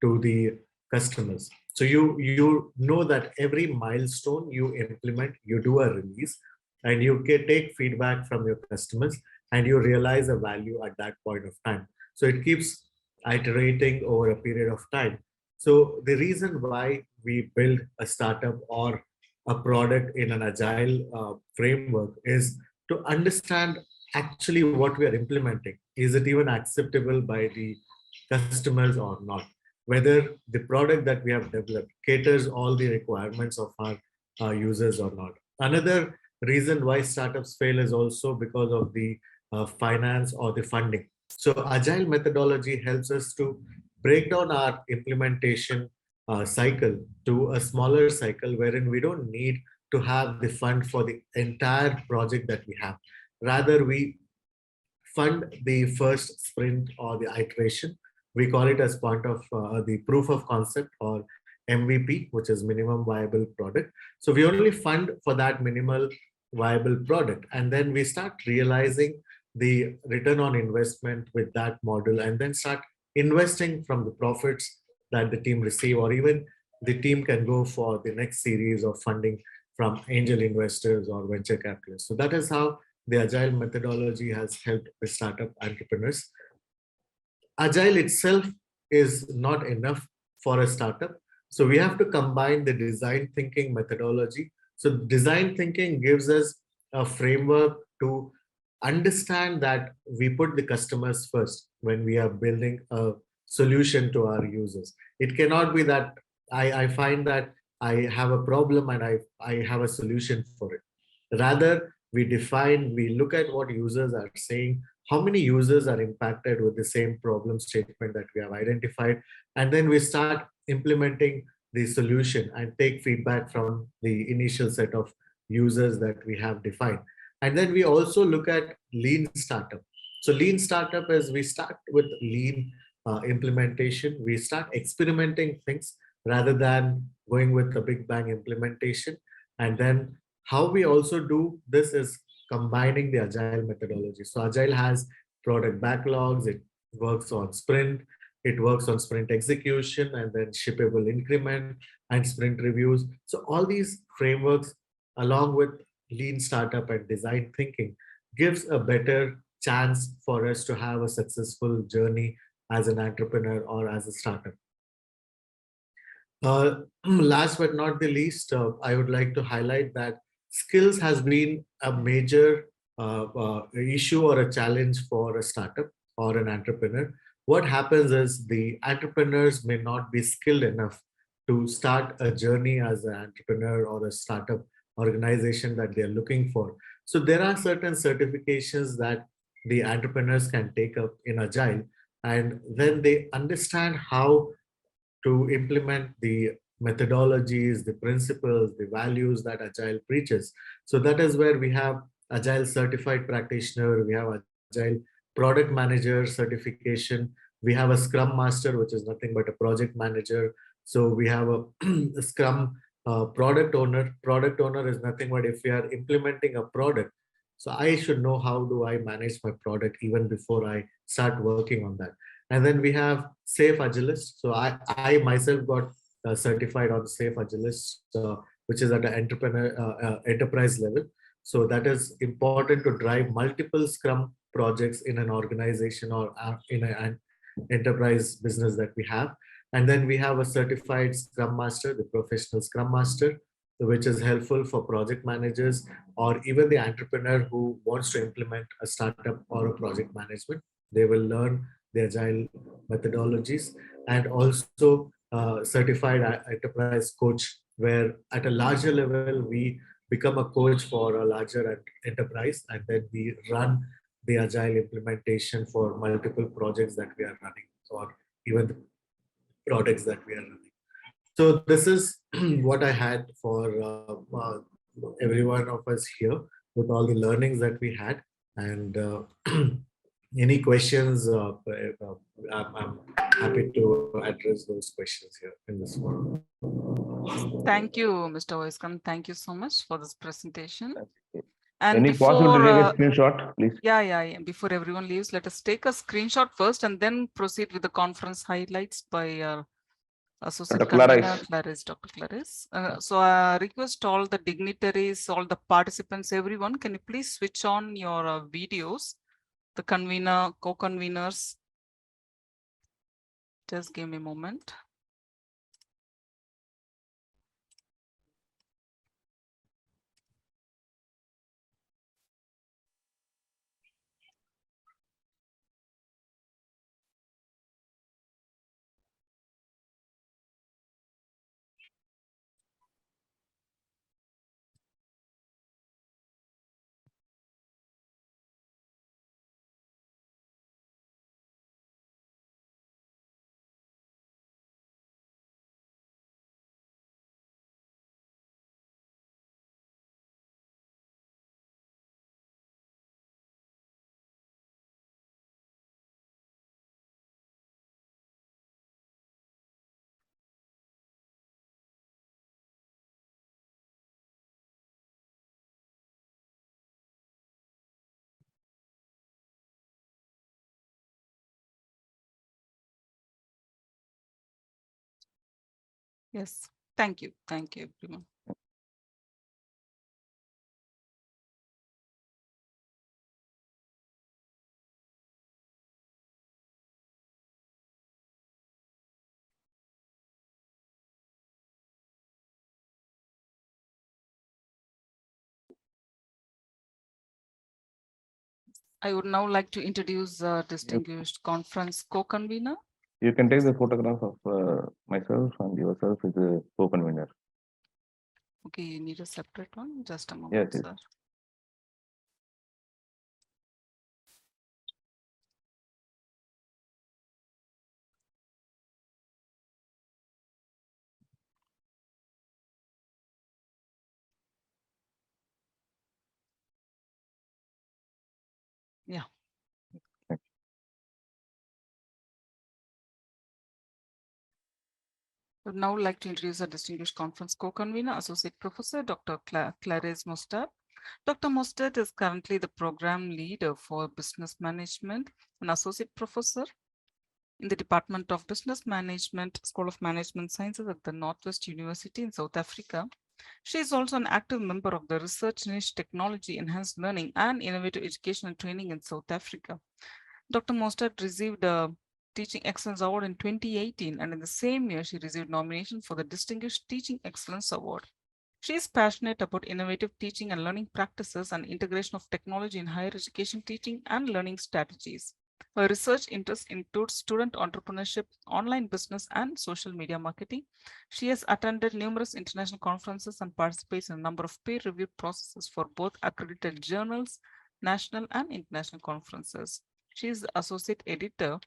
to the customers. So you know that every milestone you implement, you do a release, and you can take feedback from your customers, and you realize a value at that point of time. So it keeps iterating over a period of time. So the reason why we build a startup or a product in an agile framework is to understand actually what we are implementing. Is it even acceptable by the customers or not? Whether the product that we have developed caters all the requirements of our users or not. Another reason why startups fail is also because of the finance or the funding. So agile methodology helps us to break down our implementation cycle to a smaller cycle, wherein we don't need to have the fund for the entire project that we have. Rather, we fund the first sprint or the iteration. We call it as part of the proof of concept or MVP, which is minimum viable product. So we only fund for that minimal viable product, and then we start realizing the return on investment with that model, and then start investing from the profits that the team receive, or even the team can go for the next series of funding from angel investors or venture capitalists. So that is how the agile methodology has helped the startup entrepreneurs. Agile itself is not enough for a startup. So we have to combine the design thinking methodology. So design thinking gives us a framework to understand that we put the customers first when we are building a solution to our users. It cannot be that I find that I have a problem and I have a solution for it. Rather, we look at what users are saying, how many users are impacted with the same problem statement that we have identified, and then we start implementing the solution and take feedback from the initial set of users that we have defined. And then we also look at lean startup. So lean startup is we start with lean implementation. We start experimenting things rather than going with the big bang implementation. And then how we also do this is combining the agile methodology. So agile has product backlogs, it works on sprint, it works on sprint execution, and then shippable increment and sprint reviews. So all these frameworks, along with lean startup and design thinking, gives a better chance for us to have a successful journey as an entrepreneur or as a startup. Last but not the least, I would like to highlight that skills has been a major issue or a challenge for a startup or an entrepreneur. What happens is the entrepreneurs may not be skilled enough to start a journey as an entrepreneur or a startup organization that they're looking for. So there are certain certifications that the entrepreneurs can take up in Agile, and then they understand how to implement the methodologies, the principles, the values that Agile preaches. So that is where we have Agile certified practitioner, we have Agile product manager certification, we have a Scrum Master, which is nothing but a project manager. So we have a Scrum product owner. Product owner is nothing but if we are implementing a product, so I should know how do I manage my product even before I start working on that. And then we have Safe Agilist. So I myself got certified on Safe Agilist, which is at an enterprise level. So that is important to drive multiple Scrum projects in an organization or in an enterprise business that we have. And then we have a certified Scrum Master, the professional Scrum Master, which is helpful for project managers or even the entrepreneur who wants to implement a startup or a project management. They will learn the Agile methodologies, and also certified enterprise coach, where at a larger level, we become a coach for a larger enterprise, and then we run the Agile implementation for multiple projects that we are running, or even the products that we are running. So this is what I had for every one of us here with all the learnings that we had. And any questions, I'm happy to address those questions here in this forum. Thank you, Mr. Voiskam. Thank you so much for this presentation. And And any before, possible to take a screenshot, please? Yeah. Before everyone leaves, let us take a screenshot first and then proceed with the conference highlights by Associate Dr. Convener Clarice. Dr. Clarice. So I request all the dignitaries, all the participants, everyone, can you please switch on your videos, the convener, co-conveners. Just give me a moment. Yes, thank you. Thank you, everyone. I would now like to introduce a distinguished conference co-convener. You can take the photograph of myself and yourself as a co-convener. Okay, you need a separate one. Just a moment, Yes, yes. sir. Yeah. I would now like to introduce a distinguished conference co-convener, Associate Professor Dr. Clarice Mostert. Dr. Mostert is currently the program leader for business management and associate professor in the Department of Business Management, School of Management Sciences at the Northwest University in South Africa. She is also an active member of the Research Niche Technology Enhanced Learning and Innovative Education and Training in South Africa. Dr. Mostert received a Teaching Excellence Award in 2018, and in the same year, she received nomination for the Distinguished Teaching Excellence Award. She is passionate about innovative teaching and learning practices and integration of technology in higher education teaching and learning strategies. Her research interests include student entrepreneurship, online business, and social media marketing. She has attended numerous international conferences and participates in a number of peer-reviewed processes for both accredited journals, national and international conferences. She is the associate editor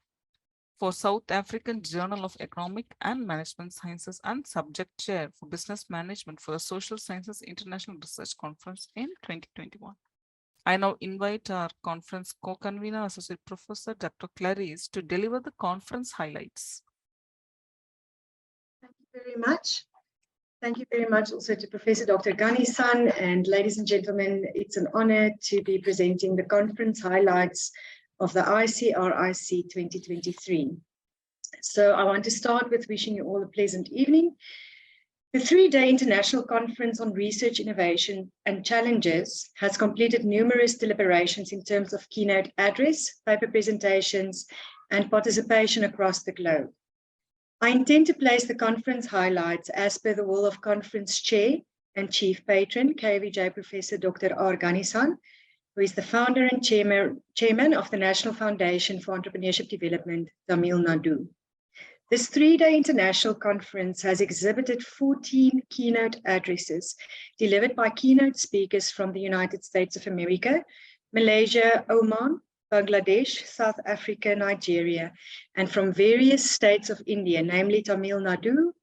for South African Journal of Economic and Management Sciences and subject chair for business management for the Social Sciences International Research Conference in 2021. I now invite our conference co-convener, Associate Professor Dr. Clarice, to deliver the conference highlights. Thank you very much. Thank you very much also to Professor Dr. Ghani-san, and ladies and gentlemen, it's an honor to be presenting the conference highlights of the ICRIC 2023. So I want to start with wishing you all a pleasant evening. The three-day international conference on research, innovation, and challenges has completed numerous deliberations in terms of keynote address, paper presentations, and participation across the globe. I intend to place the conference highlights as per the will of conference chair and chief patron, KVJ Professor Dr. R. Ghani-san, who is the founder and chairman of the National Foundation for Entrepreneurship Development, Tamil Nadu. This three-day international conference has exhibited 14 keynote addresses delivered by keynote speakers from the United States of America, Malaysia, Oman, Bangladesh, South Africa, Nigeria, and from various states of India, namely Tamil Nadu,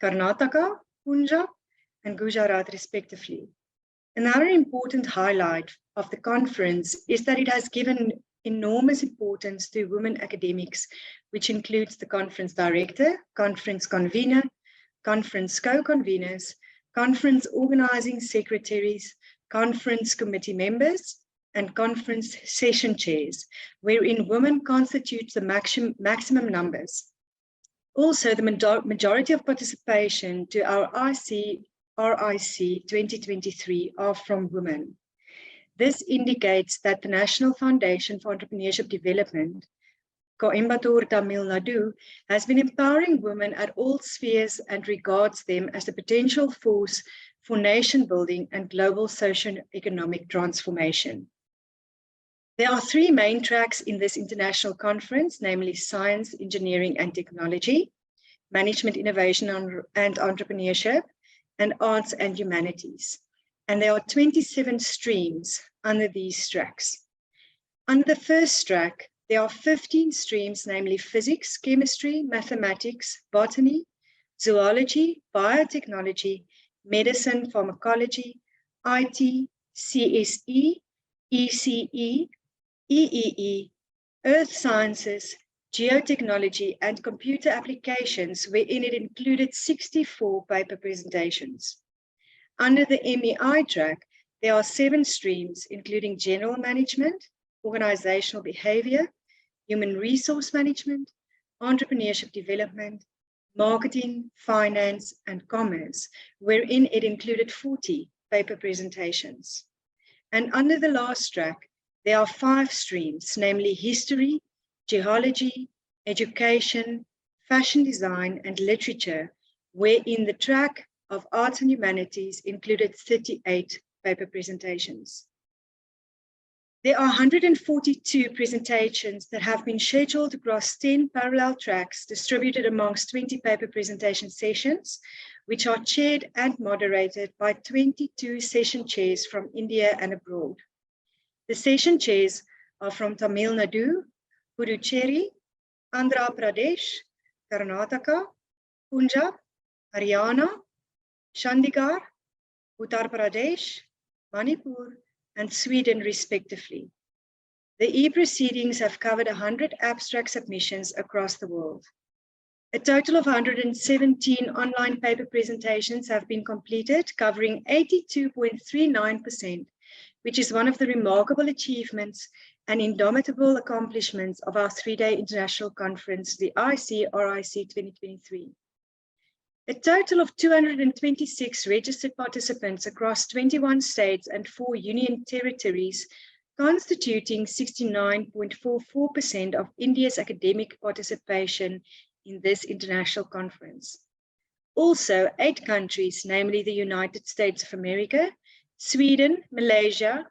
Karnataka, Punjab, and Gujarat, respectively. Another important highlight of the conference is that it has given enormous importance to women academics, which includes the conference director, conference convener, conference co-conveners, conference organizing secretaries, conference committee members, and conference session chairs, wherein women constitute the maximum numbers. Also, the majority of participation to our ICRIC 2023 are from women. This indicates that the National Foundation for Entrepreneurship Development, Coimbatore, Tamil Nadu, has been empowering women at all spheres and regards them as a potential force for nation building and global socio-economic transformation. There are three main tracks in this international conference, namely science, engineering, and technology, management, innovation, and entrepreneurship, and arts and humanities. And there are 27 streams under these tracks. Under the first track, there are 15 streams, namely physics, chemistry, mathematics, botany, zoology, biotechnology, medicine, pharmacology, IT, CSE, ECE, EEE, earth sciences, geotechnology, and computer applications, wherein it included 64 paper presentations. Under the MEI track, there are 7 streams, including general management, organizational behavior, human resource management, entrepreneurship development, marketing, finance, and commerce, wherein it included 40 paper presentations. And under the last track, there are 5 streams, namely history, geology, education, fashion design, and literature, wherein the track of arts and humanities included 38 paper presentations. There are 142 presentations that have been scheduled across 10 parallel tracks distributed amongst 20 paper presentation sessions, which are chaired and moderated by 22 session chairs from India and abroad. The session chairs are from Tamil Nadu, Puducherry, Andhra Pradesh, Karnataka, Punjab, Haryana, Chandigarh, Uttar Pradesh, Manipur, and Sweden, respectively. The e-proceedings have covered 100 abstract submissions across the world. A total of 117 online paper presentations have been completed, covering 82.39%, which is one of the remarkable achievements and indomitable accomplishments of our 3-day international conference, the ICRIC 2023. A total of 226 registered participants across 21 states and 4 union territories, constituting 69.44% of India's academic participation in this international conference. Also, 8 countries, namely the United States of America, Sweden, Malaysia,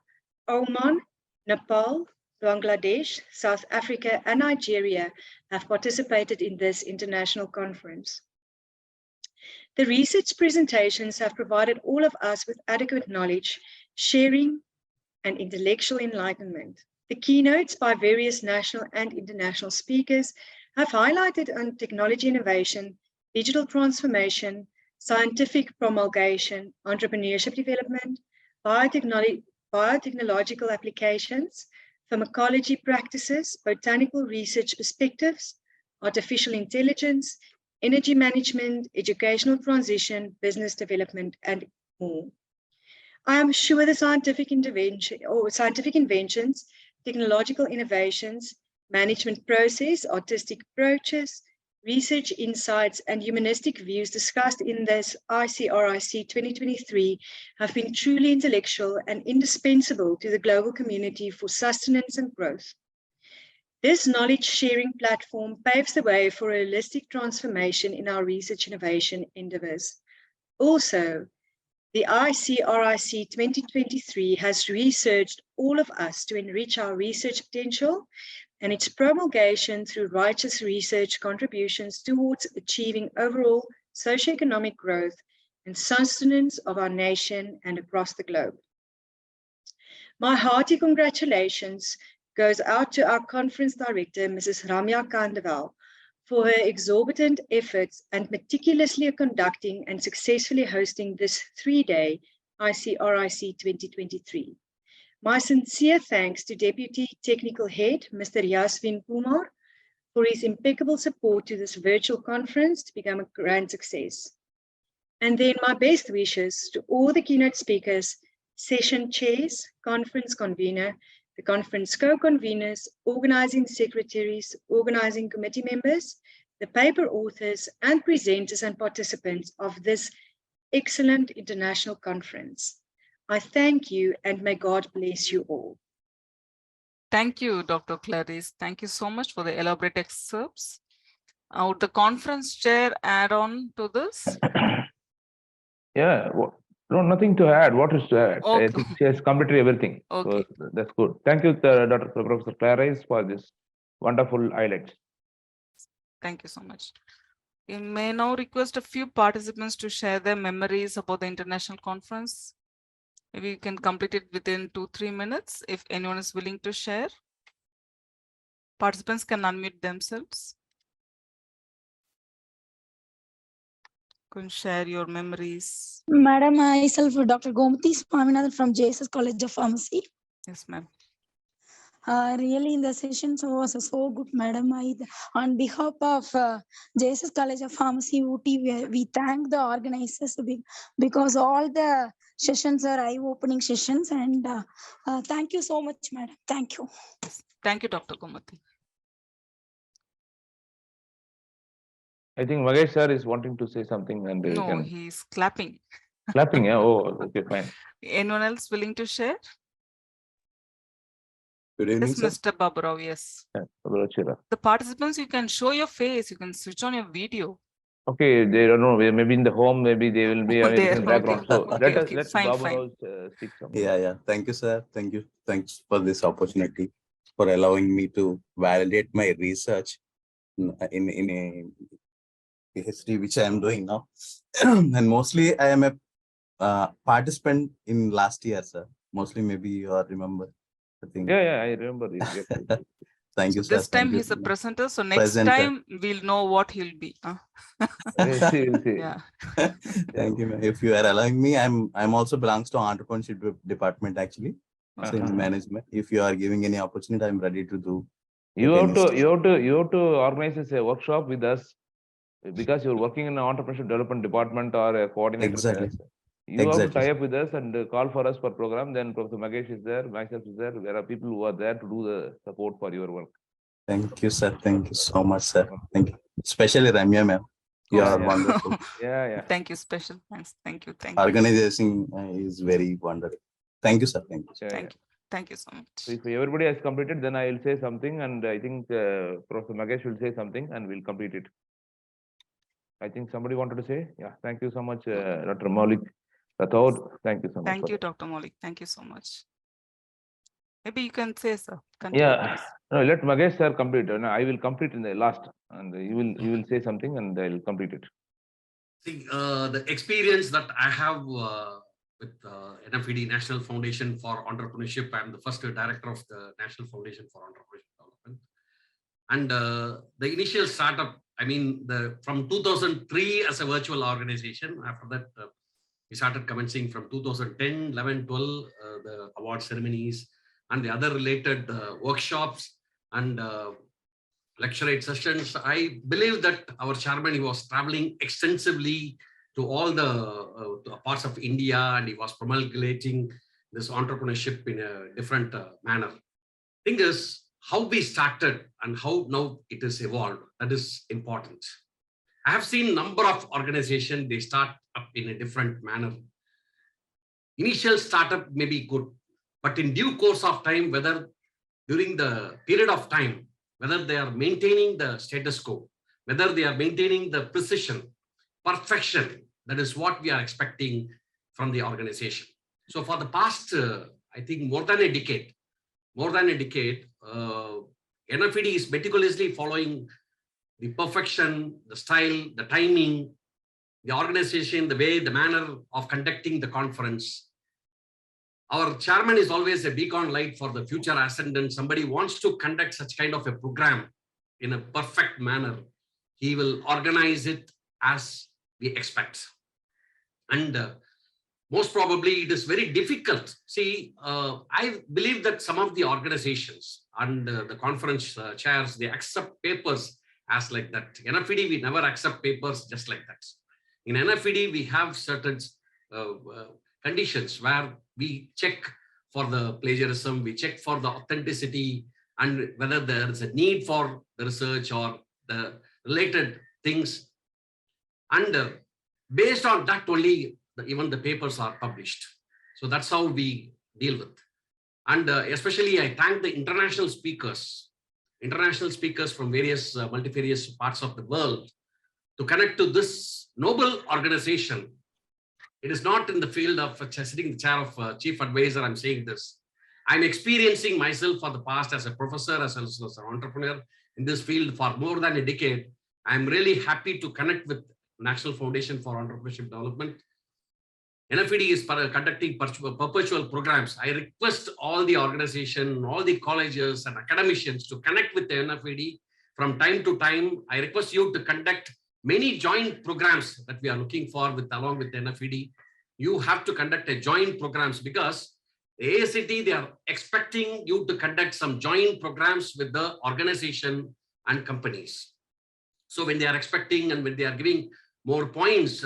Oman, Nepal, Bangladesh, South Africa, and Nigeria have participated in this international conference. The research presentations have provided all of us with adequate knowledge, sharing, and intellectual enlightenment. The keynotes by various national and international speakers have highlighted on technology innovation, digital transformation, scientific promulgation, entrepreneurship development, biotechnological applications, pharmacology practices, botanical research perspectives, artificial intelligence, energy management, educational transition, business development, and more. I am sure the scientific inventions, technological innovations, management process, artistic approaches, research insights, and humanistic views discussed in this ICRIC 2023 have been truly intellectual and indispensable to the global community for sustenance and growth. This knowledge sharing platform paves the way for a holistic transformation in our research innovation endeavors. Also, the ICRIC 2023 has researched all of us to enrich our research potential, and its promulgation through righteous research contributions towards achieving overall socioeconomic growth and sustenance of our nation and across the globe. My hearty congratulations goes out to our conference director, Mrs. Ramya Kandawal, for her exorbitant efforts and meticulously conducting and successfully hosting this 3-day ICRIC 2023. My sincere thanks to Deputy Technical Head, Mr. Yasvin Kumar, for his impeccable support to this virtual conference to become a grand success. And then my best wishes to all the keynote speakers, session chairs, conference convener, the conference co-conveners, organizing secretaries, organizing committee members, the paper authors, and presenters and participants of this excellent international conference. I thank you and may God bless you all. Thank you, Dr. Clarice. Thank you so much for the elaborate excerpts. Would the conference chair add on to this? Yeah, no, nothing to add. What is to add? Okay. I think she has completed everything. Okay. So that's good. Thank you, Dr. Professor Clarice, for this wonderful highlights. Thank you so much. We may now request a few participants to share their memories about the international conference. Maybe you can complete it within 2-3 minutes if anyone is willing to share. Participants can unmute themselves. Can share your memories. Madam, myself, Dr. Gomati Swaminathan from JSS College of Pharmacy. Yes, ma'am. Really, in the session was so good, madam. On behalf of JSS College of Pharmacy, UT, we thank the organizers because all the sessions are eye-opening sessions, and thank you so much, madam. Thank you. Thank you, Dr. Gomati. I think Magesh sir is wanting to say something and we No, can he's clapping. clapping. Yeah. Oh, okay, fine. Anyone else willing to share? Good evening, Yes, sir. Mr. Baburao, yes. Yeah, Baburao. The participants, you can show your face, you can switch on your video. Okay, they don't know. Maybe in the home, maybe they will be having a There, different background. okay. So Okay, let fine, Baburao speak something. Yeah. Thank you, sir. Thank you. Thanks for this opportunity, for allowing me to validate my research in a PhD, which I am doing now. And mostly I am a participant in last year, sir. Mostly maybe you all remember. I think. Yeah, I remember it. Thank you, sir. This time Thank you. he's a presenter, so next Presenter. time we'll know what he'll be. We'll see. Yeah. Thank you, ma'am. If you are allowing me, I'm also belongs to entrepreneurship department actually. In management. If you are giving any opportunity, I'm ready to do. You have to organize a workshop with us because you're working in an entrepreneurship development department or a coordinator. Exactly. You have to tie up with us and call for us for program. Then Professor Magesh is there, myself is there. There are people who are there to do the support for your work. Thank you, sir. Thank you so much, sir. Thank you. Especially Ramya, ma'am. You are wonderful. Yeah. Thank you, special thanks. Thank you. Organization is very wonderful. Thank you, sir. Thank you. Thank you. Thank you so much. So if everybody has completed, then I will say something, and I think Professor Magesh will say something, and we'll complete it. I think somebody wanted to say, yeah. Thank you so much, Dr. Maulik Rathod. Thank you so much. Thank you, Dr. Maulik. Thank you so much. Maybe you can say, sir. Yeah. No, let Magesh sir complete. No, I will complete in the last, and you will say something, and I will complete it. See, the experience that I have with NFED, National Foundation for Entrepreneurship. I'm the first director of the National Foundation for Entrepreneurship Development. And the initial startup, I mean, from 2003 as a virtual organization. After that, we started commencing from 2010, 11, 12, the award ceremonies and the other related workshops and lecturate sessions. I believe that our chairman, he was traveling extensively to all the parts of India, and he was promulgating this entrepreneurship in a different manner. Thing is, how we started and how now it is evolved, that is important. I have seen number of organizations, they start up in a different manner. Initial startup may be good, but in due course of time, whether during the period of time, whether they are maintaining the status quo, whether they are maintaining the precision, perfection, that is what we are expecting from the organization. So for the past, I think more than a decade, NFED is meticulously following the perfection, the style, the timing, the organization, the way, the manner of conducting the conference. Our chairman is always a beacon light for the future ascendant. Somebody wants to conduct such kind of a program in a perfect manner. He will organize it as we expect. And most probably it is very difficult. See, I believe that some of the organizations and the conference chairs, they accept papers as like that. NFED, we never accept papers just like that. In NFED, we have certain conditions where we check for the plagiarism, we check for the authenticity, and whether there is a need for the research or the related things. And based on that only, even the papers are published. So that's how we deal with. And especially I thank the international speakers from various multifarious parts of the world to connect to this noble organization. It is not in the field of sitting in the chair of chief advisor, I'm saying this. I'm experiencing myself for the past as a professor, as well as an entrepreneur in this field for more than a decade. I'm really happy to connect with National Foundation for Entrepreneurship Development. NFED is conducting perpetual programs. I request all the organization, all the colleges and academicians to connect with the NFED from time to time. I request you to conduct many joint programs that we are looking for along with the NFED. You have to conduct a joint programs because the ASCT, they are expecting you to conduct some joint programs with the organization and companies. So when they are expecting and when they are giving more points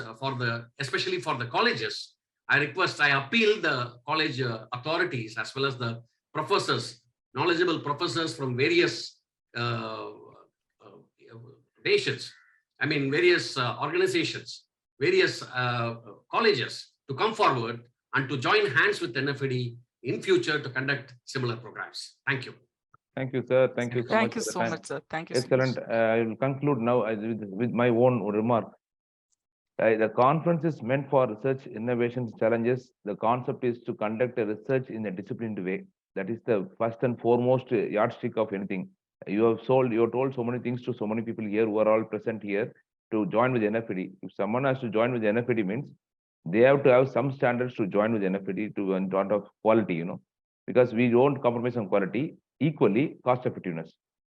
especially for the colleges, I appeal the college authorities as well as the professors, knowledgeable professors from various nations. various organizations, various colleges to come forward and to join hands with NFED in future to conduct similar programs. Thank you. Thank you, sir. Thank you so much. Thank you so much, sir. Thank you. Excellent. I will conclude now with my own remark. The conference is meant for research, innovations, challenges. The concept is to conduct a research in a disciplined way. That is the first and foremost yardstick of anything. You have told so many things to so many people here who are all present here to join with NFED. If someone has to join with NFED means they have to have some standards to join with NFED to in terms of quality, because we don't compromise on quality, equally cost effectiveness.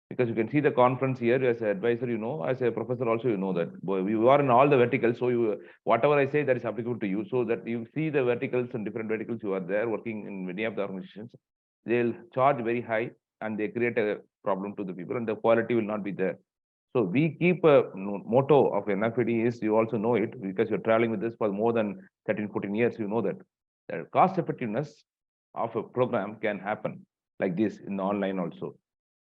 Because you can see the conference here as an advisor, as a professor also, that you are in all the verticals. So whatever I say that is applicable to you, so that you see the verticals and different verticals you are there working in many of the organizations. They'll charge very high and they create a problem to the people and the quality will not be there. So we keep a motto of NFED is, you also know it because you're traveling with this for more than 13, 14 years, you know that cost effectiveness of a program can happen like this in the online also.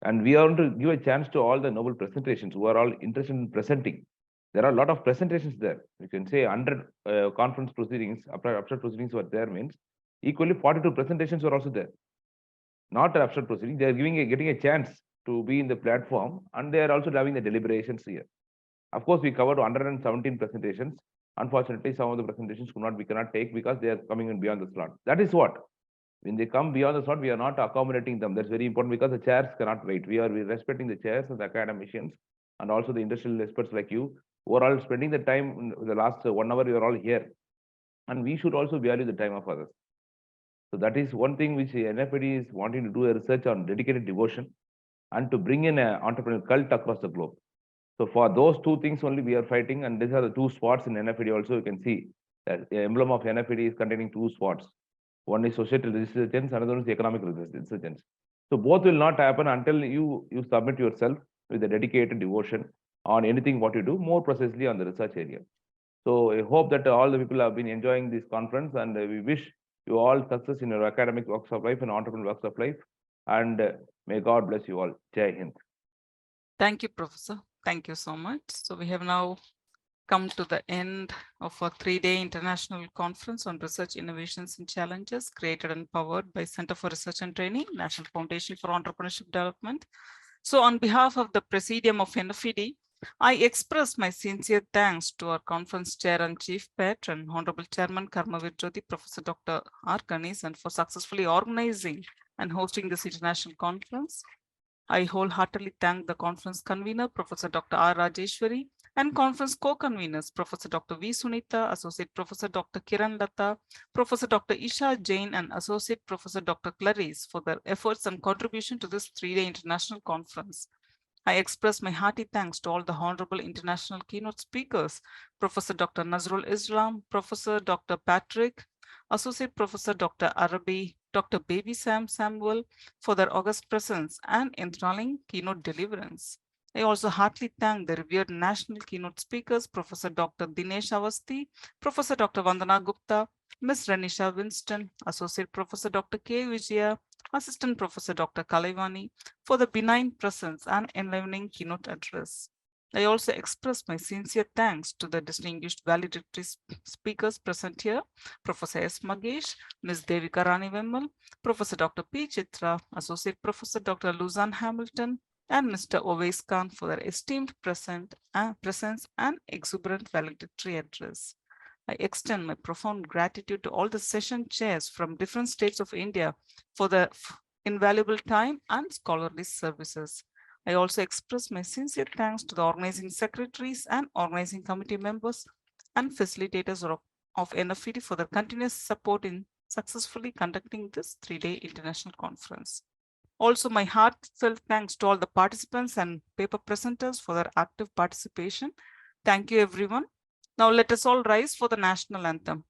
And we are going to give a chance to all the noble presentations who are all interested in presenting. There are a lot of presentations there. You can say 100 conference proceedings, abstract proceedings were there means equally 42 presentations were also there. Not abstract proceedings, they are getting a chance to be in the platform and they are also having the deliberations here. Of course, we covered 117 presentations. Unfortunately, some of the presentations we cannot take because they are coming in beyond the slot. That is what. When they come beyond the slot, we are not accommodating them. That's very important because the chairs cannot wait. We are respecting the chairs and the academicians and also the industrial experts like you who are all spending the time in the last 1 hour. You are all here. And we should also value the time of others. So that is one thing which NFED is wanting to do a research on dedicated devotion and to bring in an entrepreneurial cult across the globe. So for those two things only we are fighting, and these are the two spots in NFED also. You can see that the emblem of NFED is containing two spots. One is societal resistance, another one is economic resistance. So both will not happen until you submit yourself with a dedicated devotion on anything what you do, more precisely on the research area. So I hope that all the people have been enjoying this conference, and we wish you all success in your academic walks of life and entrepreneurial walks of life. And may God bless you all. Jai Hind. Thank you, Professor. Thank you so much. So we have now come to the end of a 3-day international conference on research, innovations and challenges created and powered by Center for Research and Training, National Foundation for Entrepreneurship Development. So on behalf of the Presidium of NFED, I express my sincere thanks to our conference chair and chief patron, Honorable Chairman Karmavir Jyoti, Professor Dr. R. Ganesan, for successfully organizing and hosting this international conference. I wholeheartedly thank the conference convener, Professor Dr. R. Rajeshwari, and conference co-conveners, Professor Dr. V. Sunita, Associate Professor Dr. Kiran Lata, Professor Dr. Isha Jain, and Associate Professor Dr. Clarice for their efforts and contribution to this 3-day international conference. I express my hearty thanks to all the honorable international keynote speakers, Professor Dr. Nazrul Islam, Professor Dr. Patrick, Associate Professor Dr. Arabi, Dr. Baby Sam Samuel for their august presence and enthralling keynote deliverance. I also heartily thank the revered national keynote speakers, Professor Dr. Dinesh Avasti, Professor Dr. Vandana Gupta, Ms. Renisha Winston, Associate Professor Dr. K. Vijaya, Assistant Professor Dr. Kalaivani for the benign presence and enlivening keynote address. I also express my sincere thanks to the distinguished valedictory speakers present here, Professor S. Magesh, Ms. Devika Rani Vemmal, Professor Dr. P. Chitra, Associate Professor Dr. Luzan Hamilton, and Mr. Owais Khan for their esteemed presence and exuberant valedictory address. I extend my profound gratitude to all the session chairs from different states of India for the invaluable time and scholarly services. I also express my sincere thanks to the organizing secretaries and organizing committee members and facilitators of NFED for their continuous support in successfully conducting this 3-day international conference. Also, my heartfelt thanks to all the participants and paper presenters for their active participation. Thank you, everyone. Now let us all rise for the national anthem.